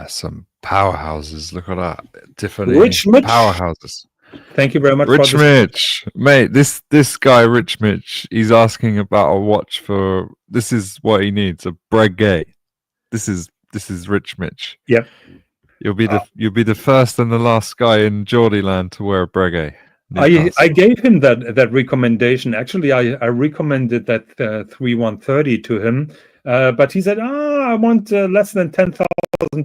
Some powerhouses. Look at that. Tiffany. Rich Mitch. Powerhouses. Thank you very much. Rich Mitch. Mate, this guy, Rich Mitch, he's asking about a watch for, this is what he needs, a Breguet. This is Rich Mitch. Yeah. You'll be the first and the last guy in Geordieland to wear a Breguet. I gave him that recommendation. Actually, I recommended that 3130 to him, but he said, I want less than 10,000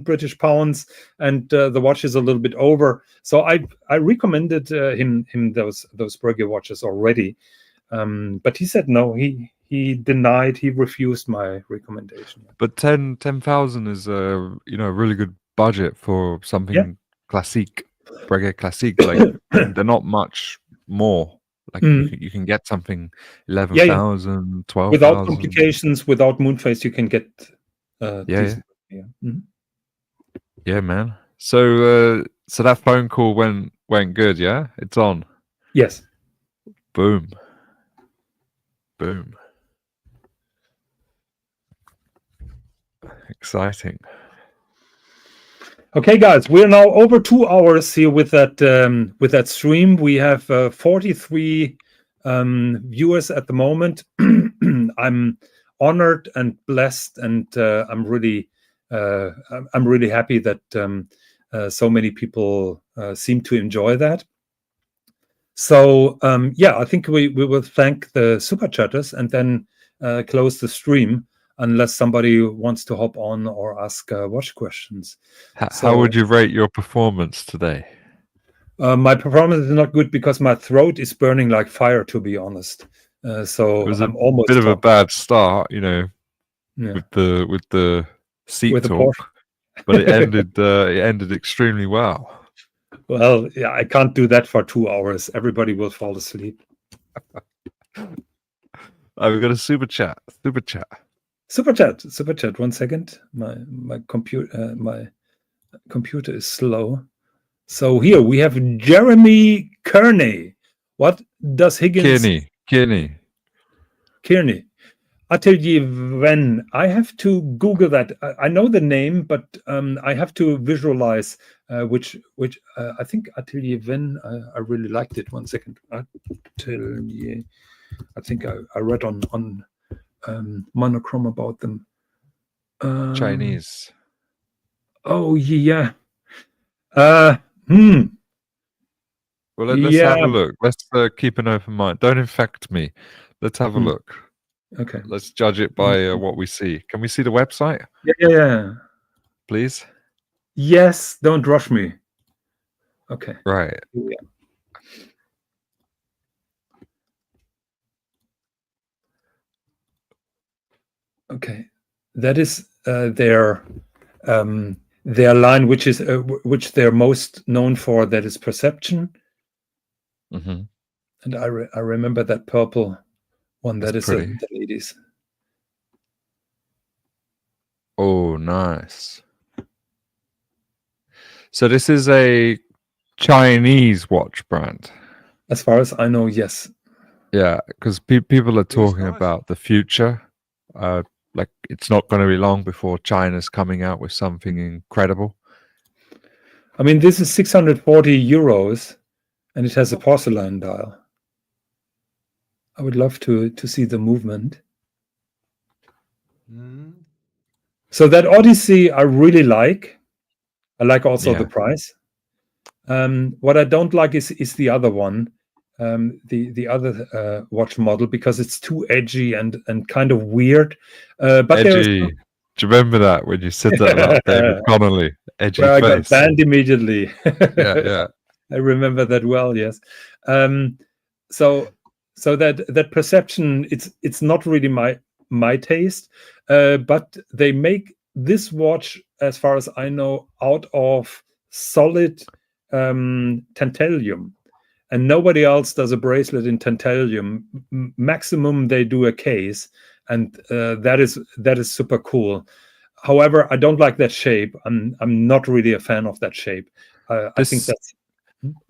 British pounds, and the watch is a little bit over. So I recommended him those Breguet watches already. But he said no. He denied. He refused my recommendation. But 10,000 is a really good budget for something classique, Breguet classique. Like they're not much more. Like you can get something 11,000, 12,000 without complications, without moonface, you can get decent. Yeah, man. So that phone call went good. Yeah, it's on. Yes. Boom. Exciting. Okay, guys, we're now over 2 hours here with that stream. We have 43 viewers at the moment. I'm honored and blessed, and I'm really happy that so many people seem to enjoy that. So I think we will thank the super chatters and then close the stream, unless somebody wants to hop on or ask watch questions. How would you rate your performance today? My performance is not good because my throat is burning like fire, to be honest. So it was I'm almost bit of a bad start, with the seat with talk, but it ended extremely well. Well, yeah, I can't do that for 2 hours. Everybody will fall asleep. We've got a super chat. Super chat. 1 second. My computer is slow. So here we have Jeremy Kearney. What does Higgins? Kearney. Atelier Ven. I have to Google that. I know the name, but I have to visualize which I think Atelier Ven. I really liked it. 1 second. Atelier. I think I read on Monochrome about them. Chinese. Oh yeah. Well, let's have a look. Let's keep an open mind. Don't infect me. Let's have a look. Okay. Let's judge it by what we see. Can we see the website? Yeah. Please? Yes, don't rush me. Okay. Right. Yeah. Okay. That is their line, which is which they're most known for. That is Perception. Mm-hmm. And I remember that purple one. That is the ladies. Oh, nice. So this is a Chinese watch brand. As far as I know, yes. Yeah, because people are talking about the future. Like it's not going to be long before China's coming out with something incredible. I mean, this is 640 euros, and it has a porcelain dial. I would love to see the movement. So that Odyssey, I really like. I like also the price. What I don't like is the other one, the other watch model, because it's too edgy and kind of weird. But edgy. Do you remember that when you said that about David Connolly? Edgy face. I got banned immediately. Yeah. I remember that well. Yes. So that Perception, it's not really my taste, but they make this watch, as far as I know, out of solid tantalum, and nobody else does a bracelet in tantalum. Maximum they do a case, and that is super cool. However, I don't like that shape. I'm not really a fan of that shape. I think that's.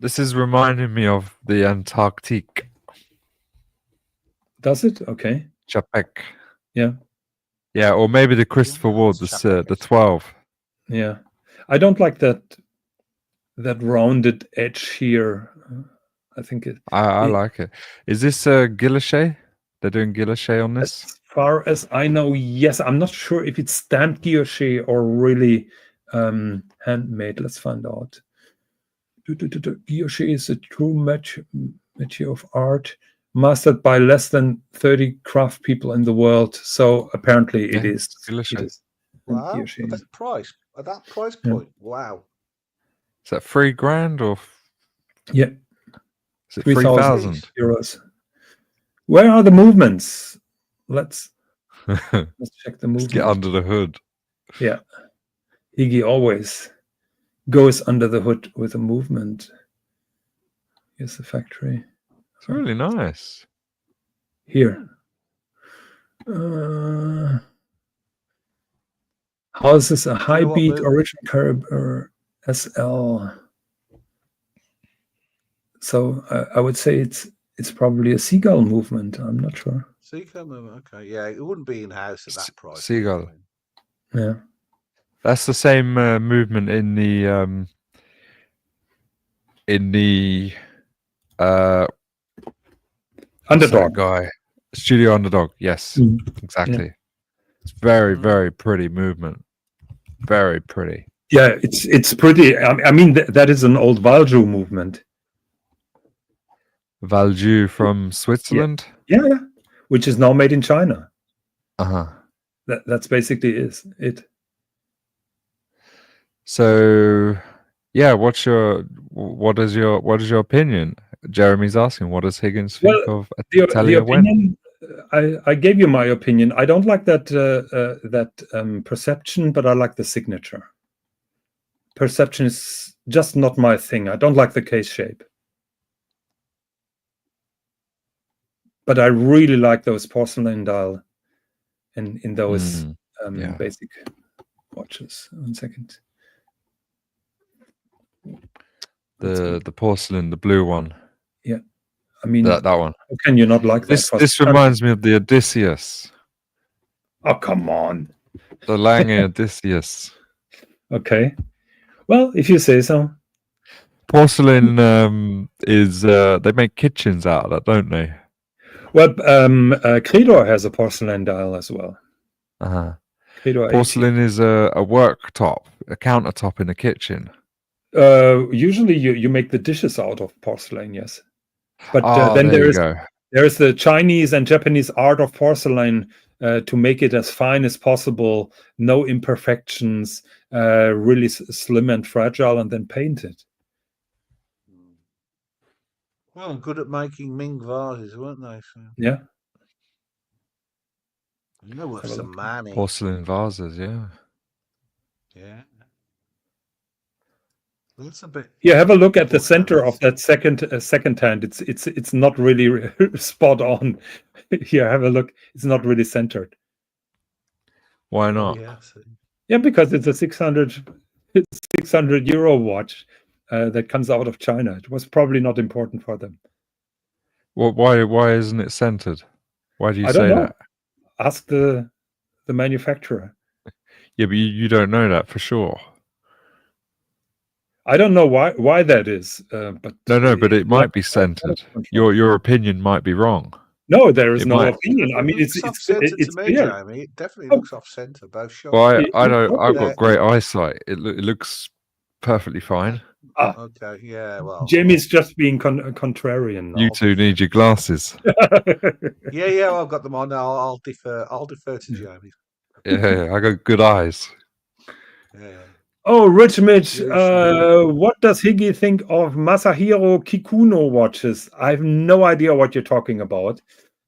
This is reminding me of the Antarctique. Does it? Okay. Chapek. Yeah. Yeah, or maybe the Christopher Ward, the 12. Yeah, I don't like that rounded edge here. I think I like it. Is this Guilloche? They're doing Guilloche on this? As far as I know, yes. I'm not sure if it's stamped guilloche or really handmade. Let's find out. Guilloche is a true métier of art, mastered by less than 30 craft people in the world. So apparently it is. Guilloche. It is. Wow. At that price point. Wow. Is that $3,000 or? Yeah. Is it 3,000 euros? Where are the movements? Let's check the Let's get movement. under the hood. Yeah, Higgy always goes under the hood with a movement. Here's the factory. It's really nice. Here. How is this a high beat original carb SL? So I would say it's probably a seagull movement. I'm not sure. Seagull movement. Okay, yeah, it wouldn't be in house at that price. Seagull. Yeah, that's the same movement in the Underdog guy, Studio Underdog. Yes, exactly. Yeah. It's very, very pretty movement. Very pretty. Yeah, it's pretty. I mean, that is an old Valjoux movement. Valjoux from Switzerland. Yeah, which is now made in China. That's basically it. So, yeah, what is your opinion? Jeremy's asking, what does Higgins think of Atelier opinion? I gave you my opinion. I don't like that perception, but I like the signature. Perception is just not my thing. I don't like the case shape. But I really like those porcelain dial in those basic watches. 1 second. The porcelain, the blue one. Yeah. I mean, that one. How can you not like this? That? This reminds me of the Odysseus. Oh, come on. The Lange Odysseus. Okay. Well, if you say so. Porcelain is they make kitchens out of that, don't they? Well, Credor has a porcelain dial as well. Porcelain is a worktop, a countertop in a kitchen. Usually you make the dishes out of porcelain, yes. But then there's the Chinese and Japanese art of porcelain to make it as fine as possible, no imperfections, really slim and fragile, and then paint it. Well, good at making Ming vases, weren't they? So. Yeah. You know, worth some money. Porcelain vases, yeah. Yeah. That's a bit. Yeah, have a look at the center of that second hand. It's not really spot on. Here, have a look. It's not really centered. Why not? Yeah, because it's a 600 euro watch that comes out of China. It was probably not important for them. Well, why isn't it centered? Why do you say that? Ask the manufacturer. Yeah, but you don't know that for sure. I don't know why that is, but but it might be centered. Your opinion might be wrong. No, there is no opinion. I mean, it's clear. Jamie. It definitely looks off center, both shots. Well, I've got great eyesight. It looks perfectly fine. Okay, yeah. Well, Jamie's just being contrarian now. You two need your glasses. yeah. I've got them on now. I'll defer to Jamie. Yeah, I got good eyes. Yeah. Oh, Rich Mitch, what does Higgy think of Masahiro Kikuno watches? I have no idea what you're talking about.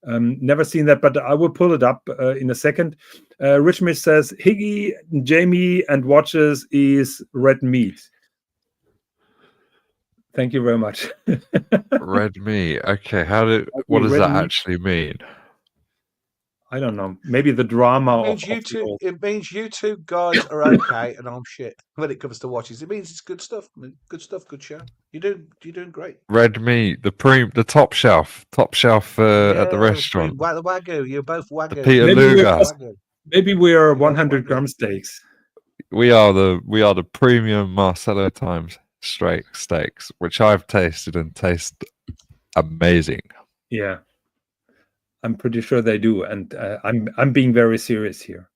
Never seen that, but I will pull it up in a second. Rich Mitch says, Higgy, Jamie, and watches is red meat. Thank you very much. Red meat. Okay, what does that actually mean? I don't know. Maybe the drama it means you two guys are okay and I'm shit when it comes to watches. It means it's good stuff. Good stuff, good show. You're doing great. Red meat, the top shelf at the restaurant. The Wagyu, you're both Wagyu. The Peter Luger. Maybe we are 100-gram steaks. We are the premium Marcello Times straight steaks, which I've tasted and taste amazing. Yeah. I'm pretty sure they do, and I'm being very serious here.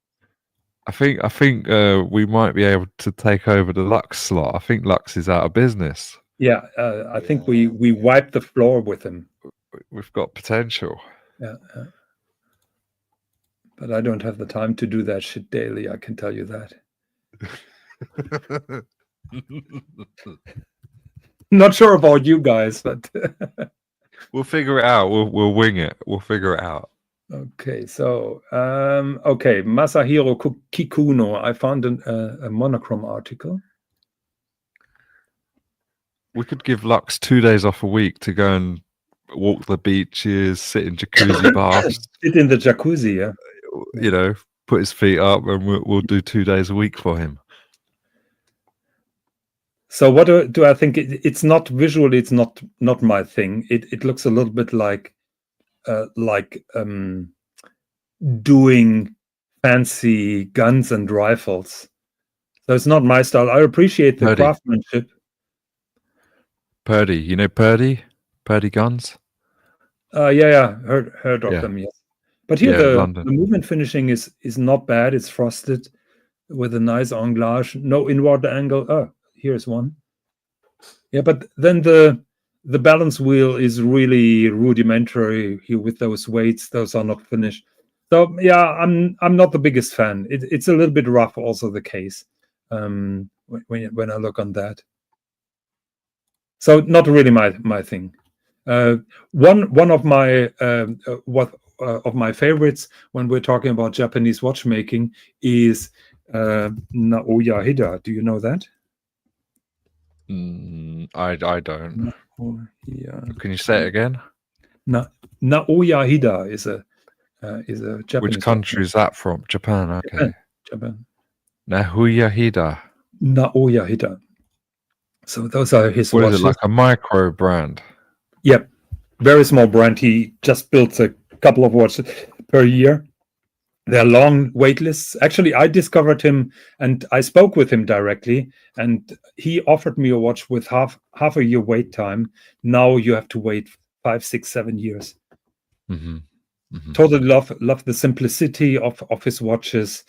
I think we might be able to take over the Lux slot. I think Lux is out of business. Yeah, I think we wiped the floor with him. We've got potential. Yeah, but I don't have the time to do that shit daily. I can tell you that. Not sure about you guys, but We'll figure it out. We'll wing it. We'll figure it out. Okay, so okay, Masahiro Kikuno. I found a monochrome article. We could give Lux 2 days off a week to go and walk the beaches, sit in jacuzzi baths. Sit in the jacuzzi, yeah. You know, put his feet up, and we'll do 2 days a week for him. So what do I think? It's not visually. It's not my thing. It looks a little bit like doing fancy guns and rifles. So it's not my style. I appreciate the craftsmanship. Purdy, you know Purdy guns. Yeah, heard of them. Yes, but here the movement finishing is not bad. It's frosted with a nice anglage, no inward angle. Oh, here's one. Yeah, but then the balance wheel is really rudimentary here with those weights. Those are not finished. So yeah, I'm not the biggest fan. It's a little bit rough. Also the case when I look on that. So not really my thing. One of my of my favorites when we're talking about Japanese watchmaking is Naoya Hida. Do you know that? I don't. Naoya. Can you say it again? Naoya Hida is a Japanese. Which country is that from? Japan. Okay. Japan. Naoya Hida. Naoya Hida. So those are his watches. What is it, like a micro brand? Yep. Very small brand. He just builds a couple of watches per year. They're long wait lists. Actually, I discovered him and I spoke with him directly, and he offered me a watch with half a year wait time. Now you have to wait 5, 6, 7 years. Mm-hmm. Mm-hmm. Totally love the simplicity of his watches.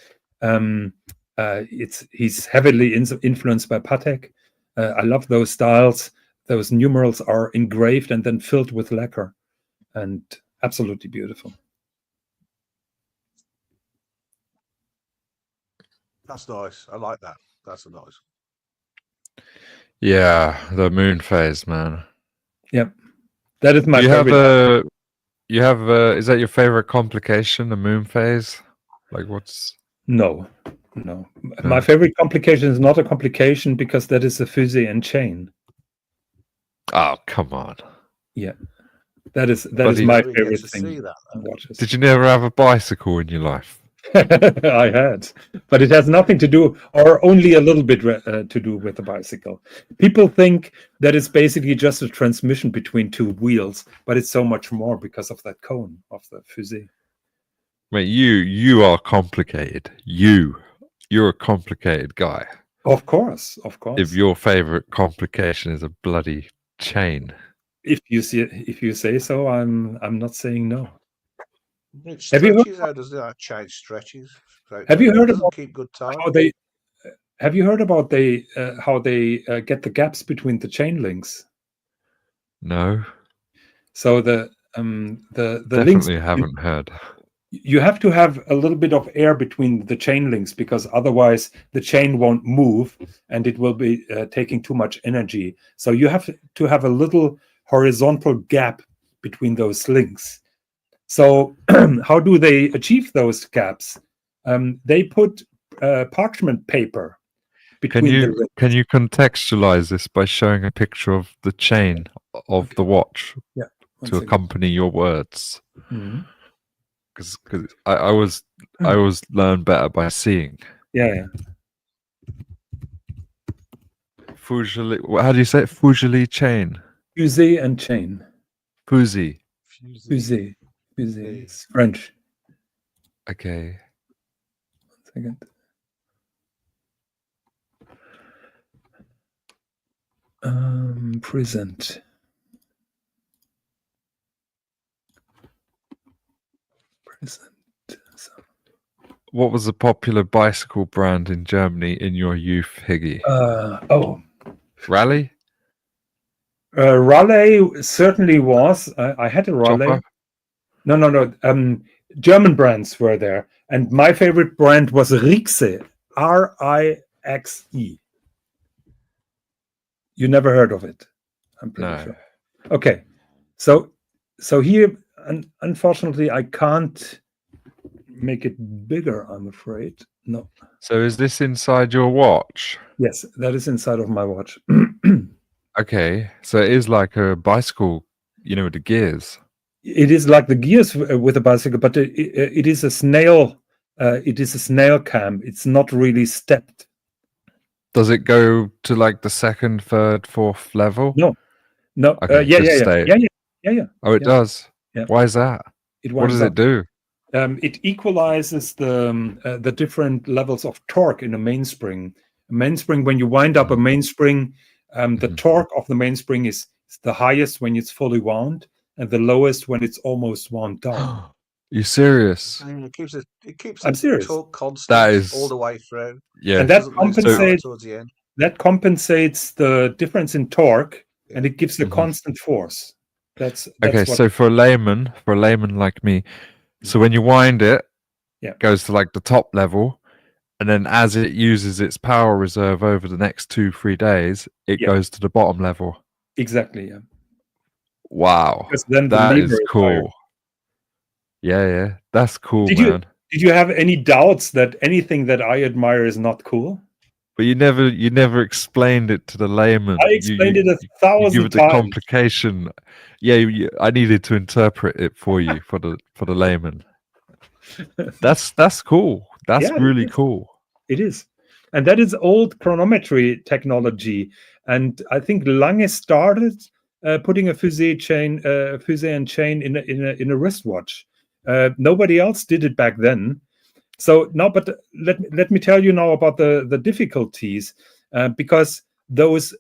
He's heavily influenced by Patek. I love those styles. Those numerals are engraved and then filled with lacquer, and absolutely beautiful. That's nice. I like that. That's nice. Yeah, the moon phase, man. Yep, that is my favorite. Is that your favorite complication, the moon phase? Like what's? No. My favorite complication is not a complication because that is a fusee and chain. Oh, come on. Yeah, that is my favorite thing. Did you never have a bicycle in your life? I had, but it has nothing to do, or only a little bit to do with the bicycle. People think that it's basically just a transmission between two wheels, but it's so much more because of that cone of the fusee. Mate, you are complicated. You're a complicated guy. Of course. If your favorite complication is a bloody chain. If you say so, I'm not saying no. Have you heard how does that change stretches? Have you heard about keep good time? Have you heard about how they get the gaps between the chain links? No. So the definitely links haven't heard. You have to have a little bit of air between the chain links because otherwise the chain won't move and it will be taking too much energy. So you have to have a little horizontal gap between those links. So how do they achieve those gaps? They put parchment paper between the links. Can you contextualize this by showing a picture of the chain of the watch to accompany your words? Mm-hmm. Because I always learn better by seeing. Yeah. Fusili, how do you say it? Fusili chain. Fusee and chain. Fusee. Fusee. It's French. Okay. 1 second. Present. What was a popular bicycle brand in Germany in your youth, Higgy? Raleigh? Raleigh certainly was. I had a Raleigh. Chopper? No. German brands were there. And my favorite brand was Rixe. R-I-X-E. You never heard of it? I'm pretty sure. Okay. So so here, unfortunately, I can't make it bigger, I'm afraid. No. So is this inside your watch? Yes, that is inside of my watch. Okay, so it is like a bicycle, you know, with the gears. It is like the gears with a bicycle, but it is a snail. It is a snail cam. It's not really stepped. Does it go to like the second, third, fourth level? No. Okay, Yeah. Oh, it Yeah. does. Yeah. Why is that? It What winds does up. it do? It equalizes the different levels of torque in a mainspring. A mainspring, when you wind up a mainspring, the torque of the mainspring is the highest when it's fully wound, and the lowest when it's almost wound down. You serious? And it keeps I'm the serious. torque constant That is all the way through. Yeah. And that Doesn't lose power compensates. towards the end. That compensates the difference in torque, and it gives the Mhm. constant force. That's Okay, what. so for a layman like me, so when you wind it, Yeah. it goes to like the top level, and then as it uses its power reserve over the next 2-3 days, it Yeah. goes to the bottom level. Exactly, yeah. Wow, Because then the that lever is is higher. cool. Yeah, that's cool, Did man. you have any doubts that anything that I admire is not cool? But you never explained it to the layman. I explained it you 1,000 give it the times. complication. Yeah, I needed to interpret it for you for the layman. That's cool. That's Yeah, it really is. cool. It is. And that is old chronometry technology. And I think Lange started putting a fusee and chain in a wristwatch. Nobody else did it back then. So now, but let me tell you now about the difficulties, because those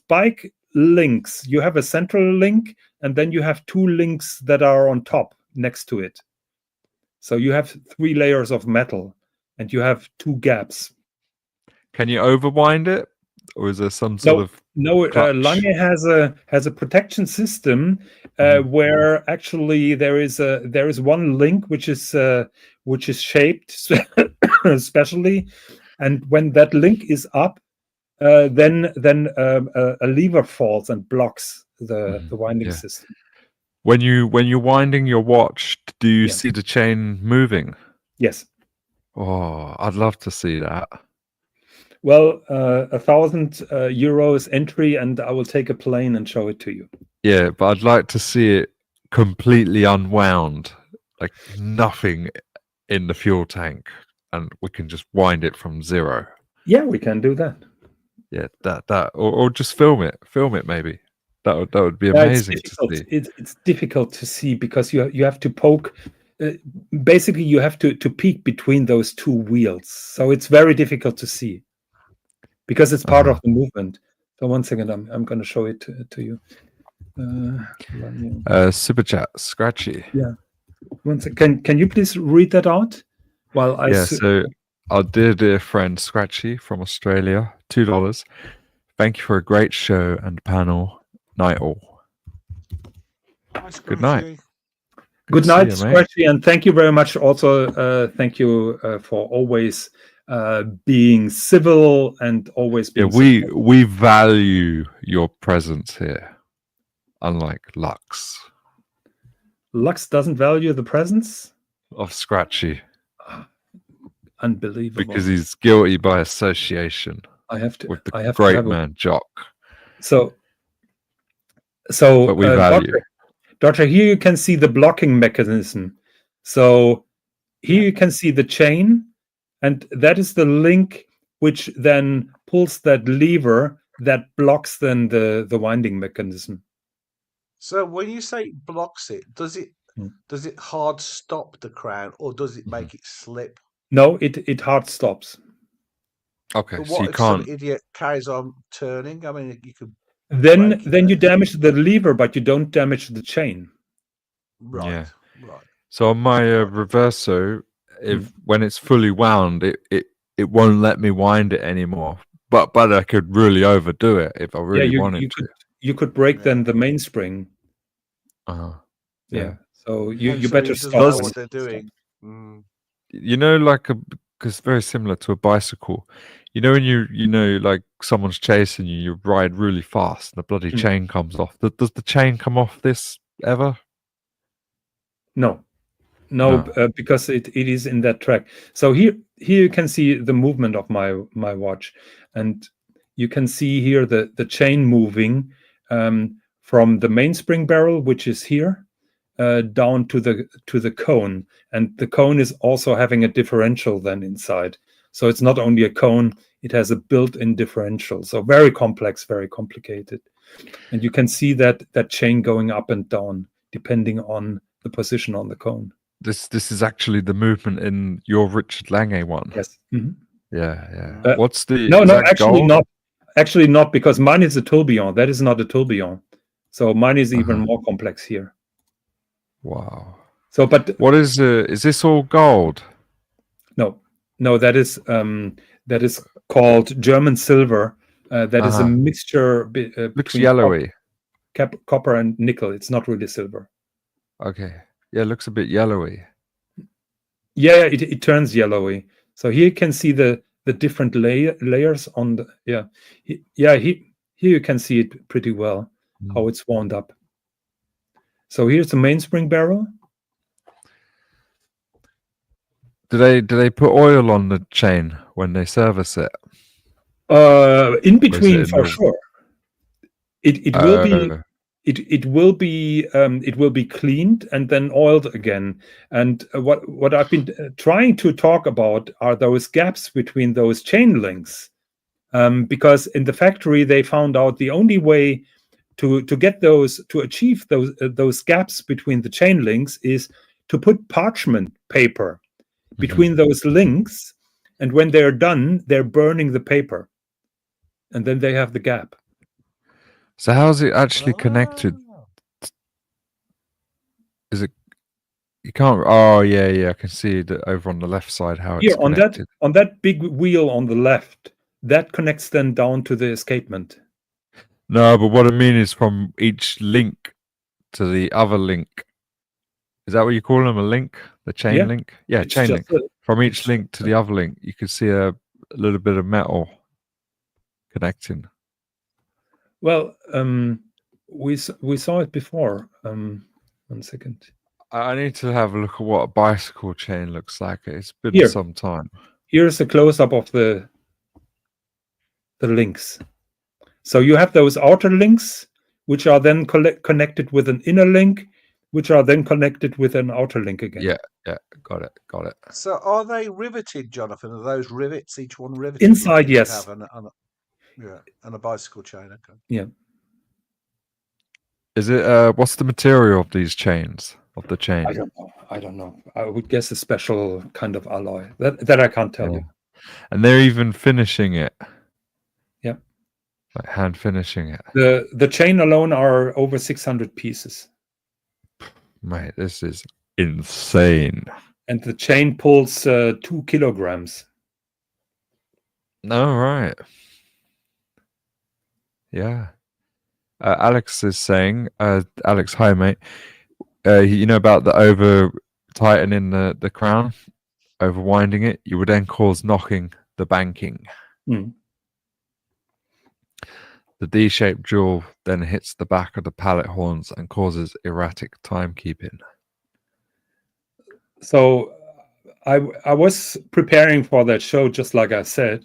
bike links, you have a central link, and then you have two links that are on top next to it. So you have 3 layers of metal, and you have 2 gaps. Can you overwind it, or is there some sort of clutch? Lange has a protection system where actually there is one link which is shaped specially, and when that link is up, then a lever falls and blocks the winding Yeah. system. When you're winding your watch, do you Yeah. see the chain moving? Yes. Oh, I'd love to see that. Well, 1,000 euros entry, and I will take a plane and show it to you. Yeah, but I'd like to see it completely unwound, like nothing in the fuel tank, and we can just wind it from zero. Yeah, we can do that. Yeah, or just film it maybe. That would be Yeah, amazing to see. It's difficult to see because you have to poke. Basically, you have to peek between those 2 wheels, so it's very difficult to see because it's part of the movement. So 1 second, I'm going to show it to you. Super chat, Scratchy. Yeah. 1 second. Can you please read that out while I? So our dear friend Scratchy from Australia, $2. Thank you for a great show and panel. Night all. Good night. Good night, see you, mate. Scratchy, and thank you very much. Also, thank you for always being civil and always being. Yeah, we value your presence here, unlike Lux doesn't value the presence of Scratchy unbelievable because he's guilty by association. I have to with the I have great to have man Jock. So but we value. Doctor, here you can see the blocking mechanism. So here you can see the chain, and that is the link which then pulls that lever that blocks then the winding mechanism. So when you say blocks it, does it hard stop the crown, or does it make it slip? No, it hard stops. Okay, But so what you if some can't. idiot carries on turning? I mean, you could. Then you damage the lever, but you don't damage the chain. Right. So on my Reverso, when it's fully wound, it won't let me wind it anymore. But I could really overdo it if I really wanted to. You could break then the mainspring. Yeah. So you So better it doesn't stop know when what they're doing. You know, like because very similar to a bicycle. You know, when you know, like someone's chasing you, you ride really fast, and the bloody chain comes off. Does the chain come off this ever? No, No. because it is in that track. So here you can see the movement of my watch, and you can see here the chain moving from the mainspring barrel, which is here, down to the cone, and the cone is also having a differential then inside. So it's not only a cone; it has a built-in differential. So very complex, very complicated, and you can see that chain going up and down depending on the position on the cone. This is actually the movement in your Richard Lange one. Yes. Mhm. Yeah. What's the no, is that actually gold? not. Actually not, because mine is a tourbillon. That is not a tourbillon. So mine is even more complex here. Wow. So, but what is this all gold? No, that is called German silver. That is a mixture Looks between yellowy. copper and nickel. It's not really silver. Okay. Yeah, it looks a bit yellowy. Yeah, it turns yellowy. So here you can see the different layers on the here you can see it pretty well how it's wound up. So here's the mainspring barrel. Do they put oil on the chain when they service it? In between, for sure. It will be. It will be cleaned and then oiled again. And what I've been trying to talk about are those gaps between those chain links, because in the factory they found out the only way to achieve those gaps between the chain links is to put parchment paper between those links, and when they're done, they're burning the paper, and then they have the gap. So how is it actually connected? Is it? You can't. Oh yeah. I can see that over on the left side how it's connected. on that big wheel on the left, that connects then down to the escapement. No, but what I mean is from each link to the other link. Is that what you call them? A link? The chain link? Yeah, it's chain link. From each link to the other link, you can see a little bit of metal connecting. Well, we saw it before. 1 second. I need to have a look at what a bicycle chain looks like. It's been some time. Here's a close-up of the links. So you have those outer links, which are then connected with an inner link, which are then connected with an outer link again. Yeah, got it. So are they riveted, Jonathan? Are those rivets, each one riveted? Inside, yes. And a bicycle chain, okay. Yeah. Is it, what's the material of these chains, of the chain? I don't know. I would guess a special kind of alloy. That I can't tell you. And they're even finishing it. Yeah. Like hand finishing it. The chain alone are over 600 pieces. Mate, this is insane. And the chain pulls 2 kilograms. No, right. Yeah. Alex is saying, Alex, hi mate. You know about the over tightening the crown, over winding it, you would then cause knocking the banking. The D-shaped jewel then hits the back of the pallet horns and causes erratic timekeeping. So I was preparing for that show, just like I said,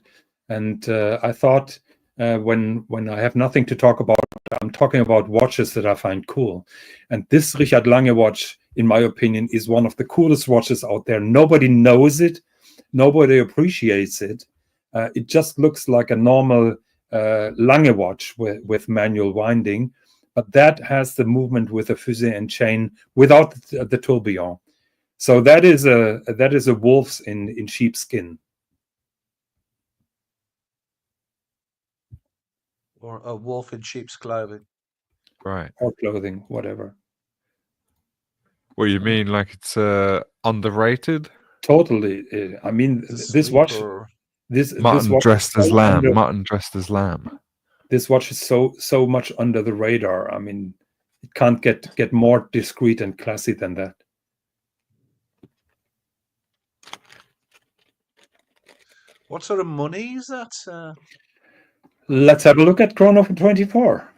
and I thought when I have nothing to talk about, I'm talking about watches that I find cool. And this Richard Lange watch, in my opinion, is one of the coolest watches out there. Nobody knows it. Nobody appreciates it. It just looks like a normal Lange watch with manual winding, but that has the movement with a fusée and chain without the tourbillon. So that is a wolf in sheepskin, or a wolf in sheep's clothing, right? Or clothing, whatever. What you mean, like it's underrated? Totally. I mean, this watch. Mutton dressed as lamb. Mutton dressed as lamb. This watch is so much under the radar. I mean, it can't get more discreet and classy than that. What sort of money is that? Let's have a look at Chrono 24.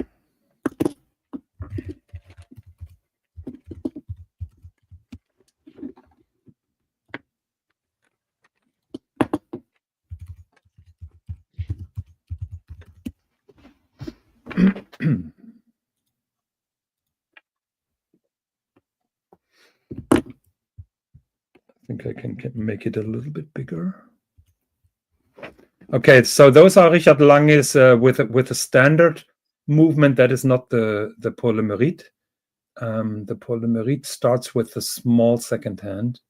think I can make it a little bit bigger. Okay, so those are Richard Lange's with a standard movement that is not the Polymerite. The Polymerite starts with a small second hand.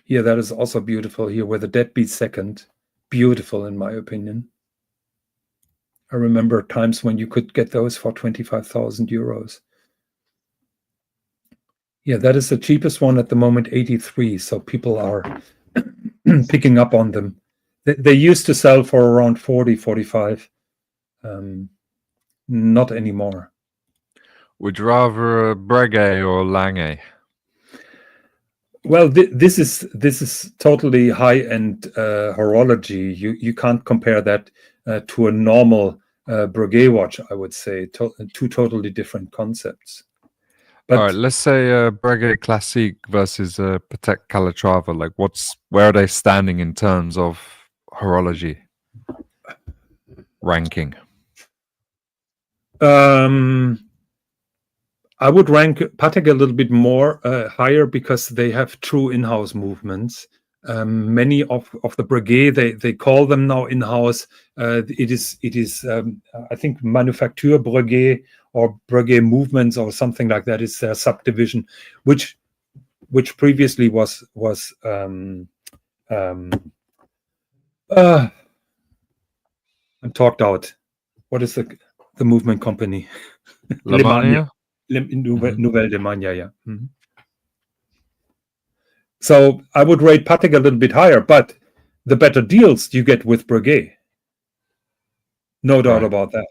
Here, that is also beautiful here with a deadbeat second. Beautiful, in my opinion. I remember times when you could get those for 25,000 euros. Yeah, that is the cheapest one at the moment, 83. So people are picking up on them. They used to sell for around 40, 45. Not anymore. Would you rather a Breguet or Lange? Well, this is totally high-end horology. You can't compare that to a normal Breguet watch. I would say two totally different concepts. But all right, let's say Breguet Classique versus Patek Calatrava. Like, where are they standing in terms of horology ranking? I would rank Patek a little bit more higher because they have true in-house movements. Many of the Breguet, they call them now in-house. It is I think Manufacture Breguet or Breguet Movements or something like that is their subdivision, which previously was I'm talked out. What is the movement company? Lemania? Nouvelle Lemania, yeah. Mm-hmm. So I would rate Patek a little bit higher, but the better deals you get with Breguet. No doubt about that.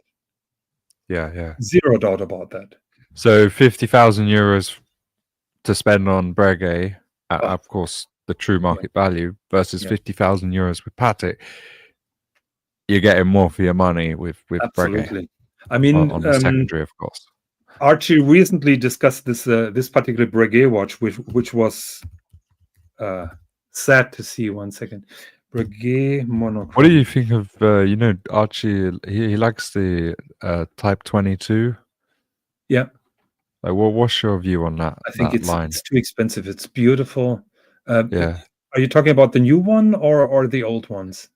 Yeah. Zero doubt about that. So 50,000 euros to spend on Breguet, of course, the true market value, versus 50,000 euros with Patek. You're getting more for your money with Absolutely. Breguet. I mean, on the secondary, of course. Archie recently discussed this particular Breguet watch, which was sad to see. 1 second. Breguet monochrome. What do you think of Archie? He likes the Type 22. Yeah. Like, what's your view on that? I think line? It's too expensive. It's beautiful. Yeah. Are you talking about the new one or the old ones?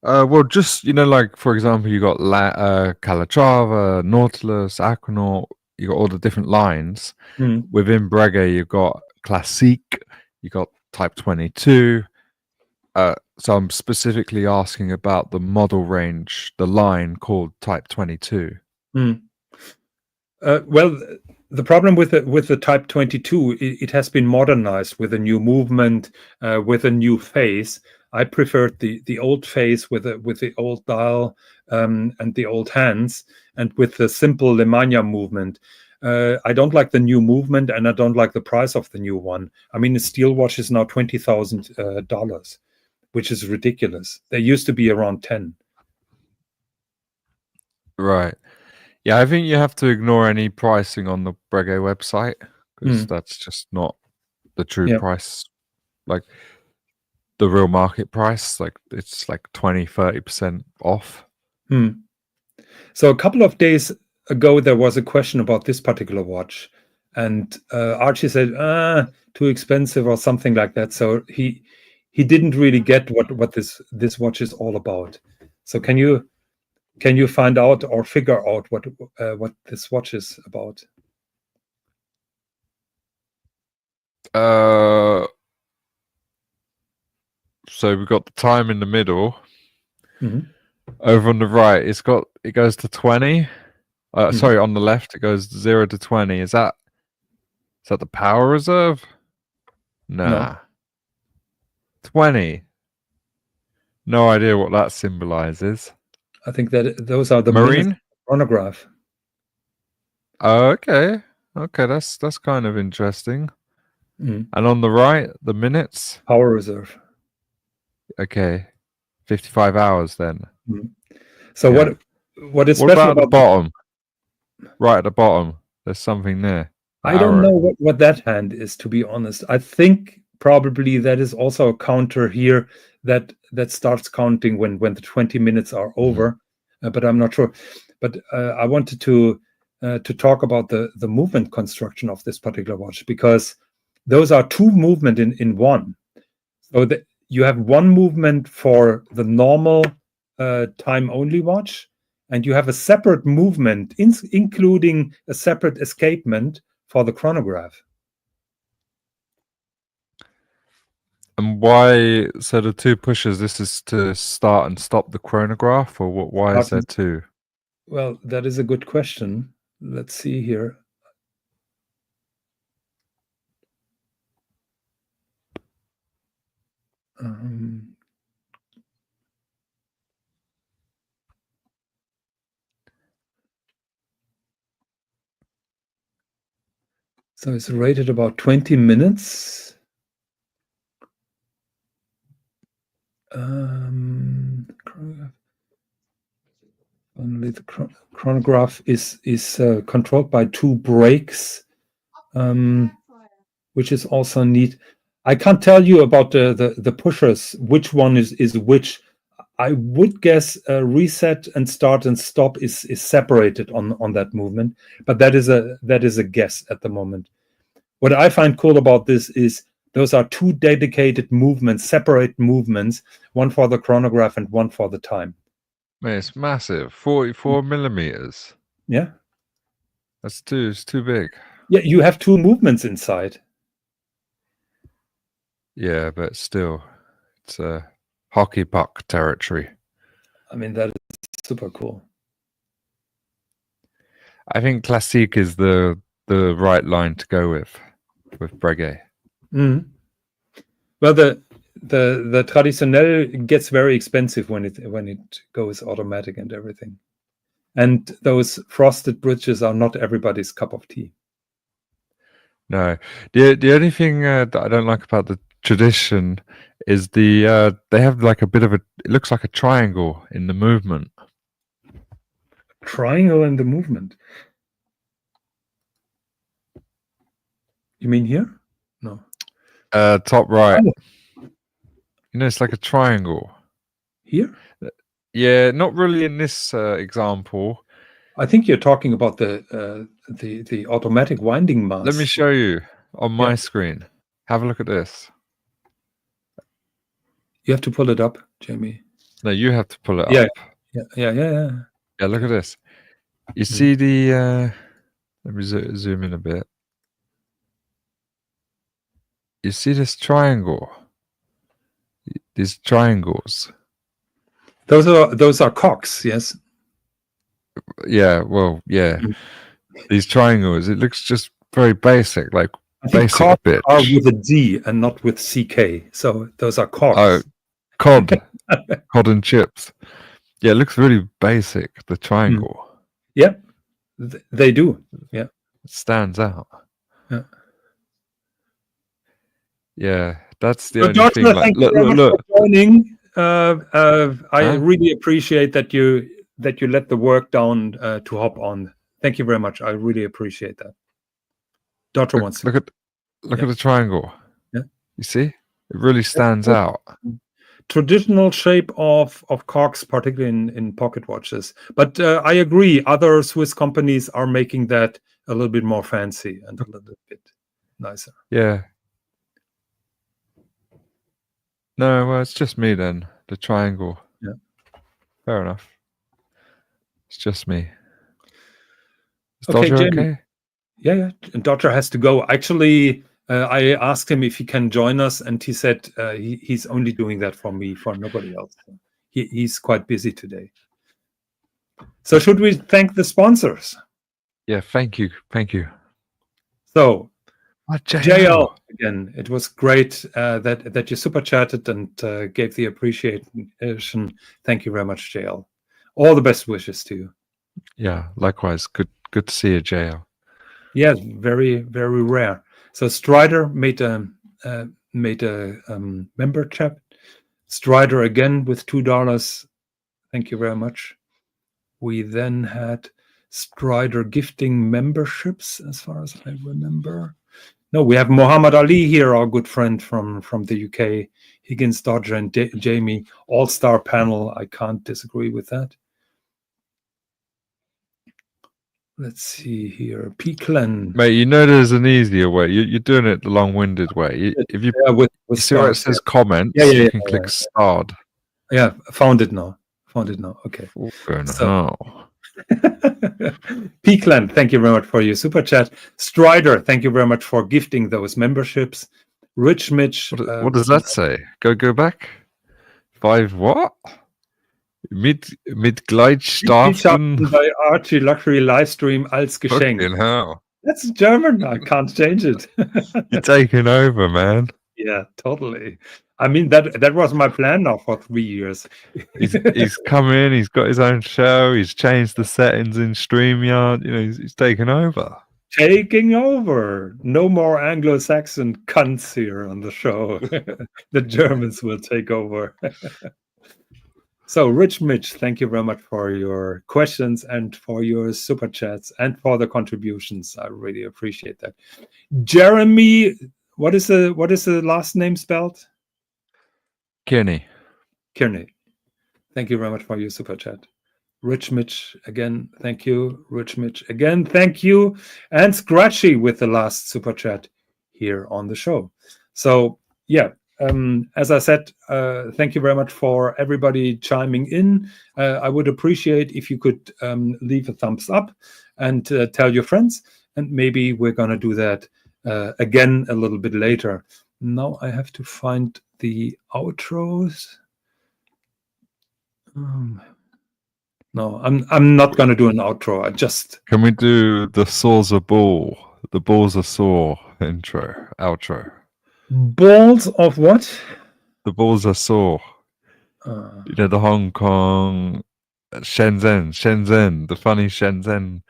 Well, just like for example, you got Calatrava, Nautilus, Aquanaut. You got all the different lines within Breguet. You've got Classique. You got Type 22. So I'm specifically asking about the model range, the line called Type 22. Well, the problem with the Type 22, it has been modernized with a new movement, with a new face. I preferred the old face with the old dial and the old hands, and with the simple Lemania movement. I don't like the new movement, and I don't like the price of the new one. I mean, a steel watch is now $20,000, which is ridiculous. They used to be around 10. Right. Yeah, I think you have to ignore any pricing on the Breguet website because that's just not the true price. Like the real market price, like it's like 20-30% off. So a couple of days ago, there was a question about this particular watch, and Archie said, too expensive or something like that. So he didn't really get what this watch is all about. So can you find out or figure out what this watch is about? So we've got the time in the middle. Over on the right, it goes to 20. Sorry, on the left it goes 0 to 20. Is that the power reserve? Nah. No. 20. No idea what that symbolizes. I think that those are the marine chronograph. Oh, okay. That's kind of interesting. And on the right, the minutes. Power reserve. Okay, 55 hours then. So what is what special about the bottom? Right at the bottom, there's something there. I don't know what that hand is, to be honest. I think probably that is also a counter here that starts counting when the 20 minutes are over, but I'm not sure. But I wanted to talk about the movement construction of this particular watch, because those are two movement in one. So that you have one movement for the normal time only watch, and you have a separate movement, including a separate escapement for the chronograph. And why? So the two pushes. This is to start and stop the chronograph, or what? Why is there two? Well, that is a good question. Let's see here. So it's rated about 20 minutes. Only the chronograph is controlled by two brakes, which is also neat. I can't tell you about the pushers, which one is which. I would guess reset and start and stop is separated on that movement, but that is a guess at the moment. What I find cool about this is those are two dedicated movements, separate movements, one for the chronograph and one for the time. Man, it's massive, 44 millimeters. Yeah, It's too big. Yeah, you have two movements inside. Yeah, but still, it's a hockey puck territory. I mean, that is super cool. I think Classique is the right line to go with Breguet. Mm-hmm. Well, the Traditionnel gets very expensive when it goes automatic and everything. And those frosted bridges are not everybody's cup of tea. No, the only thing that I don't like about the Tradition is they have like a bit of it looks like a triangle in the movement. Triangle in the movement. You mean here? No. Top right. Oh. You know, it's like a triangle. Here? Yeah, not really in this example. I think you're talking about the automatic winding mass. Let me show you on my screen. Have a look at this. You have to pull it up, Jamie. No, you have to pull it Yeah. up. Yeah, look at this. You see the let me zoom in a bit. You see this triangle? These triangles. Those are cocks, yes. Yeah, well, yeah. These triangles, it looks just very basic, like I think basic cocks bitch. are with a D and not with CK. So those are cocks. Oh, cod. Cod and chips. Yeah, it looks really basic, the triangle. Yeah, they do. Yeah. It stands out. Yeah, that's the only thing. Like, look. For joining. I really appreciate that you let the work down to hop on. Thank you very much. I really appreciate that. Daughter wants to. Look at the triangle. Yeah. You see? It really stands out. Traditional shape of cocks, particularly in pocket watches. But I agree, other Swiss companies are making that a little bit more fancy and a little bit nicer. Yeah. No, well, it's just me then. The triangle. Yeah. Fair enough. It's just me. Is Okay, Dodger Jamie. okay? Yeah. Dodger has to go. Actually, I asked him if he can join us, and he said he's only doing that for me, for nobody else. He's quite busy today. So should we thank the sponsors? Yeah, thank you. So, JL. Again, it was great that you super chatted and gave the appreciation. Thank you very much, JL. All the best wishes to you. Yeah, likewise. Good to see you, JL. Yeah, very, very rare. So Strider made a member chat. Strider again with $2. Thank you very much. We then had Strider gifting memberships, as far as I remember. No, we have Muhammad Ali here, our good friend from the UK. Higgins, Dodger, and Jamie, all-star panel. I can't disagree with that. Let's see here. Peakland. Mate, you know there's an easier way. You're doing it the long-winded way. If you with see where it stars, says comments, you can click starred. Yeah, found it now. Okay. So, Peakland, thank you very much for your super chat. Strider, thank you very much for gifting those memberships. Rich Mitch. What does that say? Go back. 5 what? Mit Gleitstarten bei ArchieLuxury Livestream als Geschenk. Fucking hell. That's German. I can't change it. You're taking over, man. Yeah, totally. I mean, that was my plan now for 3 years. He's come in, he's got his own show, he's changed the settings in StreamYard, he's taken over. Taking over. No more Anglo-Saxon cunts here on the show. The Germans will take over. So, Rich Mitch, thank you very much for your questions and for your super chats and for the contributions. I really appreciate that. Jeremy, what is the last name spelled? Kearney. Thank you very much for your super chat. Rich Mitch again, thank you. Rich Mitch again, thank you. And Scratchy with the last super chat here on the show. So yeah, as I said, thank you very much for everybody chiming in. I would appreciate if you could leave a thumbs up and tell your friends. And maybe we're gonna do that again a little bit later. Now I have to find the outros. No, I'm not going to do an outro. Can we do the saws are ball, the balls are sore outro? Balls of what? The balls are sore. The Hong Kong, Shenzhen, the funny Shenzhen.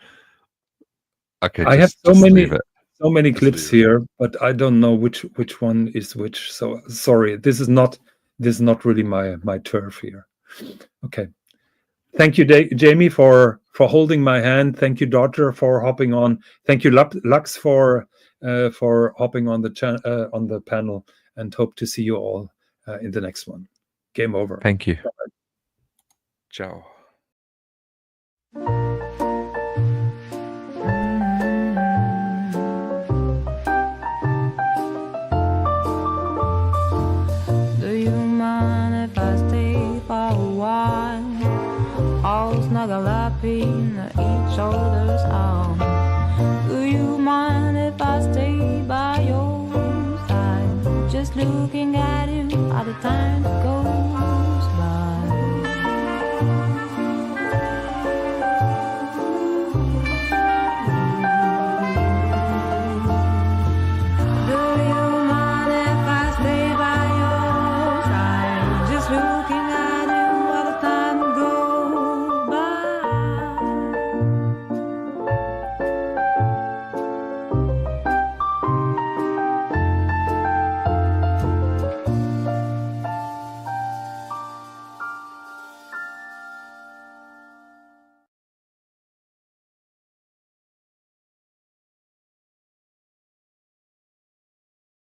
Okay, I have so many clips here, but I don't know which one is which. So sorry, this is not really my turf here. Okay. Thank you, Jamie, for holding my hand. Thank you, Dodger, for hopping on. Thank you, Lux, for hopping on the panel, and hope to see you all in the next one. Game over. Thank you. Bye. Ciao. Do you mind if I stay for a while? All snuggle up in each other's arm. Do you mind if I stay by your side? Just looking at you, all the time to go.